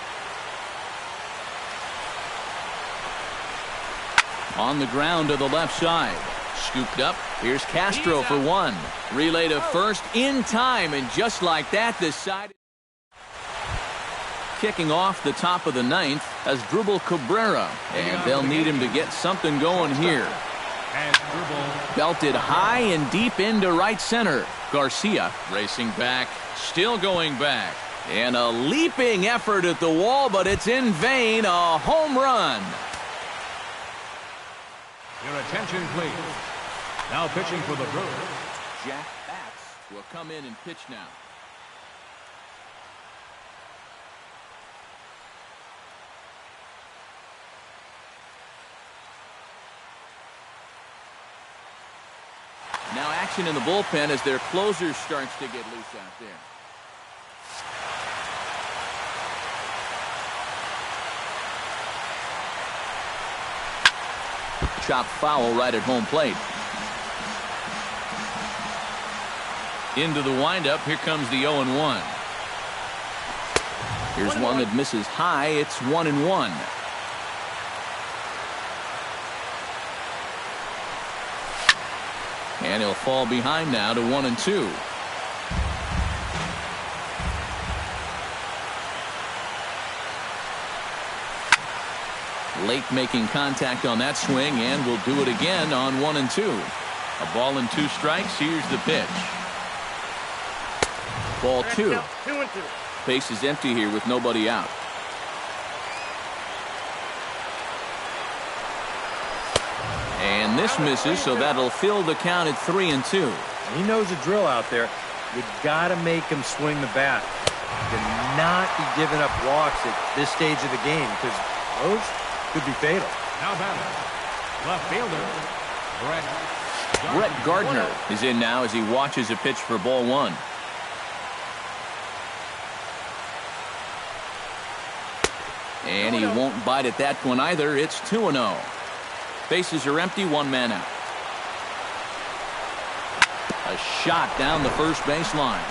On the ground to the left side. Scooped up. Here's Castro for 1. Relay to first in time, and just like that, this side. Kicking off the top of the 9th as Drupal Cabrera, and they'll need him to get something going here. Belted high and deep into right center. Garcia racing back, still going back. And a leaping effort at the wall, but it's in vain. A home run. Your attention, please. Now pitching for the Brewers. Jack Bats will come in and pitch now. Now action in the bullpen as their closer starts to get loose out there. Chopped foul right at home plate. Into the windup. Here comes the 0-1. Here's one that misses high. It's 1-1. And he'll fall behind now to 1-2. Late making contact on that swing, and will do it again on 1-2. A ball and 2 strikes. Here's the pitch. Ball 2. Base is empty here with nobody out. And this misses, so that'll fill the count at 3-2. He knows the drill out there. You got to make him swing the bat. You cannot be giving up walks at this stage of the game, because those could be fatal. Now batting, left fielder, Brett Gardner is in now as he watches a pitch for ball 1. And he won't bite at that one either. It's 2-0. Bases are empty, 1 man out. A shot down the first baseline.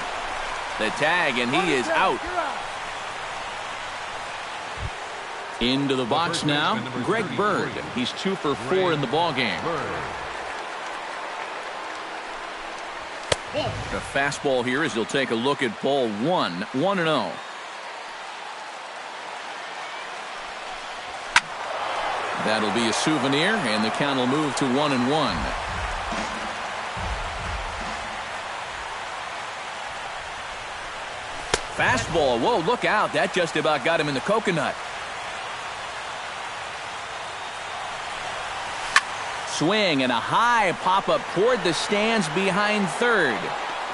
The tag, and he is out. Into the box now, Greg Bird. He's 2 for 4 in the ballgame. The fastball here as he'll take a look at ball 1, 1-0. That'll be a souvenir, and the count will move to 1-1. Fastball. Whoa, look out. That just about got him in the coconut. Swing and a high pop-up toward the stands behind third.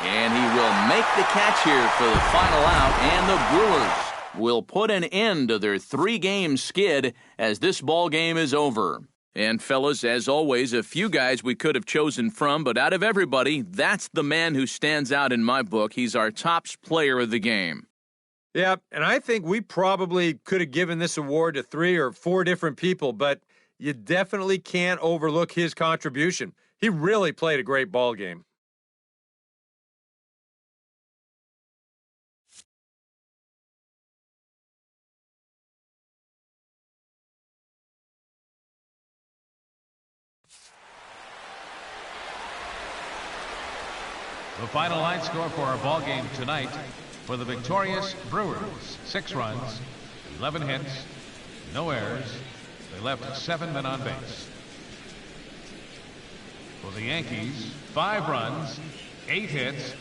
And he will make the catch here for the final out, and the Brewers will put an end to their 3-game skid as this ball game is over. And fellas, as always, a few guys we could have chosen from, but out of everybody, that's the man who stands out in my book. He's our top player of the game. Yeah, and I think we probably could have given this award to 3 or 4 different people, but you definitely can't overlook his contribution. He really played a great ball game. The final line score for our ball game tonight for the victorious Brewers: 6 runs, 11 hits, no errors. They left 7 men on base. For the Yankees, 5 runs, 8 hits,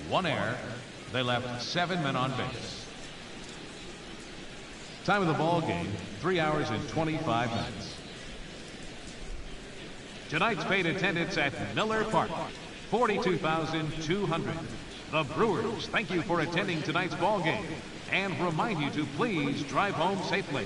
1 error. They left 7 men on base. Time of the ball game, 3 hours and 25 minutes. Tonight's paid attendance at Miller Park, 42,200. The Brewers thank you for attending tonight's ball game and remind you to please drive home safely.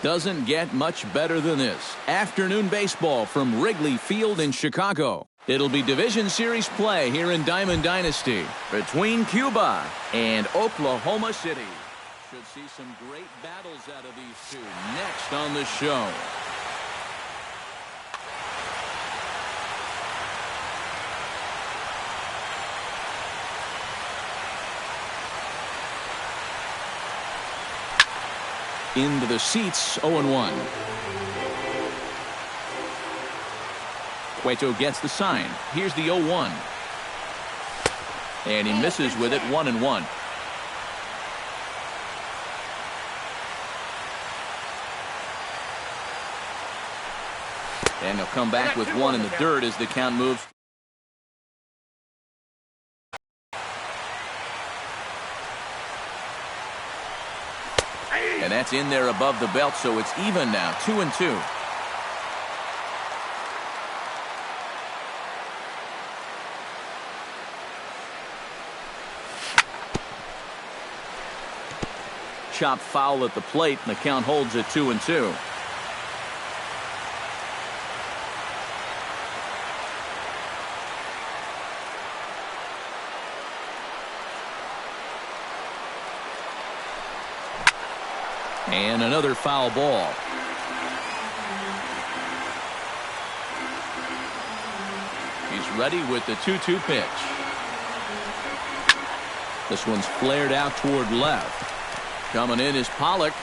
Doesn't get much better than this. Afternoon baseball from Wrigley Field in Chicago. It'll be Division Series play here in Diamond Dynasty between Cuba and Oklahoma City. Should see some great battles out of these two next on the show. Into the seats, 0-1. Cueto gets the sign. Here's the 0-1. And he misses with it, 1-1. And he'll come back with one in the dirt as the count moves. And that's in there above the belt, so it's even now, 2-2. Chop foul at the plate, and the count holds at 2-2. And another foul ball. He's ready with the 2-2 pitch. This one's flared out toward left. Coming in is Pollock.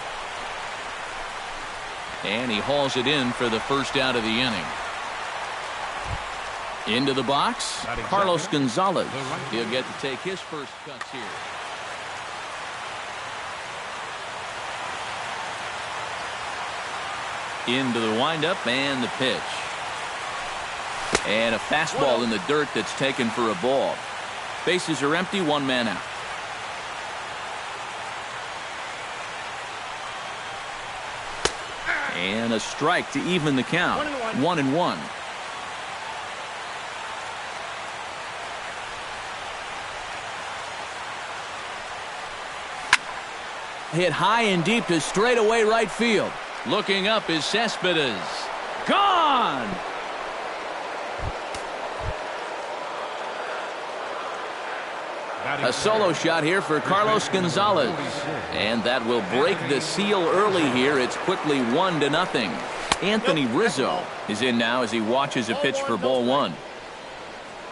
And he hauls it in for the first out of the inning. Into the box, Carlos Gonzalez. He'll get to take his first cuts here. Into the windup and the pitch. And a fastball in the dirt that's taken for a ball. Bases are empty, one man out. And a strike to even the count. 1-1. Hit high and deep to straightaway right field. Looking up is Cespedes. Gone! A solo shot here for Carlos Gonzalez. And that will break the seal early here. It's quickly 1-0. Anthony Rizzo is in now as he watches a pitch for ball one.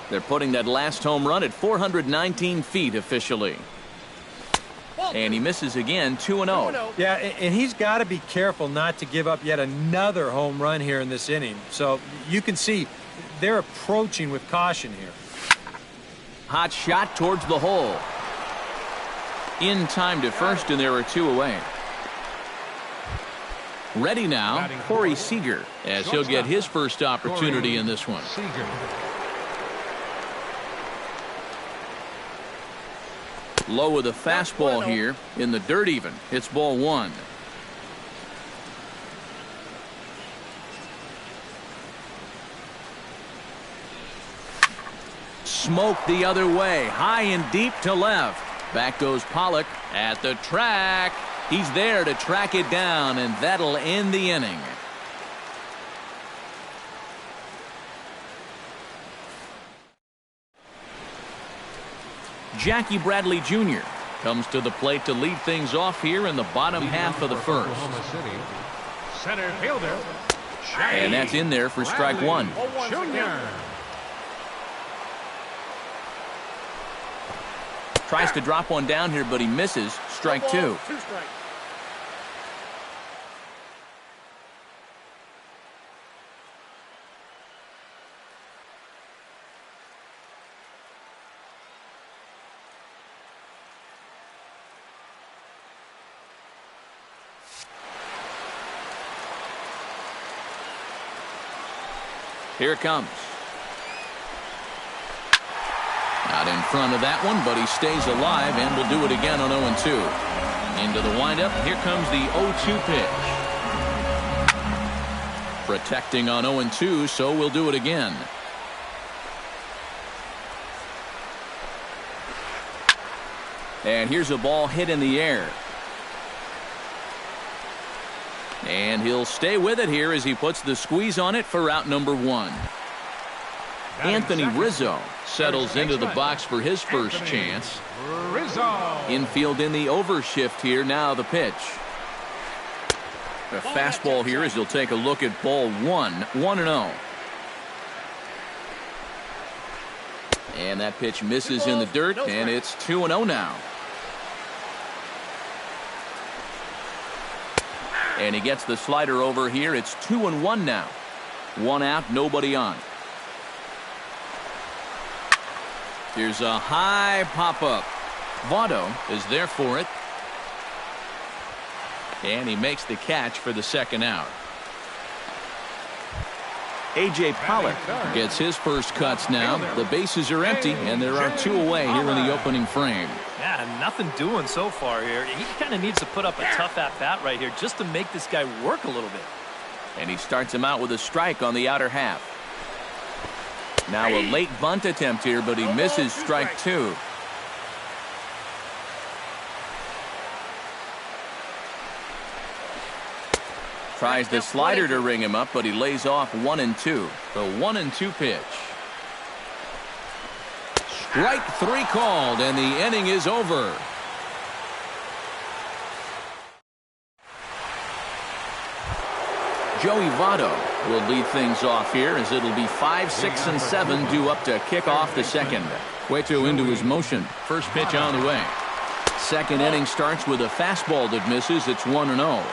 They're putting that last home run at 419 feet officially. And he misses again, 2-0. Yeah, and he's got to be careful not to give up yet another home run here in this inning. So you can see they're approaching with caution here. Hot shot towards the hole. In time to first, and there are two away. Ready now, Corey Seager, as he'll get his first opportunity in this one. Low with a fastball here in the dirt even. It's ball one. Smoke the other way, high and deep to left. Back goes Pollock at the track. He's there to track it down, and that'll end the inning. Jackie Bradley Jr. comes to the plate to lead things off here in the bottom half of the first. Center fielder. And that's in there for strike one. Junior. Tries to drop one down here, but he misses. Strike two. Here it comes. Out in front of that one, but he stays alive and will do it again on 0-2. Into the windup. Here comes the 0-2 pitch. Protecting on 0-2, so we'll do it again. And here's a ball hit in the air. And he'll stay with it here as he puts the squeeze on it for out number 1. Anthony Rizzo settles into the box for his first chance. Infield in the overshift here. Now the pitch. A fastball here as he'll take a look at ball 1. 1-0. And that pitch misses in the dirt, and it's 2-0 now. And he gets the slider over here. It's 2-1 now. 1 out, nobody on. Here's a high pop-up. Votto is there for it. And he makes the catch for the second out. A.J. Pollock gets his first cuts now. The bases are empty, and there are 2 away here in the opening frame. Yeah, nothing doing so far here. He kind of needs to put up a tough at-bat right here just to make this guy work a little bit. And he starts him out with a strike on the outer half. Now a late bunt attempt here, but he misses strike 2. Tries the slider to ring him up, but he lays off 1-2. The 1-2 pitch. Strike 3 called, and the inning is over. Joey Votto will lead things off here as it'll be 5, 6, and 7 due up to kick off the second. Cueto into his motion. First pitch on the way. Second inning starts with a fastball that misses. It's 1-0.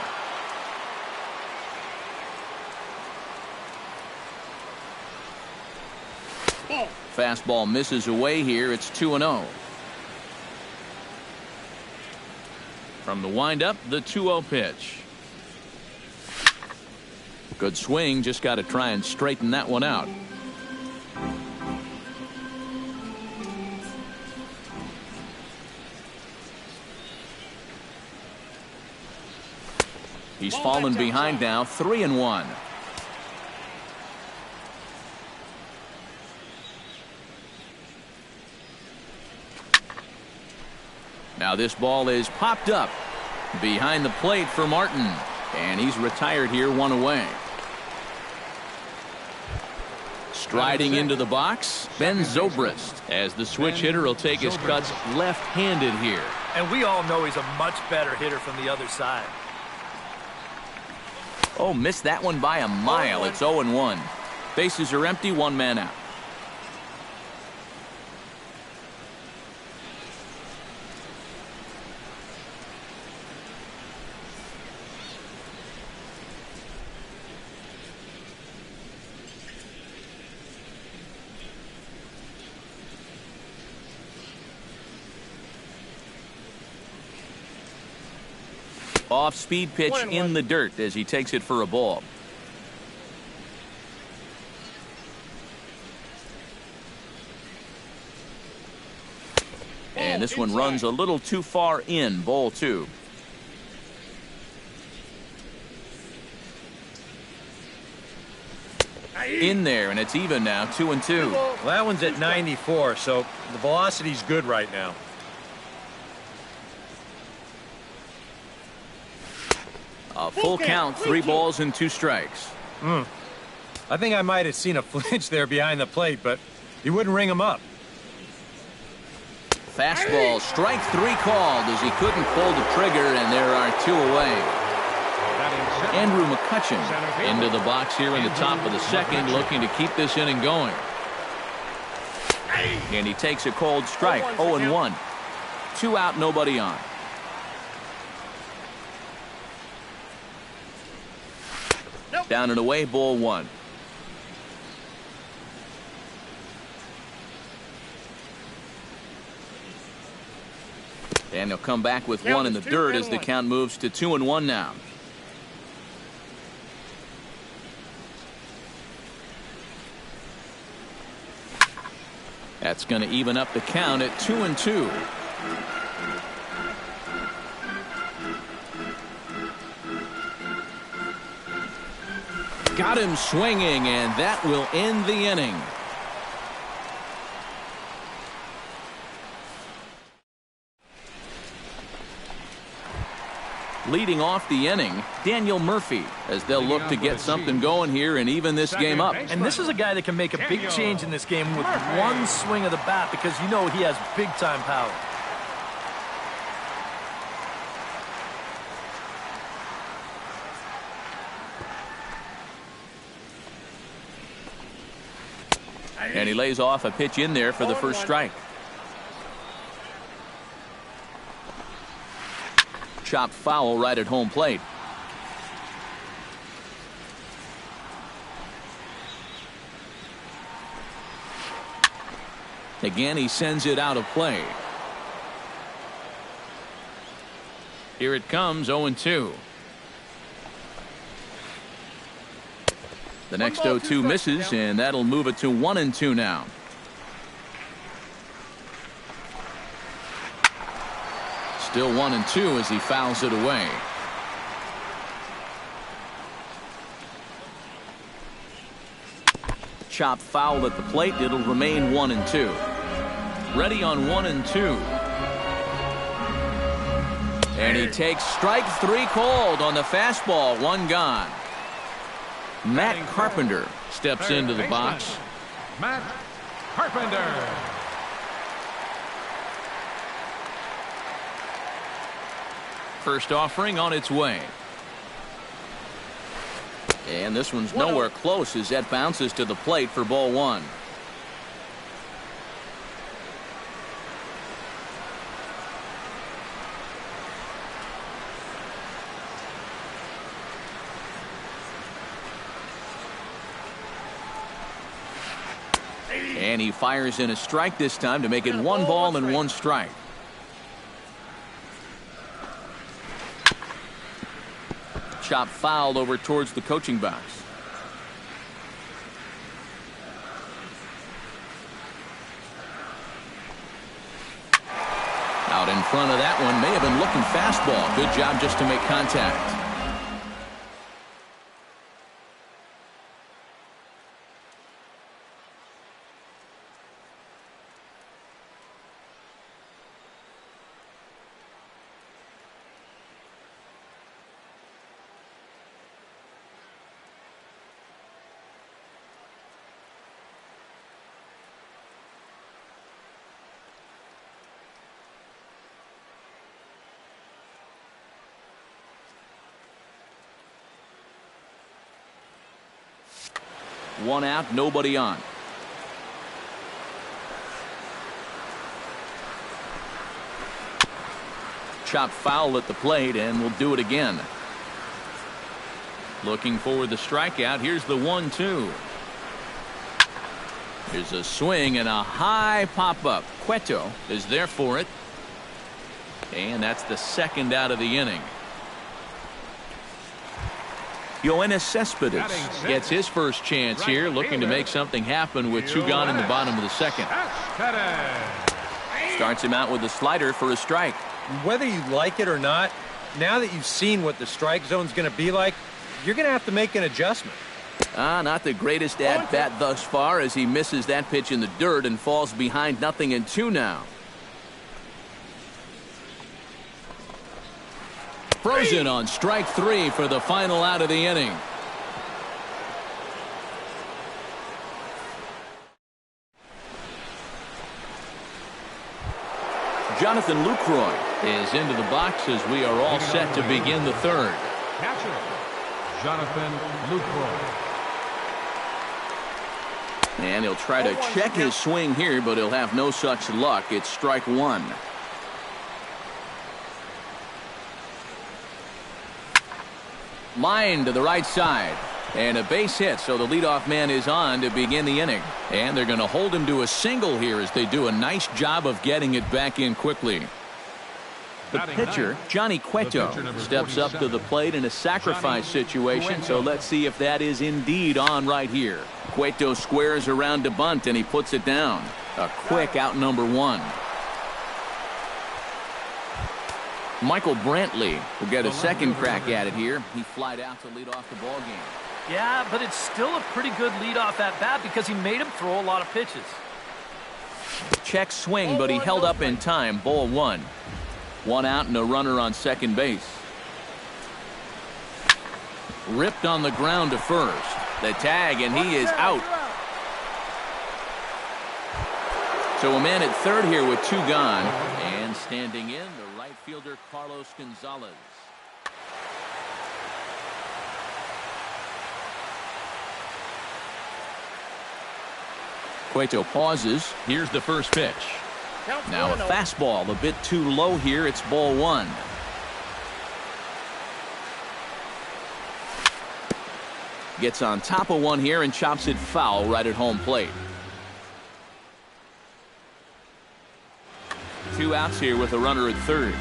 Fastball misses away here. It's 2-0. From the windup, the 2-0 pitch. Good swing. Just got to try and straighten that one out. He's fallen behind now. 3-1. Now this ball is popped up behind the plate for Martin, and he's retired here, 1 away. Striding into the box, Ben Zobrist, as the switch hitter will take his cuts left-handed here. And we all know he's a much better hitter from the other side. Oh, missed that one by a mile. It's 0-1. Bases are empty, 1 man out. Off-speed pitch in the dirt as he takes it for a ball. And this one runs a little too far in. Ball 2. In there, and it's even now, 2-2. Well, that one's at 94, so the velocity's good right now. A full count, 3 balls and 2 strikes. I think I might have seen a flinch there behind the plate, but he wouldn't ring him up. Fastball, strike 3 called as he couldn't pull the trigger, and there are 2 away. Andrew McCutchen into the box here in the top of the second, looking to keep this inning going. And he takes a cold strike, 0-1. 2 out, nobody on. Down and away, ball 1. And he'll come back with 1 in the dirt as the count moves to 2-1 now. That's going to even up the count at 2-2. Got him swinging, and that will end the inning. Leading off the inning, Daniel Murphy, as they'll look to get something going here and even this game up. And this is a guy that can make a big change in this game with one swing of the bat because you know he has big-time power. And he lays off a pitch in there for the first strike. Chopped foul right at home plate. Again, he sends it out of play. Here it comes, 0-2. The next 0-2 misses, and that'll move it to 1-2 now. Still 1-2 as he fouls it away. Chopped foul at the plate. It'll remain 1-2. Ready on 1-2. And he takes strike 3 called on the fastball. 1 gone. Matt Carpenter steps into the box. Matt Carpenter. First offering on its way. And this one's nowhere close as that bounces to the plate for ball 1. And he fires in a strike this time to make it 1 ball and 1 strike. Chop fouled over towards the coaching box. Out in front of that one, may have been looking fastball. Good job just to make contact. One out, nobody on. Chop foul at the plate, and we'll do it again. Looking for the strikeout. Here's the 1-2. Here's a swing and a high pop-up. Cueto is there for it. And that's the second out of the inning. Yoenis Cespedes gets his first chance here, looking to make something happen with 2 gone in the bottom of the second. Starts him out with a slider for a strike. Whether you like it or not, now that you've seen what the strike zone's going to be like, you're going to have to make an adjustment. Not the greatest at-bat thus far as he misses that pitch in the dirt and falls behind 0-2 now. Frozen on strike 3 for the final out of the inning. Jonathan Lucroy is into the box as we are all set to begin the third. Catcher, Jonathan Lucroy. And he'll try to check his swing here, but he'll have no such luck. It's strike 1. Line to the right side. And a base hit, so the leadoff man is on to begin the inning. And they're going to hold him to a single here as they do a nice job of getting it back in quickly. The pitcher, Johnny Cueto, steps up to the plate in a sacrifice situation, so let's see if that is indeed on right here. Cueto squares around to bunt, and he puts it down. A quick out number 1. Michael Brantley will get a second crack at it here. He flied out to lead off the ball game. Yeah, but it's still a pretty good leadoff at bat because he made him throw a lot of pitches. Check swing, but he held up in time. Ball 1. 1 out and a runner on second base. Ripped on the ground to first. The tag, and he is out. So a man at third here with two gone. And standing in, the right fielder, Carlos Gonzalez. Cueto pauses. Here's the first pitch. Now a fastball a bit too low here. It's ball one. Gets on top of one here and chops it foul right at home plate. 2 outs here with a runner at third.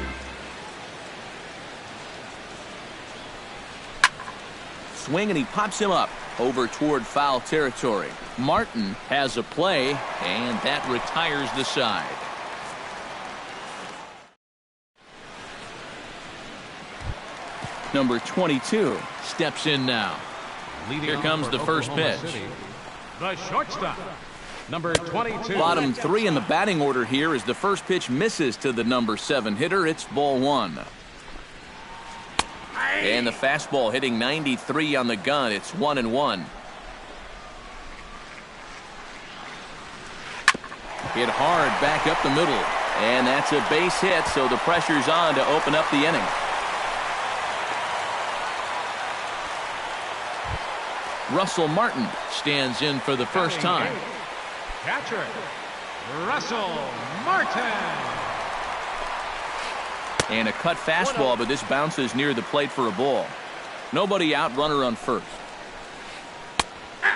Swing, and he pops him up over toward foul territory. Martin has a play, and that retires the side. Number 22 steps in now. Here comes the first pitch. The shortstop, number 22. Bottom 3 in the batting order here as the first pitch misses to the number 7 hitter. It's ball one. And the fastball hitting 93 on the gun. It's 1-1. Hit hard back up the middle. And that's a base hit, so the pressure's on to open up the inning. Russell Martin stands in for the first time. Catcher, Russell Martin. And a cut fastball, but this bounces near the plate for a ball. Nobody out, runner on first.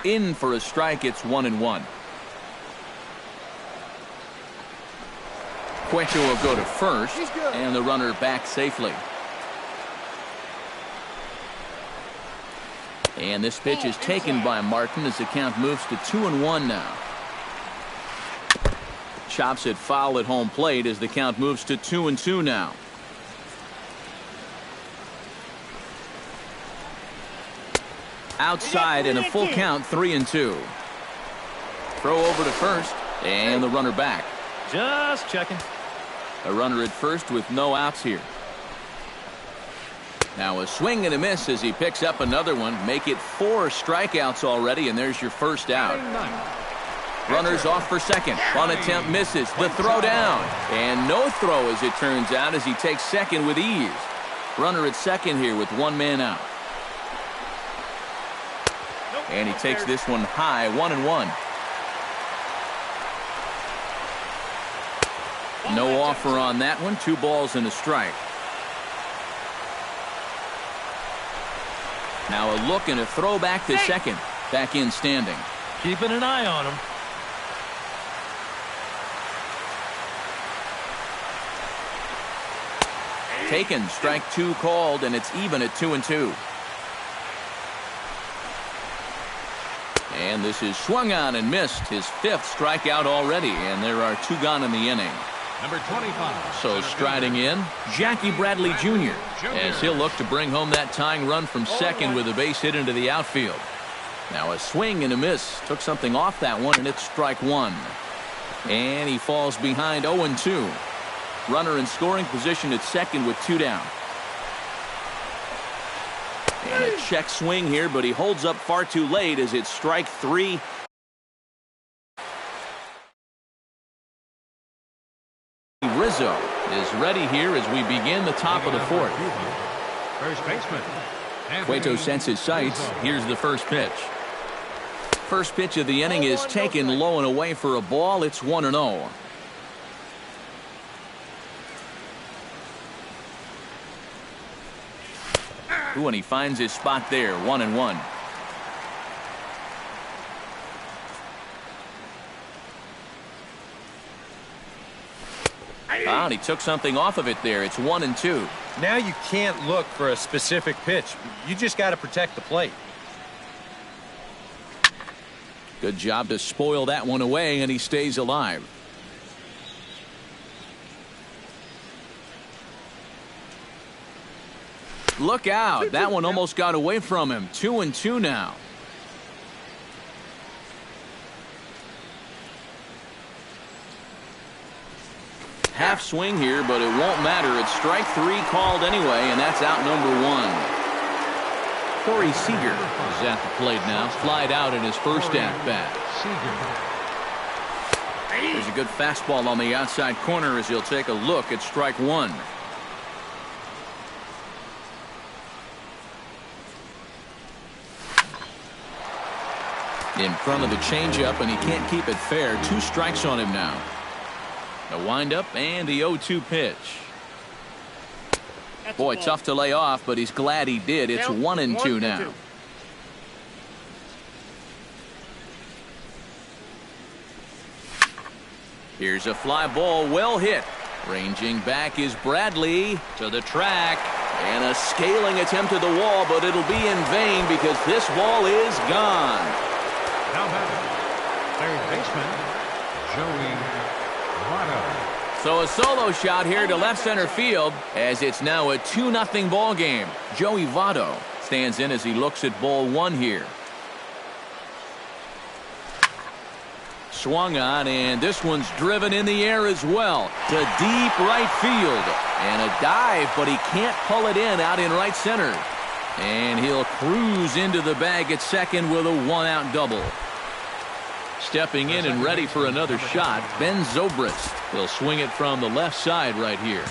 In for a strike, it's 1-1. Cueto will go to first, and the runner back safely. And this pitch is taken by Martin as the count moves to 2-1 now. Chops it foul at home plate as the count moves to 2-2 now. Outside and a full count, 3-2. Throw over to first, and the runner back. Just checking. A runner at first with no outs here. Now a swing and a miss as he picks up another one. Make it 4 strikeouts already, and there's your first out. Runners off for second. On attempt misses. The throw down. And no throw as it turns out as he takes second with ease. Runner at second here with 1 man out. And he takes this one high, 1-1. No offer on that one. 2 balls and a strike. Now a look and a throw back to second. Back in standing. Keeping an eye on him. Taken. Strike 2 called, and it's even at 2-2. And this is swung on and missed. His 5th strikeout already, and there are 2 gone in the inning. Number 25. So striding in, Jackie Bradley Jr. as he'll look to bring home that tying run from second with a base hit into the outfield. Now a swing and a miss. Took something off that one, and it's strike 1. And he falls behind 0-2. Runner in scoring position at second with 2 down. And a check swing here, but he holds up far too late as it's strike 3. Rizzo is ready here as we begin the top of the 4th. First baseman. Cueto sets his sights. Here's the first pitch. First pitch of the inning is taken low and away for a ball. It's 1-0. Ooh, and he finds his spot there, 1-1. And he took something off of it there. It's 1-2. Now you can't look for a specific pitch. You just got to protect the plate. Good job to spoil that one away, and he stays alive. Look out. That one almost got away from him. 2-2 now. Half swing here, but it won't matter. It's strike 3 called anyway, and that's out number 1. Corey Seager is at the plate now. Flied out in his first at-bat. There's a good fastball on the outside corner as he'll take a look at strike one. In front of the changeup, and he can't keep it fair. 2 strikes on him now. The windup and the 0-2 pitch. Boy, tough to lay off, but he's glad he did. It's 1-2 now. Here's a fly ball, well hit. Ranging back is Bradley to the track. And a scaling attempt at the wall, but it'll be in vain because this ball is gone. Now back, third baseman, Joey Votto. So a solo shot here to left center field as it's now a 2-0 ball game. Joey Votto stands in as he looks at ball one here. Swung on, and this one's driven in the air as well to deep right field. And a dive, but he can't pull it in out in right center. And he'll cruise into the bag at second with a 1-out double. Stepping in and ready for another shot, Ben Zobrist. He'll swing it from the left side right here.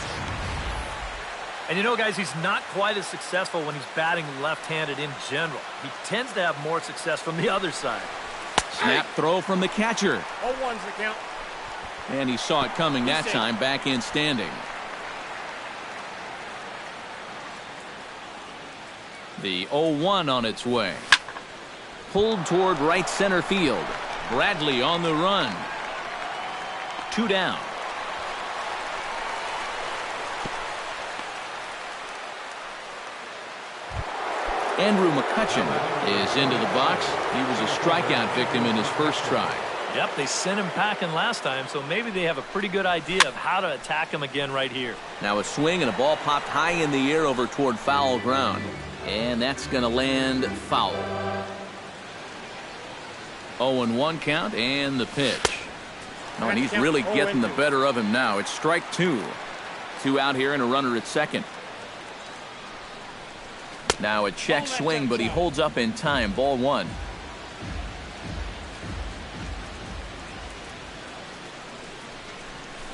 And you know, guys, he's not quite as successful when he's batting left-handed in general. He tends to have more success from the other side. Snap throw from the catcher. 0-1's the count. And he saw it coming that time, back in standing. The 0-1 on its way. Pulled toward right center field. Bradley on the run. 2 down. Andrew McCutchen is into the box. He was a strikeout victim in his first try. Yep, they sent him packing last time, so maybe they have a pretty good idea of how to attack him again right here. Now a swing and a ball popped high in the air over toward foul ground. And that's going to land foul. 0-1 count and the pitch. Oh, and he's really getting the better of him now. It's strike 2. 2 out here and a runner at second. Now a check swing, but he holds up in time. Ball 1.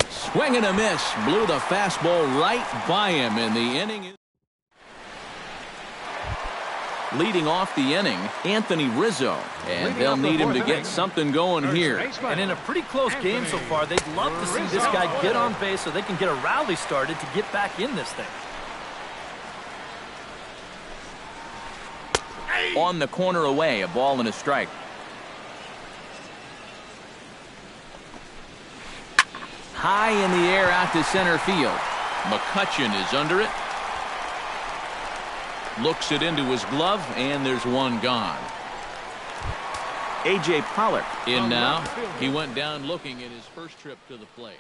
Swing and a miss. Blew the fastball right by him, and the inning is... Leading off the inning, Anthony Rizzo. And they'll need him to get something going here. And in a pretty close game so far, they'd love to see this guy get on base so they can get a rally started to get back in this thing. On the corner away, a ball and a strike. High in the air out to center field. McCutchen is under it. Looks it into his glove, and there's one gone. A.J. Pollock in now. He went down looking at his first trip to the plate.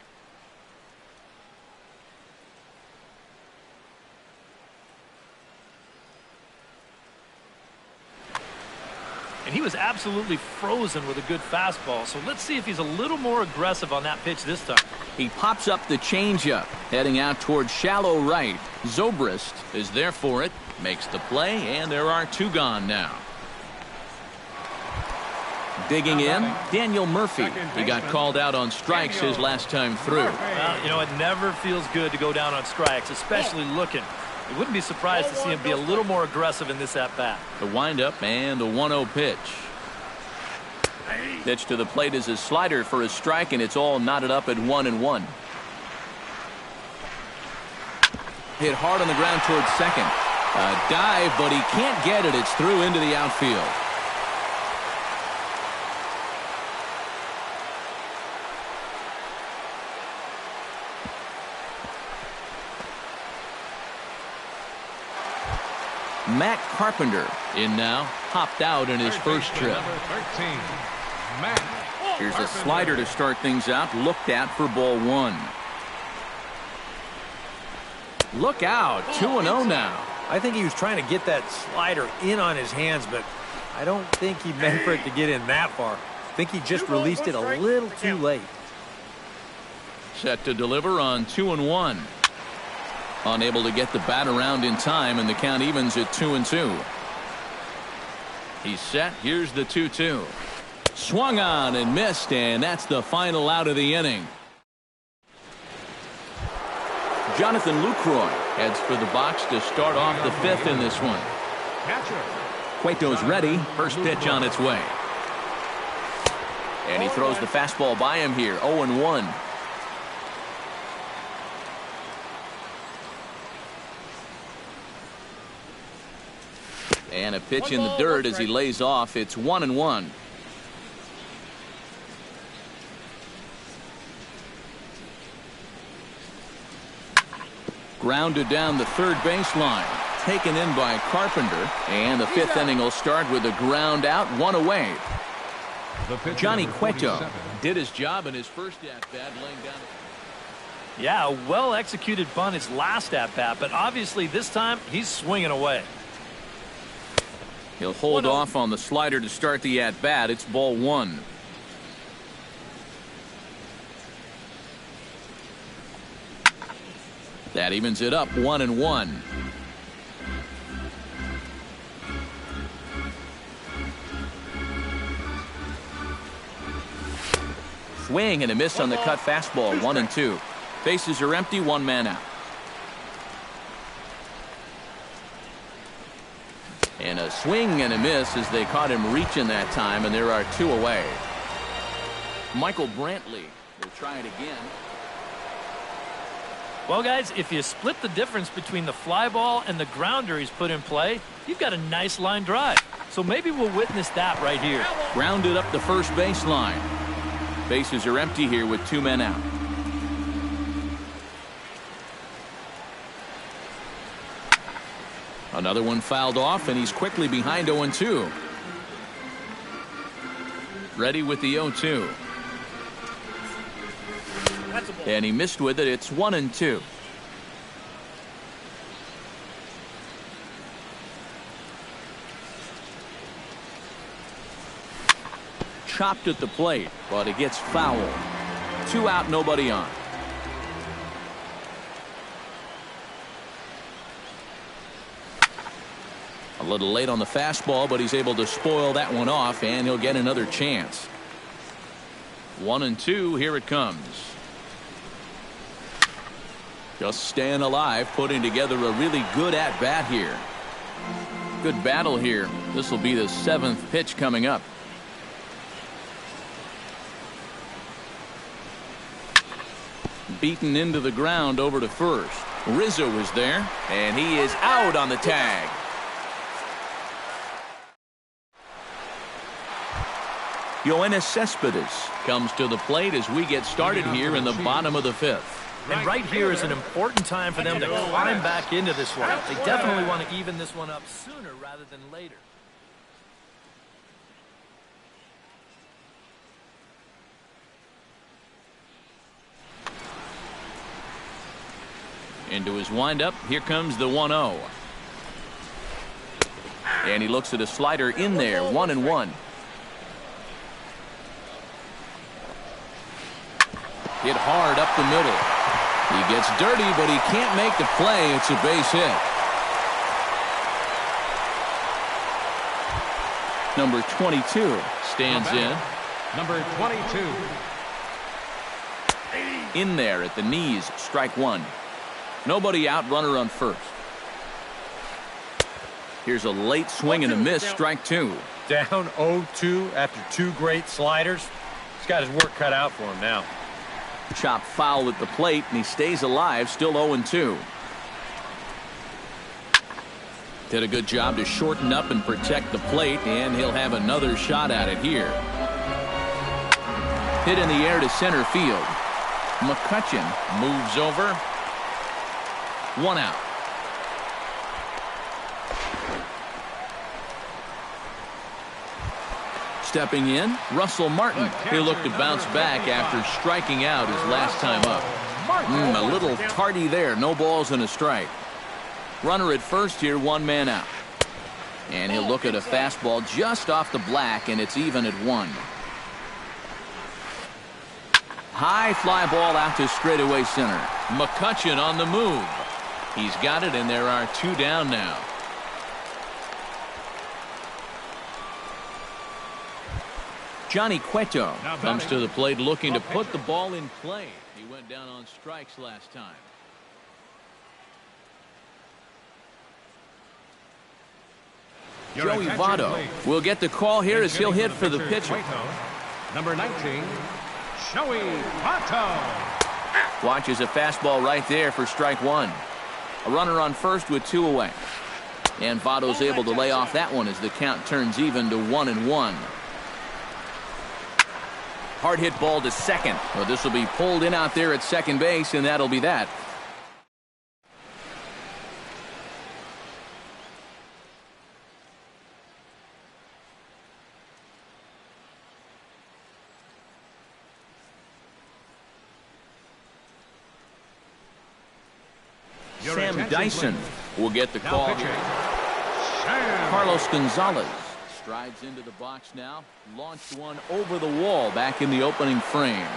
And he was absolutely frozen with a good fastball, so let's see if he's a little more aggressive on that pitch this time. He pops up the changeup, heading out towards shallow right. Zobrist is there for it, makes the play, and there are 2 gone now. Digging in, Daniel Murphy. He got called out on strikes his last time through. Well, you know, it never feels good to go down on strikes, especially looking. I wouldn't be surprised to see him be a little more aggressive in this at-bat. The windup and the 1-0 pitch. Pitch to the plate is a slider for a strike, and it's all knotted up at 1-1. Hit hard on the ground towards second. A dive, but he can't get it. It's through into the outfield. Matt Carpenter in now, hopped out in his first trip. Here's a slider to start things out, looked at for ball 1. Look out, 2-0 now. I think he was trying to get that slider in on his hands, but I don't think he meant for it to get in that far. I think he just released it a little too late. Set to deliver on 2-1. Unable to get the bat around in time, and the count evens at 2-2. He's set. Here's the 2-2. Swung on and missed, and that's the final out of the inning. Jonathan Lucroy heads for the box to start off the fifth in this one. Cueto's ready. First pitch on its way. And he throws the fastball by him here. 0-1. And a pitch in the dirt as he lays off. It's 1-1. Grounded down the third baseline. Taken in by Carpenter. And the fifth inning will start with a ground out, one away. Johnny Cueto did his job in his first at-bat, laying down. Yeah, a well-executed bunt his last at-bat, but obviously this time he's swinging away. He'll hold off on the slider to start the at-bat. It's ball one. That evens it up, 1-1. Swing and a miss on the cut fastball, 1-2. Bases are empty, one man out. And a swing and a miss as they caught him reaching that time, and there are two away. Michael Brantley will try it again. Well, guys, if you split the difference between the fly ball and the grounder he's put in play, you've got a nice line drive. So maybe we'll witness that right here. Grounded up the first baseline. Bases are empty here with two men out. Another one fouled off, and he's quickly behind 0-2. Ready with the 0-2. And he missed with it. It's 1-2. Chopped at the plate, but it gets fouled. Two out, nobody on. A little late on the fastball, but he's able to spoil that one off, and he'll get another chance. 1-2, here it comes. Just staying alive, putting together a really good at-bat here. Good battle here. This will be the seventh pitch coming up. Beaten into the ground over to first. Rizzo is there, and he is out on the tag. Yoenis Cespedes comes to the plate as we get started here in the bottom of the fifth. And right here is an important time for them to climb back into this one. They definitely want to even this one up sooner rather than later. Into his windup, here comes the 1-0. And he looks at a slider in there, 1-1. Hit hard up the middle. He gets dirty, but he can't make the play. It's a base hit. Number 22 stands in. Number 22. In there at the knees, strike one. Nobody out, runner on first. Here's a late swing and a miss, strike two. Down 0-2 after two great sliders. He's got his work cut out for him now. Chop foul at the plate, and he stays alive, still 0-2. Did a good job to shorten up and protect the plate, and he'll have another shot at it here. Hit in the air to center field. McCutchen moves over. One out. Stepping in, Russell Martin. He'll look to bounce back after striking out his last time up. A little tardy there. No balls and a strike. Runner at first here, one man out. And he'll look at a fastball just off the black, and it's even at one. High fly ball out to straightaway center. McCutchen on the move. He's got it, and there are two down now. Johnny Cueto comes to the plate looking to put the ball in play. He went down on strikes last time. Joey Votto will get the call here as he'll hit for the pitcher. Number 19, Joey Votto. Watches a fastball right there for strike one. A runner on first with 2 away. And Votto's able to lay off that one as the count turns even to 1-1. Hard hit ball to second. Well, this will be pulled in out there at second base, and that'll be that. Sam Dyson will get the call. Carlos Gonzalez strides into the box now. Launched one over the wall back in the opening frame.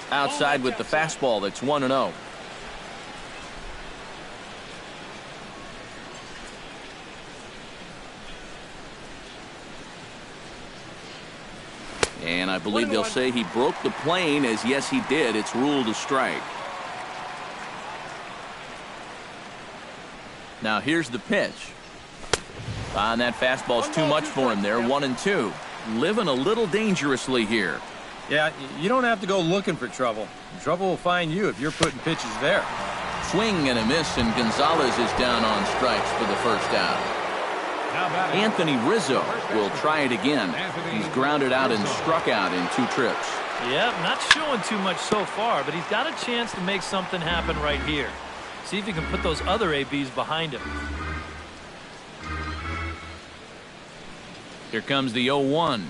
Outside with the fastball. That's 1-0. And I believe they'll say he broke the plane, as yes he did. It's ruled a strike. Now here's the pitch. And that fastball's too much for him there. 1-2. Living a little dangerously here. Yeah, you don't have to go looking for trouble. Trouble will find you if you're putting pitches there. Swing and a miss, and Gonzalez is down on strikes for the first out. Anthony Rizzo will try it again. He's grounded out and struck out in 2 trips. Yep, not showing too much so far, but he's got a chance to make something happen right here. See if he can put those other ABs behind him. Here comes the 0-1.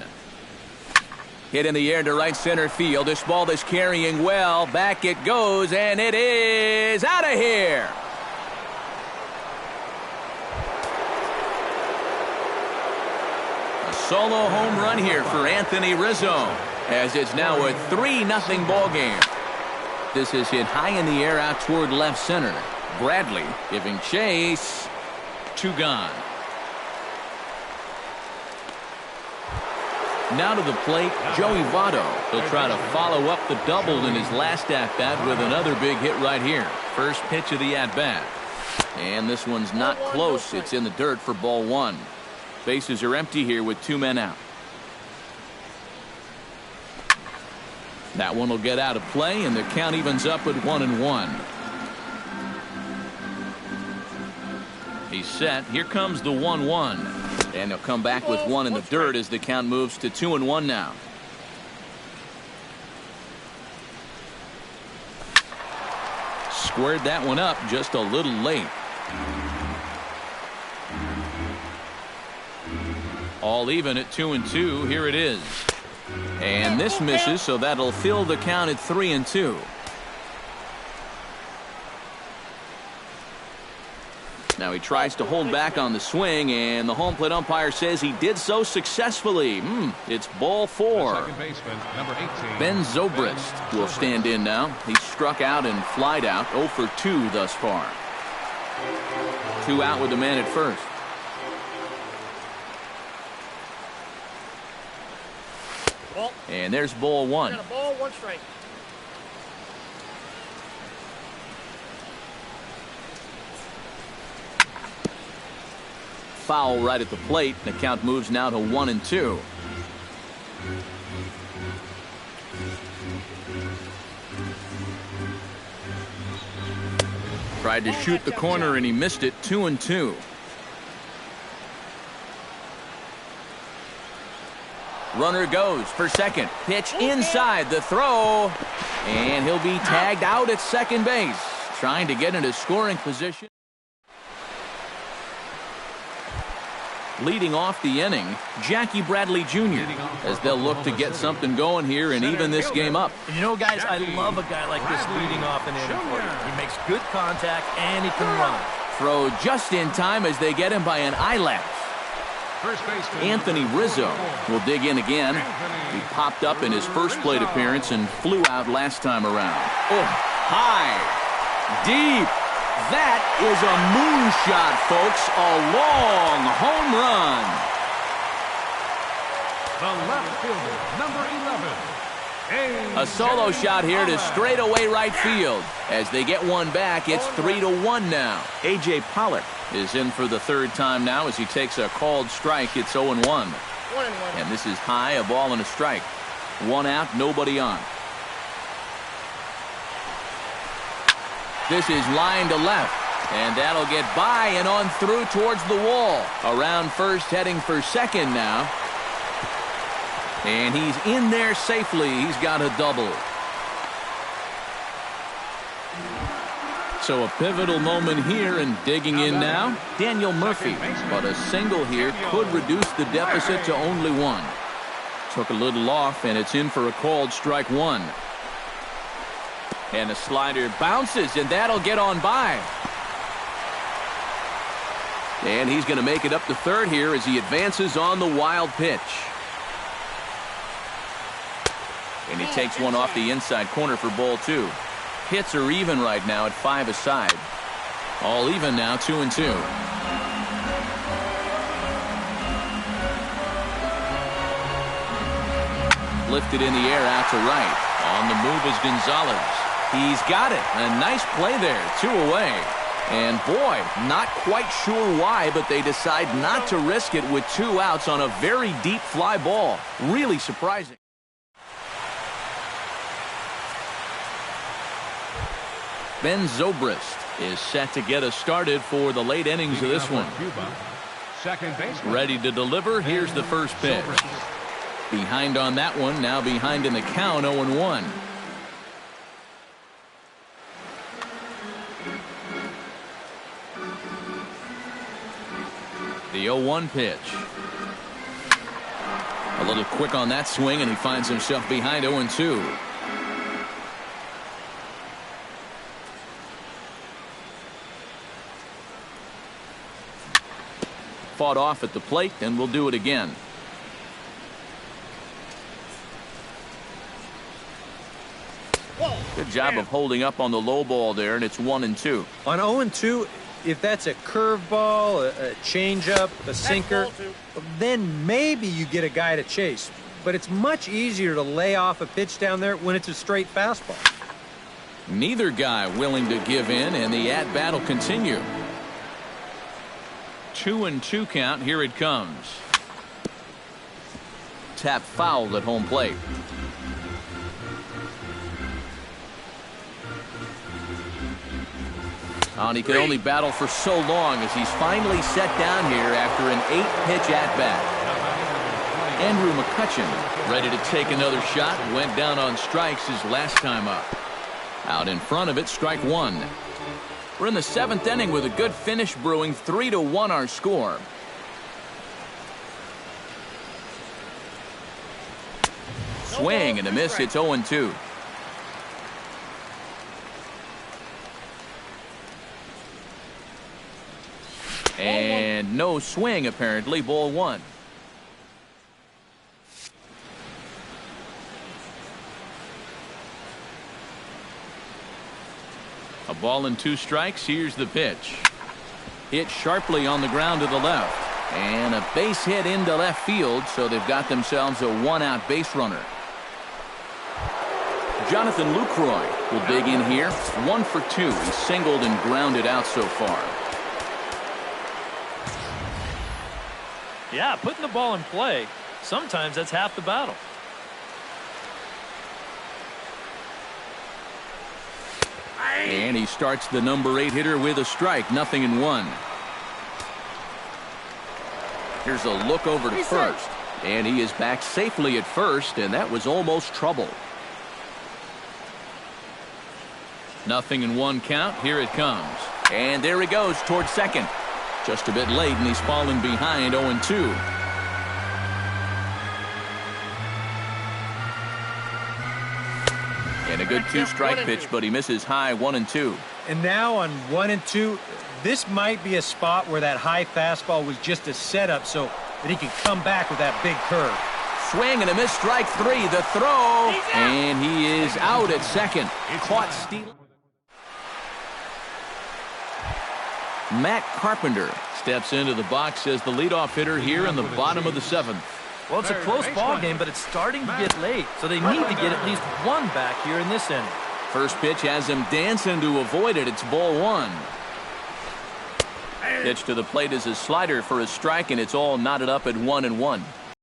Hit in the air to right center field. This ball is carrying well. Back it goes, and it is out of here. A solo home run here for Anthony Rizzo, as it's now a 3-0 ball game. This is hit high in the air out toward left center. Bradley giving chase. 2 gone. Now to the plate, Joey Votto. He'll try to follow up the double in his last at-bat with another big hit right here. First pitch of the at-bat. And this one's not close. It's in the dirt for ball 1. Bases are empty here with 2 men out. That one will get out of play, and the count evens up at 1-1. He's set. Here comes the 1-1. And he'll come back with 1 in the dirt as the count moves to 2-1 now. Squared that one up just a little late. All even at 2-2. Here it is. And this misses, so that'll fill the count at 3-2. Now he tries to hold back on the swing, and the home plate umpire says he did so successfully. It's ball 4. Second baseman, number 18. Ben Zobrist will stand in now. He struck out and flied out. 0 for 2 thus far. 2 out with the man at first. And there's ball 1. Got a ball, 1 strike. Foul right at the plate. The count moves now to 1-2. Tried to shoot the corner and he missed it. 2-2. Runner goes for second. Pitch inside the throw. And he'll be tagged out at second base. Trying to get into scoring position. Leading off the inning, Jackie Bradley Jr. as they'll look to get something going here and even this game up. And you know, guys, I love a guy like this leading off an inning for you. He makes good contact and he can run. Throw just in time as they get him by an eyelash. Anthony Rizzo will dig in again. He popped up in his first plate appearance and flew out last time around. Oh, high, deep, That is a moonshot, folks. A long home run. The left fielder, number 11. A solo shot here to straightaway right field. As they get one back, it's 3-1 now. A.J. Pollock is in for the third time now as he takes a called strike. It's 0-1. And this is high, a ball and a strike. One out, nobody on. This is line to left. And that'll get by and on through towards the wall. Around first, heading for second now. And he's in there safely. He's got a double. So a pivotal moment here, and digging in now, Daniel Murphy. But a single here could reduce the deficit to only one. Took a little off, and it's in for a called strike one. And a slider bounces, and that'll get on by. And he's going to make it up to third here as he advances on the wild pitch. And he takes one off the inside corner for ball two. Hits are even right now at 5 aside. All even now, 2-2. Lifted in the air out to right. On the move is Gonzalez. He's got it. A nice play there. 2 away. And boy, not quite sure why, but they decide not to risk it with 2 outs on a very deep fly ball. Really surprising. Ben Zobrist is set to get us started for the late innings of this one. Second baseman. Ready to deliver. Here's the first pitch. Behind on that one. Now behind in the count, 0-1. The 0-1 pitch. A little quick on that swing, and he finds himself behind 0-2. Fought off at the plate, and we'll do it again. Good job of holding up on the low ball there, and it's 1-2. On 0-2, if that's a curveball, a changeup, a sinker, then maybe you get a guy to chase. But it's much easier to lay off a pitch down there when it's a straight fastball. Neither guy willing to give in, and the at-bat will continue. 2-2 count. Here it comes. Tap fouled at home plate. And he could only battle for so long as he's finally set down here after an 8-pitch at-bat. Andrew McCutchen ready to take another shot. Went down on strikes his last time up. Out in front of it, strike one. We're in the 7th inning with a good finish brewing. 3-1 our score. Swing and a miss. It's 0-2. And no swing, apparently. Ball one. A ball and 2 strikes. Here's the pitch. Hit sharply on the ground to the left. And a base hit into left field, so they've got themselves a 1-out base runner. Jonathan Lucroy will dig in here. 1 for 2. He's singled and grounded out so far. Yeah, putting the ball in play, sometimes that's half the battle. And he starts the number 8 hitter with a strike. 0-1. Here's a look over to first. And he is back safely at first, and that was almost trouble. 0-1 count. Here it comes. And there he goes towards second. Just a bit late, and he's fallen behind 0-2. And a good 2-strike pitch, but he misses high 1-2. And now on 1-2, this might be a spot where that high fastball was just a setup so that he can come back with that big curve. Swing and a miss, strike 3. The throw, and he is out at second. Caught stealing. Matt Carpenter steps into the box as the leadoff hitter here in the bottom of the 7th. Well, it's a close ball game, but it's starting to get late, so they need to get at least one back here in this inning. First pitch has him dancing to avoid it. It's ball 1. Pitch to the plate is a slider for a strike, and it's all knotted up at 1-1.